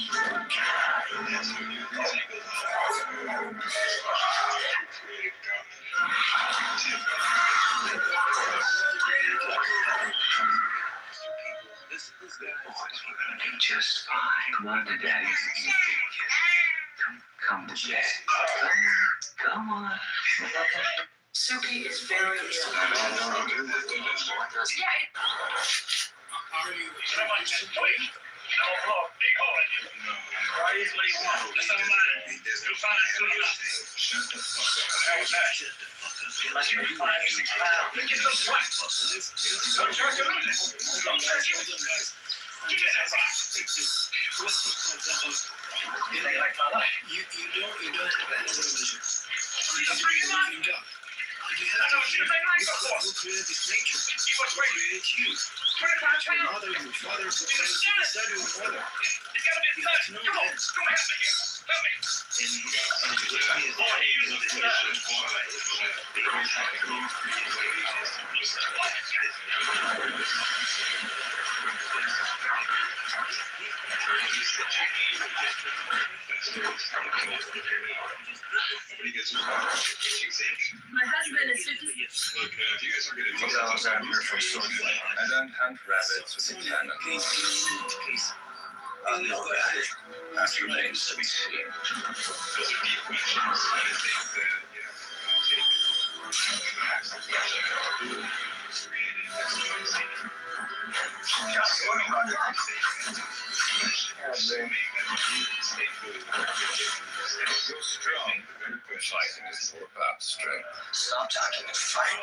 Just fine. Come on to daddy. Come to daddy. Come on. Suki is very ill. Are you? You don't have any religion. You just believe in God. You have to who created this nature? Who created you? Your mother, your father, who came to the son, your mother. You have to know that. My husband is 50. Look, if you guys are going to do I'm here for social. I don't hunt rabbits with a gun. I know that. That remains to be seen. those are deep questions. I think that, you know, You're strong. Fighting is all about strength. Stop talking and fight.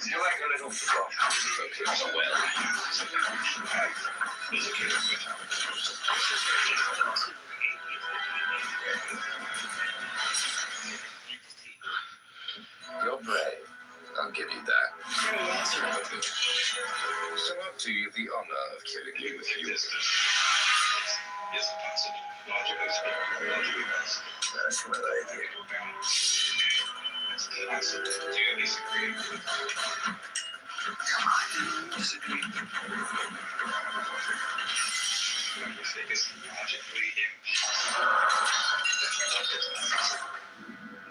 You're like a little frog. Well. You're brave. I'll give you that. So up to you the honor of killing me with you. Is possible. Logically speaking. That's what I did. Do you disagree? Come on. Disagree. You think it's logically impossible?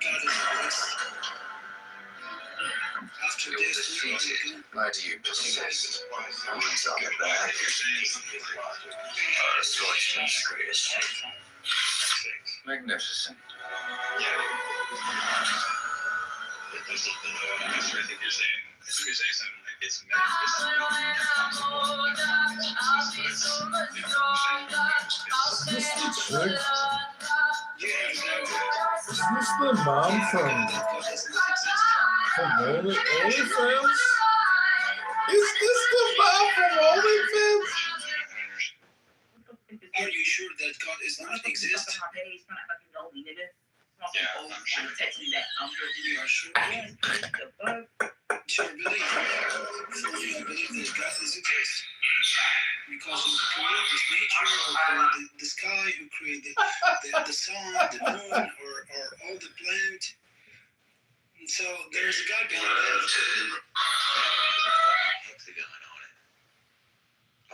God is blessed. After You're this, we defeated. Why do you persist? What's up with that? Sorcerer's greatest. Magnificent. Yeah. I think you're saying something like it's Is this the mom from OnlyFans? Is this the mom from OnlyFans? Are you sure that God is not exist? Yeah, I'm sure. You are sure? Sure believe. Fully believe that God is exist. Because He created this nature, Who created the sky, Who created the sun, the moon, or all the planet. And so there is a God behind that. Hexagon on it.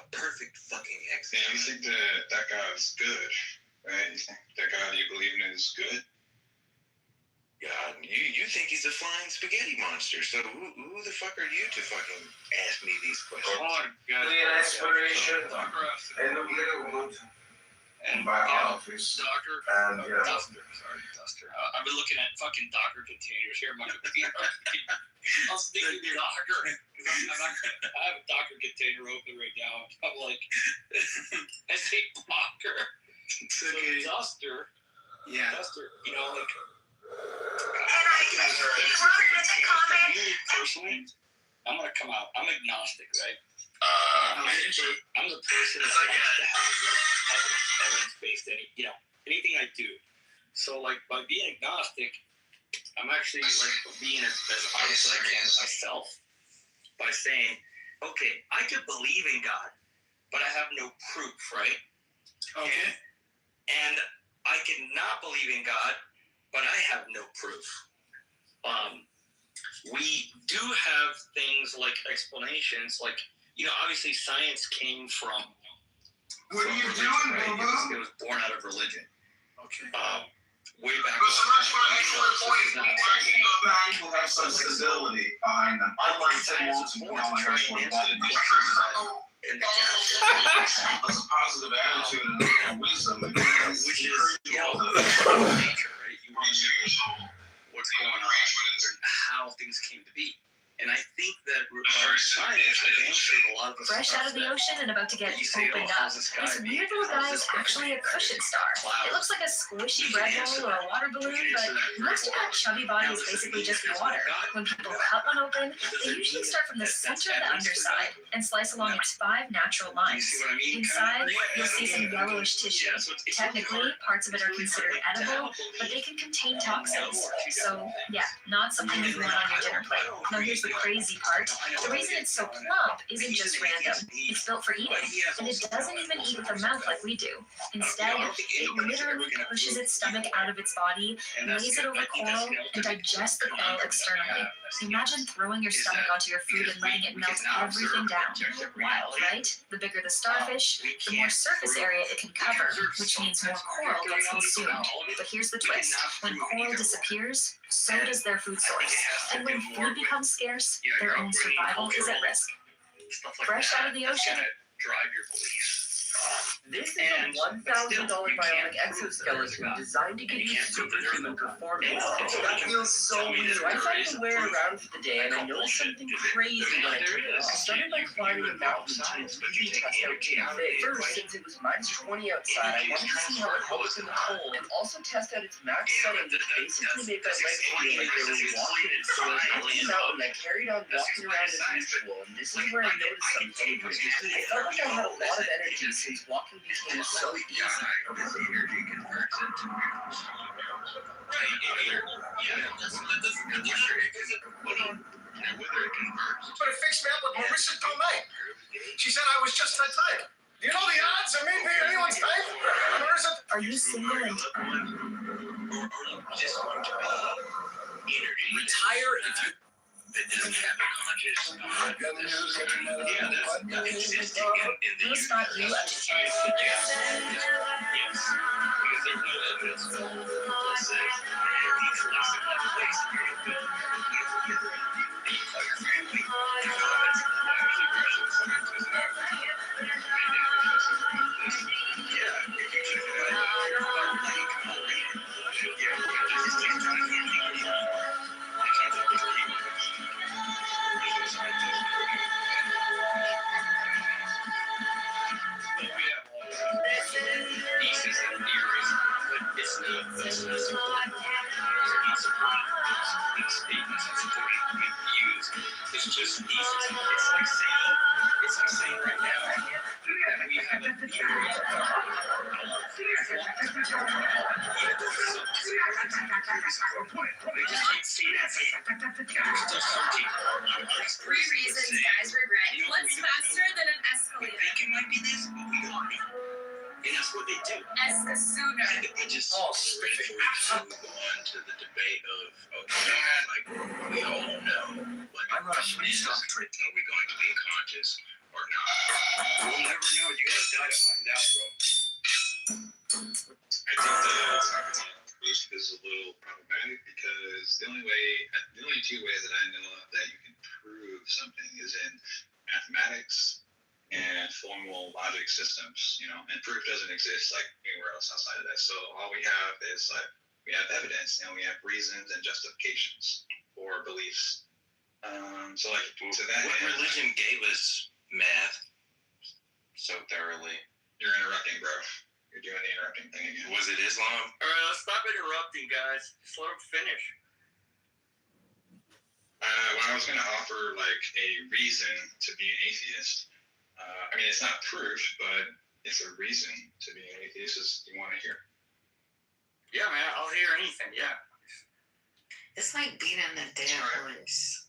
A perfect fucking And hexagon. you think that God's good, right? You think that God you believe in is good? God, you think he's a flying spaghetti monster, so who the fuck are you to fucking ask me these questions? The inspiration in the Widowwood and by office. Doctor. And yeah. Duster. I've been looking at fucking Docker containers here on my computer. I was thinking Docker. I have a Docker container open right now. I'm like, I say Docker. It's okay. So Duster. Yeah. Duster, you know, like. Personally, I'm gonna come out. I'm agnostic, right? I'm the person that likes to have evidence-based anything I do. So like by being agnostic, I'm actually like being as honest as I can with myself by saying, okay, I could believe in God, but I have no proof, right? Okay. And I cannot believe in God, but I have no proof. We do have things like explanations, like, obviously science came from. What are you religion, doing, right? boo-boo? It was born out of religion. Okay. Way back. People have some stability behind them. Unlike some multi-generational in the a positive attitude and wisdom, which is nature, right? You want to know what's going on and how things came to be. And I think that science has answered a lot of the Fresh out of the ocean and about to get opened up, this weird little guy is actually a cushion star. It looks like a squishy bread roll or a water balloon, but most of that chubby body is basically just water. When people cut one open, they usually start from the center of the underside and slice along its 5 natural lines. Inside, you'll see some yellowish tissue. Technically, parts of it are considered edible, but they can contain toxins. So, yeah, not something you want on your dinner plate. Now, here's the crazy part. The reason it's so plump isn't just random. It's built for eating, and it doesn't even eat with the mouth like we do. Instead, it literally pushes its stomach out of its body, lays it over coral, and digests the coral externally. Imagine throwing your stomach onto your food and letting it melt everything down. Wild, right? The bigger the starfish, the more surface area it can cover, which means more coral gets consumed. But here's the twist. When coral disappears, so does their food source. And when food becomes scarce, their own survival is at risk. Fresh out of the ocean. Drive your beliefs. This is a $1,000 bionic exoskeleton designed to give you superhuman performance. That feels so weird. So I decided to wear it around for the day, and I noticed something crazy when I took it off. I started by climbing a mountain to really test out its fit. First, since it was -20 outside, I wanted to see how it holds in the cold, and also test out its max settings, which basically make my legs feel like they were walking. So I went to the mountain, I carried on walking around as usual, and this is where I noticed something. I felt like I had a lot of energy since walking became so easy. Because the energy converts into miracles. Right, whether it converts. But it fixed me up with Marissa Tomei. She said I was just her type. Do you know the odds of me being anyone's type? Marissa. Are you single and Or you just want to be energy? Retire if you. That doesn't have a conscious thought. Yeah, that's existing in the who's not you? Yes. Yes. Because there's no evidence that says he's less than one place and you're good. And you call your family. That's why there's aggression. Sometimes there's not. Yeah, if you check it out, it's just easy. It's like saying right now that we have a theory. They just can't see that. Three reasons guys regret. What's faster than an escalator? We think it might be this, but we don't know. And that's what they do. Escasooner. I just ready for to go on to the debate of, okay, like, we all know, like, I'm not sure. are we going to be conscious or not? We'll never know. You gotta die to find out, bro. I think the proof is a little problematic because the only two ways that I know of that you can prove something is in mathematics and formal logic systems, and proof doesn't exist like anywhere else outside of that. So all we have is like, we have evidence and we have reasons and justifications for beliefs. So like to that what end, religion gave us math so thoroughly? You're interrupting, bro. You're doing the interrupting thing again. Was it Islam? All right, let's stop interrupting, guys. Just let them finish. When I was going to offer like a reason to be an atheist, I mean, it's not proof, but it's a reason to be an atheist. Is you want to hear? Yeah, man, I'll hear anything. Yeah. It's like beating a dead horse.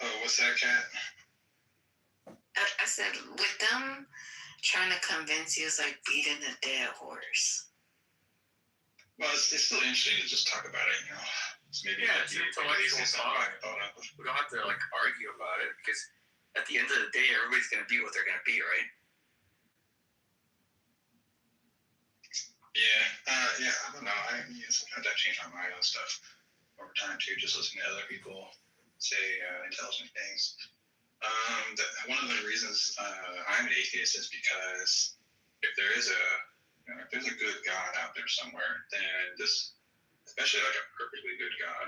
Oh, what's that, Kat? I said, with them trying to convince you, it's like beating a dead horse. Well, it's still interesting to just talk about it, So maybe it's intellectual talk. We don't have to like argue about it because at the end of the day, everybody's going to be what they're going to be, right? Yeah, I don't know. Sometimes I change my mind on stuff over time too, just listening to other people say intelligent things. One of the reasons I'm an atheist is because if there is if there's a good God out there somewhere, then this, especially like a perfectly good God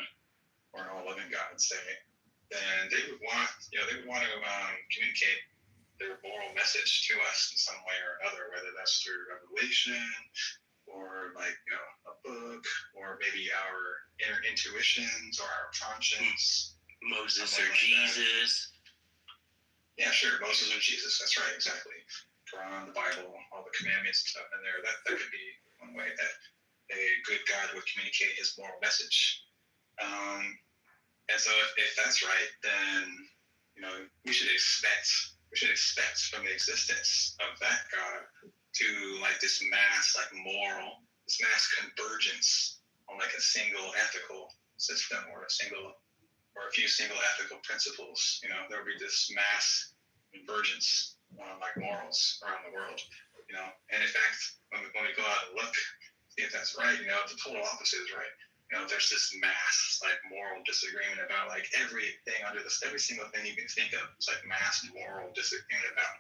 or an all-loving God, say, then they would want to communicate their moral message to us in some way or another, whether that's through revelation or like a book or maybe our inner intuitions or our conscience. Moses or Jesus. Yeah, sure, Moses or Jesus. That's right, exactly. Quran, the Bible, all the commandments and stuff in there. That could be one way that a good God would communicate his moral message. And so if that's right, then we should expect from the existence of that God to like this mass convergence on like a single ethical system or a few single ethical principles. There would be this mass convergence on like morals around the world. And in fact, when we go out and look, see if that's right, the total opposite is right. There's this mass like moral disagreement about like everything every single thing you can think of. It's like mass moral disagreement about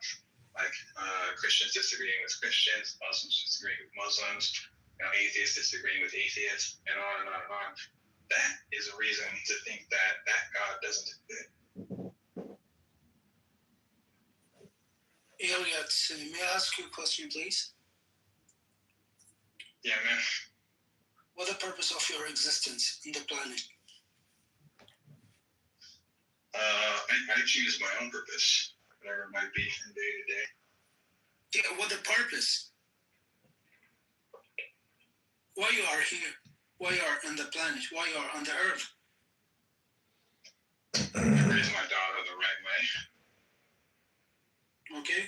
like Christians disagreeing with Christians, Muslims disagreeing with Muslims, atheists disagreeing with atheists, and on and on and on. That is a reason to think that God doesn't exist. Elliot, may I ask you a question, please? Yeah, man. What the purpose of your existence in the planet? I choose my own purpose, whatever it might be from day to day. Yeah, what the purpose? Why you are here? Why you are on the planet? Why you are on the earth? Raise my daughter the right way. Okay.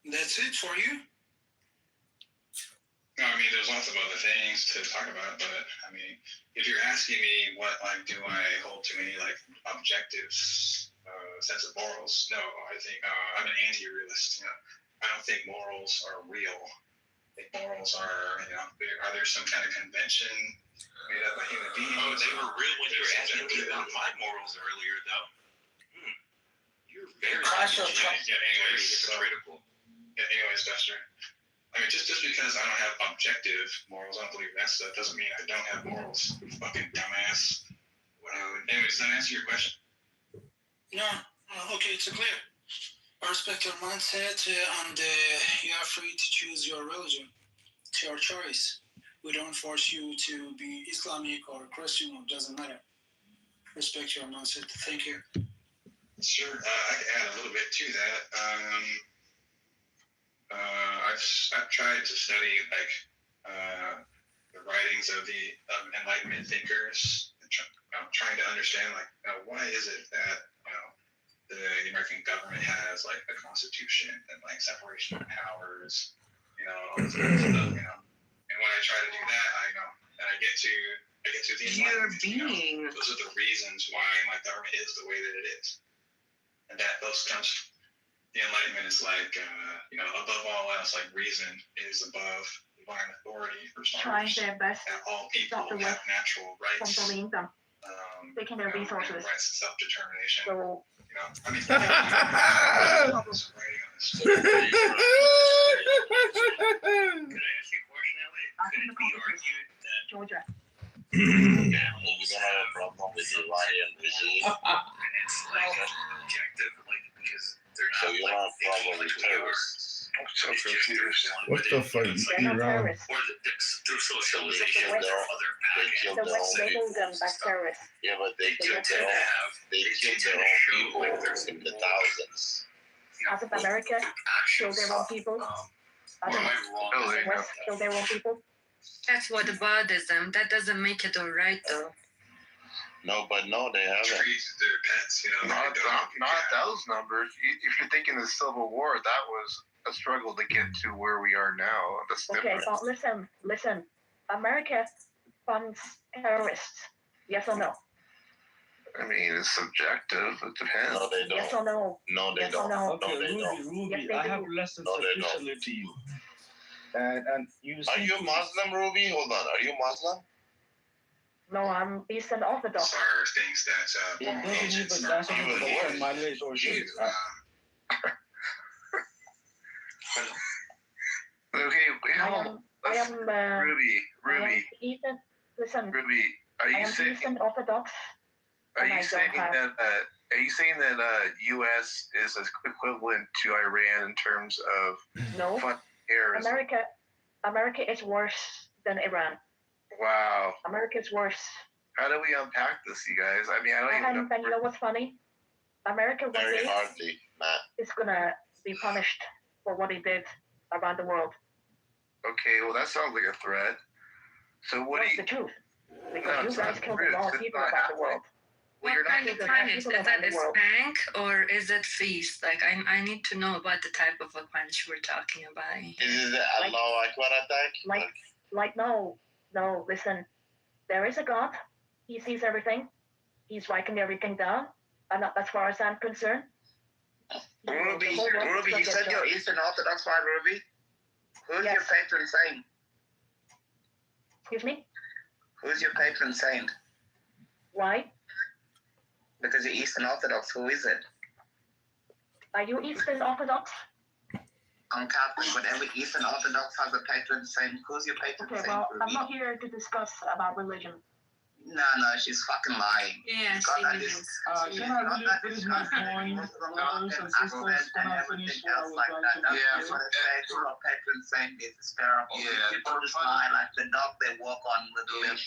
That's it for you? No, I mean, there's lots of other things to talk about, but I mean, if you're asking me what, like, do I hold to any, like, objective sense of morals? No, I think I'm an anti-realist. I don't think morals are real. I think morals are, are there some kind of convention made up by human beings? Oh, they were real when you were asking me about my morals earlier, though. You're very hypocritical. Yeah, anyways, Dexter. I mean, just because I don't have objective morals, I don't believe that stuff, doesn't mean I don't have morals. You fucking dumbass. Anyways, does that answer your question? No. Okay, it's clear. I respect your mindset, and you are free to choose your religion. It's your choice. We don't force you to be Islamic or Christian, it doesn't matter. Respect your mindset. Thank you. Sure. I can add a little bit to that. I've tried to study the writings of the Enlightenment thinkers, and trying to understand why is it that the American government has like a constitution and like separation of powers, all this kind of stuff, And when I try to do that, I get to the Enlightenment. Those are the reasons why my government is the way that it is, and that those comes. The Enlightenment is like, above all else, like reason is above divine authority for trying their best and all people stop the have West natural rights. from following them. Taking their resources. Rights to self-determination. So, I mean, Could I ask you a question, Elliot? Could it be argued that Georgia. animals have a problem with the Iranian regime? And it's like objective, like, because they're not. So you don't have a problem with terrorists? What the fuck is Iran? Or through socialization, there are other They killed their own people. Yeah, but they killed their own people in the thousands. Out of America, kill their own people. Out of the West, kill their own people. That's what bothers them. That doesn't make it all right, though. No, but no, they haven't. Treat their pets, Not those numbers. If you're thinking the Civil War, that was a struggle to get to where we are now. That's Okay, different. but listen. America funds terrorists. Yes or no? I mean, it's subjective. It depends. No, they don't. Yes or no? No, they Yes or don't. no? No, they don't. Ruby, Yes, they I have do. lessons No, they don't. officially to you. And you Are you Muslim, Ruby? Hold on. Are you Muslim? No, I'm Eastern Orthodox. are things that it doesn't even that's not even what my lineage or shit. Okay, I am Ruby, Eastern. Listen, Ruby, are I you am saying Eastern Orthodox. are and I you don't saying have- that U.S. is equivalent to Iran in terms of No. terrorism? America is worse than Iran. Wow. America is worse. How do we unpack this, you guys? I mean, I don't even know. And you know what's funny? America one Very day hardly, Matt. is gonna be punished for what he did around the world. Okay, well, that sounds like a threat. So what do That's you... the truth. No, Because it's you guys not killed true. a lot of It's people not around the world. Well, you're What not kind of There's punish? people Is around that the a world. spank or is it feast? Like, I need to know about the type of a punch we're talking about. Is it Allahu Akbar attack? Like no, listen. There is a God. He sees everything. He's writing everything down. And as far as I'm concerned. Ruby, you said you're Eastern Orthodox, right, Ruby? Who's your patron saint? Excuse me? Who's your patron saint? Why? Because you're Eastern Orthodox. Who is it? Are you Eastern Orthodox? I'm Catholic, but every Eastern Orthodox has a patron saint. Who's your patron Okay, saint? well, Ruby? I'm not here to discuss about religion. No, she's fucking lying. Yeah, She's got that she is. Can I really finish my point, brothers and sisters? Can I finish what I was like trying that. to That's make? what I say to a patron saint is hysterical. Yeah. People just lie like the dog they walk on with the lips.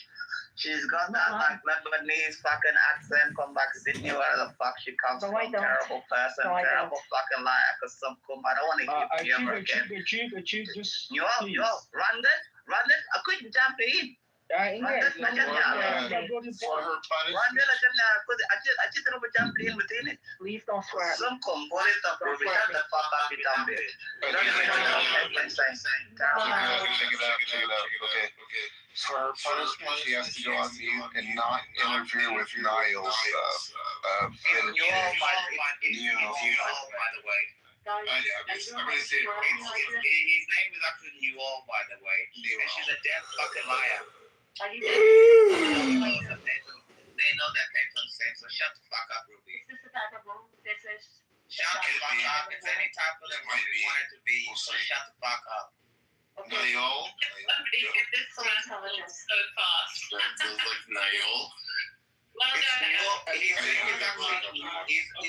She's got that like Lebanese fucking accent from like Sydney, where the fuck she comes from. Terrible person, terrible fucking liar. Cause some cum, I don't want to hear her again. Chief, just Yo, run it. I couldn't jump in. English. For her punishment. I just never jumped in within it. Please don't swear. Some cum, what is up, Ruby? Shut the fuck up, you dumb bitch. Check it out. Okay. For her punishment, she has to go on mute and not interfere with Niall's stuff. You all, by the way. I'm gonna say his name is actually Newell, by the way. And she's a damn fucking liar. Are you They know that patron saint, so shut the fuck up, Ruby. Is this the type of room? This is. Shut the fuck up. It's any type of room you want it to be, so shut the fuck up. Niall? Somebody get this so intelligent so fast. That feels like Niall. Well done. His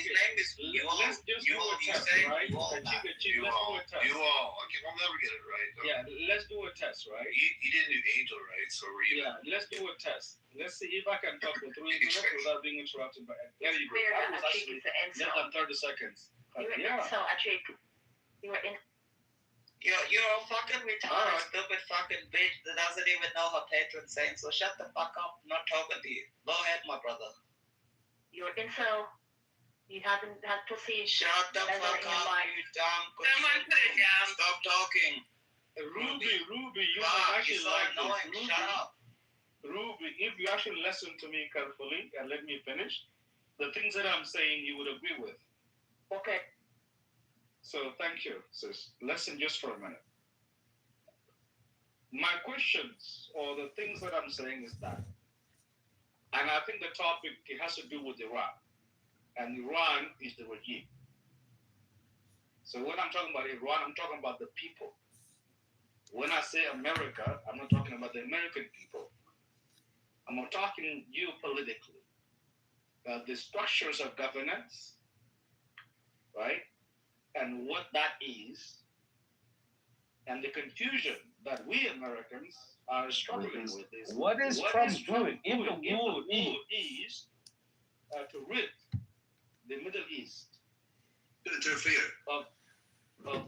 name is Newell. Let's just do a test, right? Chief, let's do a test. I'll never get it right. Though. Yeah, let's do a test, right? You didn't do Angel right, so we're even. Yeah, let's do a test. Let's see if I can talk for 3 minutes without being interrupted by. There you go. That was actually less than 30 seconds. So actually, you were in. You're a fucking retarded, stupid fucking bitch that doesn't even know her patron saint, so shut the fuck up. I'm not talking to you. Go ahead, my brother. You're incel. You haven't had pussy. Shut the fuck up, you dumb. Someone put it down. Stop talking. Ruby, you might actually so like annoying. this. Shut up. Ruby, if you actually listen to me carefully and let me finish, the things that I'm saying you would agree with. Okay. So thank you, sis. Listen just for a minute. My questions or the things that I'm saying is that, and I think the topic it has to do with Iran, and Iran is the regime. So when I'm talking about Iran, I'm talking about the people. When I say America, I'm not talking about the American people. I'm not talking geopolitically. The structures of governance, right? And what that is, and the confusion that we Americans are struggling with is what is Trump doing? If the goal is to rid the Middle East of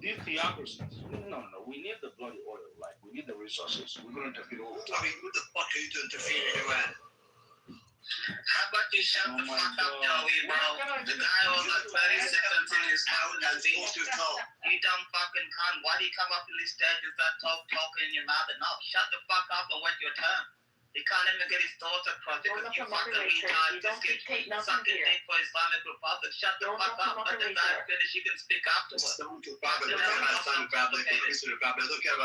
these theocracies. No, we need the bloody oil, like we need the resources. We're going to interfere all the time. I mean, who the fuck are you to interfere in Iran? How about you shut the fuck up, Joey, bro? The guy was like 30 seconds in his mouth and things to talk. You dumb fucking cunt. Why do you come up in this stage and start talking in your mouth and not? Shut the fuck up and wait your turn. He can't even get his thoughts across because you fucking retard. Just get sucking thing for Islamic Republic. Shut the fuck up. Let the guy finish. You can speak afterwards. Don't care about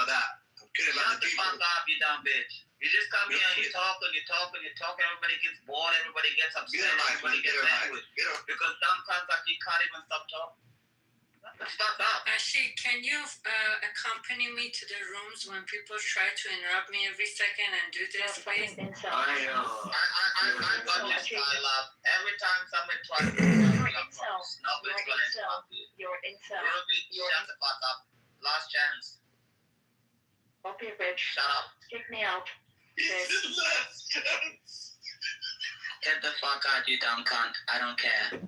that. Shut the fuck up, you dumb bitch. You just come here and you talk. Everybody gets bored. Everybody gets upset. Everybody gets angry. Because dumb cunts like you can't even stop talking. Fuck up. Actually, can you accompany me to the rooms when people try to interrupt me every second and do this, please? I got this style up. Every time somebody tries to interrupt us, nobody's gonna interrupt you. You're incel. Ruby, shut the fuck up. Last chance. Okay, bitch. Shut up. Kick me out. Last chance. Get the fuck out, you dumb cunt. I don't care.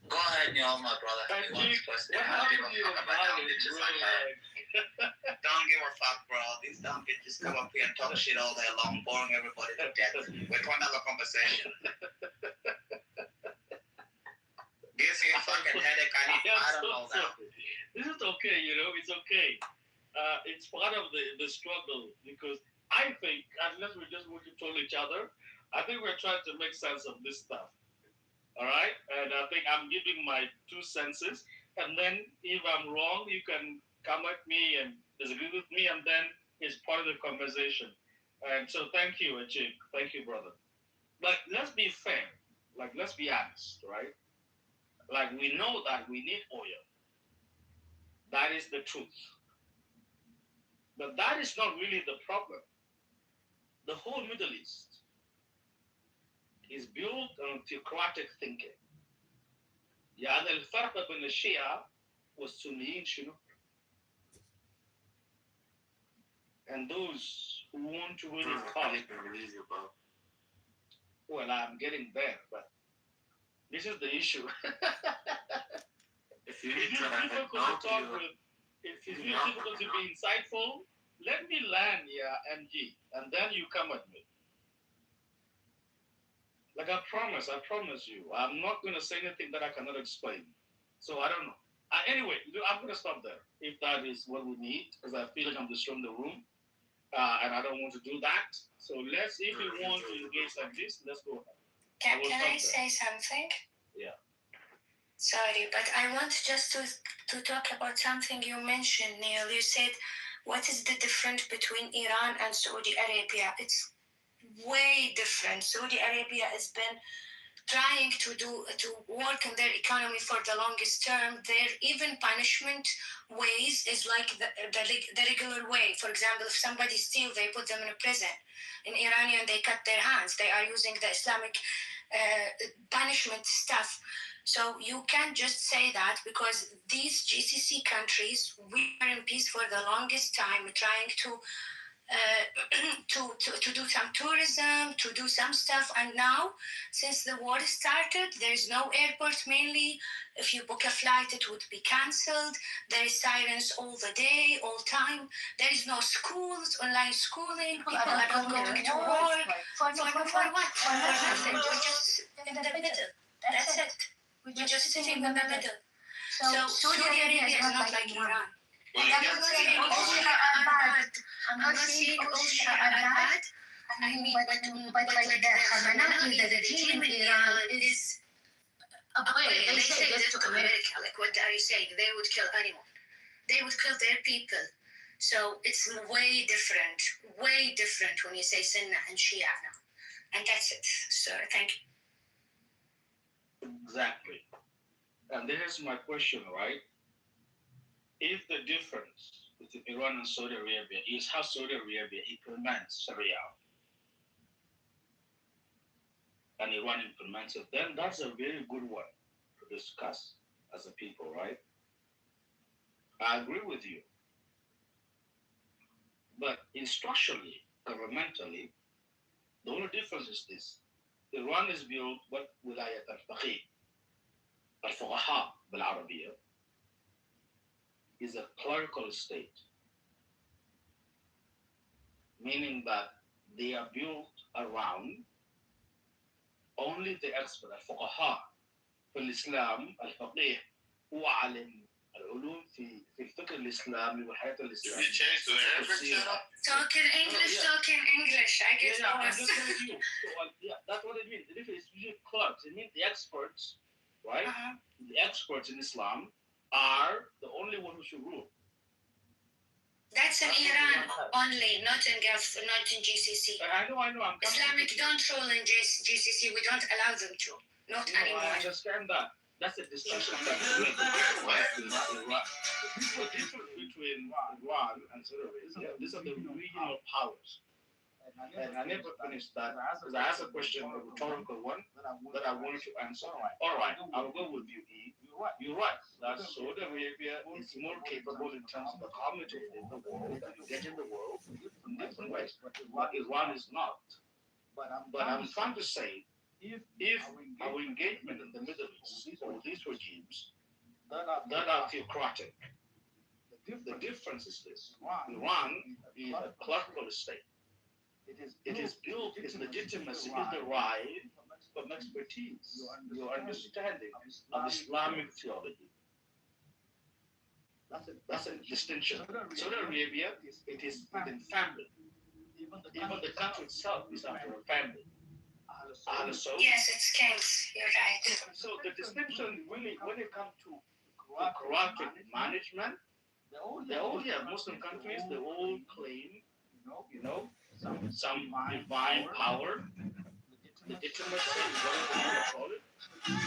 Go ahead, you know, my brother. You want to twist it. I don't give a fuck about dumb bitches like that. Don't give a fuck, bro. These dumb bitches come up here and talk shit all day long, boring everybody to death. We're going to have a conversation. Gives me a fucking headache. I don't know now. This is okay, it's okay. It's part of the struggle because I think, unless we just want to troll each other, I think we're trying to make sense of this stuff. All right? And I think I'm giving my 2 senses. And then if I'm wrong, you can come at me and disagree with me, and then it's part of the conversation. And so thank you, Achik. Thank you, brother. But let's be fair. Let's be honest, right? We know that we need oil. That is the truth. But that is not really the problem. The whole Middle East is built on theocratic thinking. يعني الفرق بين الشيعة والسنيين شنو؟ And those who want to really talk, well, I'm getting there, but this is the issue. If it's difficult to be insightful, let me land here, MG, and then you come at me. Like I promise you, I'm not going to say anything that I cannot explain. So I don't know. Anyway, I'm going to stop there, if that is what we need, because I feel like I'm destroying the room, and I don't want to do that. So if you want to engage like this, let's go ahead. Can I say something? Yeah. Sorry, but I want just to talk about something you mentioned, Neil. You said, what is the difference between Iran and Saudi Arabia? It's way different. Saudi Arabia has been trying to work in their economy for the longest term. Their even punishment ways is like the regular way. For example, if somebody steals, they put them in a prison. In Iranian, they cut their hands. They are using the Islamic punishment stuff. So you can't just say that, because these GCC countries, we are in peace for the longest time, trying to do some tourism, to do some stuff. And now, since the war started, there's no airport mainly. If you book a flight, it would be cancelled. There is silence all the day, all time. There is no schools, online schooling. People are not going to work. For what? For nothing. We're just in the middle. That's it. We're just sitting in the middle. So Saudi Arabia is not like Iran. And I'm not saying all Shia are bad. I'm not saying all Shia are bad. I mean, but like the Khamenei, the regime in Iran is a way. They say this to America. Like, what are you saying? They would kill anyone. They would kill their people. So it's way different when you say Sunnah and Shia now. And that's it. So thank you. Exactly. And this is my question, right? If the difference between Iran and Saudi Arabia is how Saudi Arabia implements Sharia and Iran implements it, then that's a very good one to discuss as a people, right? I agree with you. But instructionally, governmentally, the only difference is this. Iran is built ولاية الفقيه الفقهاء بالعربية is a clerical state, meaning that they are built around only the expert, الفقهاء في الإسلام. الفقيه هو عالم العلوم في الفقه الإسلامي والحياة الإسلامية. Talking English. I get lost. Yeah, that's what it means. The difference is usually clerks. It means the experts, right? The experts in Islam are the only one who should rule. That's in Iran only, not in GCC. I know. Islamic don't rule in GCC. We don't allow them to. Not anymore. I understand that. That's a distinction that we make. The difference between Iran and Saudi Arabia, these are the regional powers. And I never finished that because I asked a question, a rhetorical one, that I wanted to answer. All right, I'll go with you, E. You're right. That Saudi Arabia is more capable in terms of accommodating the world and engaging the world in different ways. But Iran is not. But I'm trying to say, if our engagement in the Middle East or these regimes that are theocratic, the difference is this. Iran is a clerical state. It is built, its legitimacy is derived from expertise, your understanding of Islamic theology. That's a distinction. Saudi Arabia, it is within family. Even the country itself is after a family. Yes, it's kings. You're right. So the distinction really, when it comes to corrupt management, they all have Muslim countries. They all claim, some divine power, legitimacy, whatever you call it.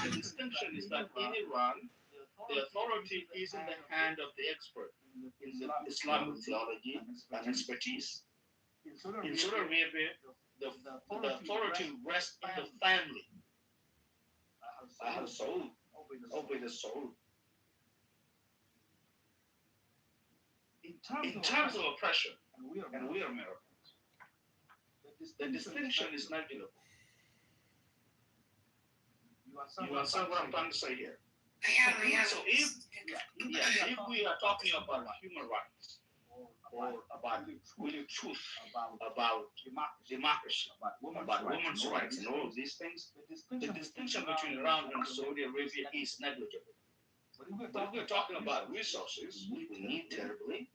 The distinction is that in Iran, the authority is in the hand of the expert in the Islamic theology and expertise. In Saudi Arabia, the authority rests in the family. Soul, obey the soul. In terms of oppression, and we are Americans, the distinction is negligible. You understand what I'm trying to say here? So if we are talking about human rights or about real truth about democracy, about women's rights and all of these things, the distinction between Iran and Saudi Arabia is negligible. But if we're talking about resources, which we need terribly,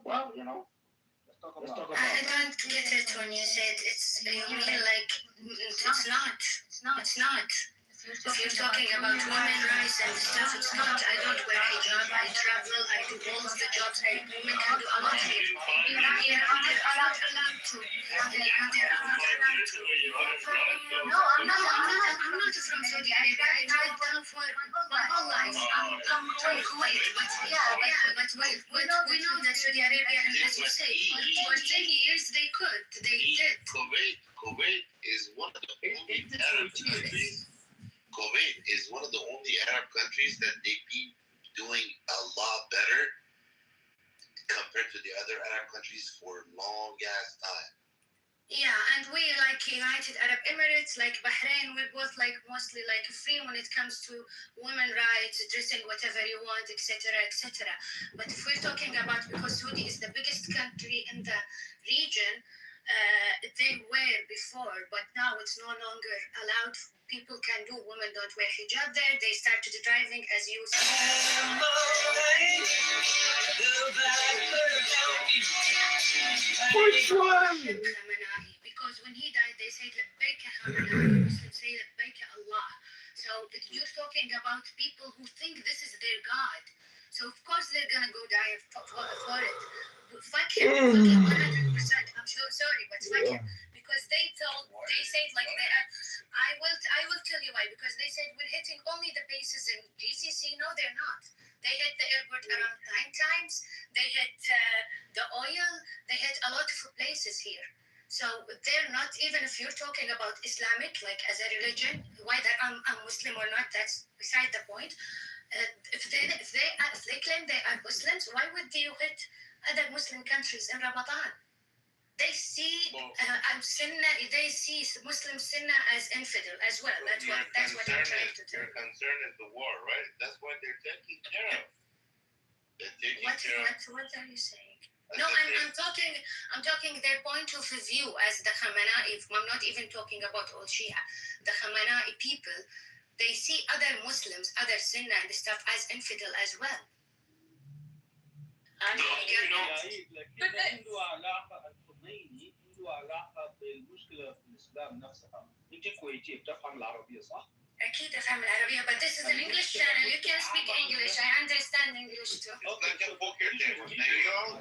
well, you know, let's talk about I don't get it when you said it's, you mean like, it's not. If you're talking about women's rights and stuff, it's not. I don't wear hijab, I travel, I do all of the jobs, women can do a lot of it. You're not allowed to. No, I'm not from Saudi Arabia. I traveled down for my whole life. I'm from Kuwait, but but we know that Saudi Arabia, and as you say, for 10 years they did. Kuwait is one of the only Arab countries. Kuwait is one of the only Arab countries that they've been doing a lot better compared to the other Arab countries for long ass time. Yeah, and we like United Arab Emirates, like Bahrain, we're both like mostly like free when it comes to women rights, dressing whatever you want, etc., etc. But if we're talking about, because Saudi is the biggest country in the region, they were before, but now it's no longer allowed. People can do, women don't wear hijab there. They started driving, as you said. Which one? Because when he died, they said Labbaika Khamenei. Muslims say Labbaika Allah. So you're talking about people who think this is their God. So of course they're gonna go die for it. Fuck him, 100%. I'm so sorry, but fuck him. Because they said like they are. I will tell you why. Because they said we're hitting only the bases in GCC. No, they're not. They hit the airport around 9 times. They hit the oil. They hit a lot of places here. So they're not, even if you're talking about Islamic, like as a religion, whether I'm Muslim or not, that's beside the point. If they claim they are Muslims, why would you hit other Muslim countries in Ramadan? They see they see Muslim Sunnah as infidel as well. That's what I'm trying to tell. Your concern is the war, right? That's what they're taking care of. They're taking care of. What are you saying? No, I'm talking their point of view as the Khamenei. I'm not even talking about all Shia. The Khamenei people, they see other Muslims, other Sunnah and stuff as infidel as well. علاقة بالمشكلة في الإسلام نفسها. أنت كويتية بتفهم العربية صح؟ أكيد أفهم العربية, but this is an English channel. You can speak English. I understand English too. It's like a poker table. And you all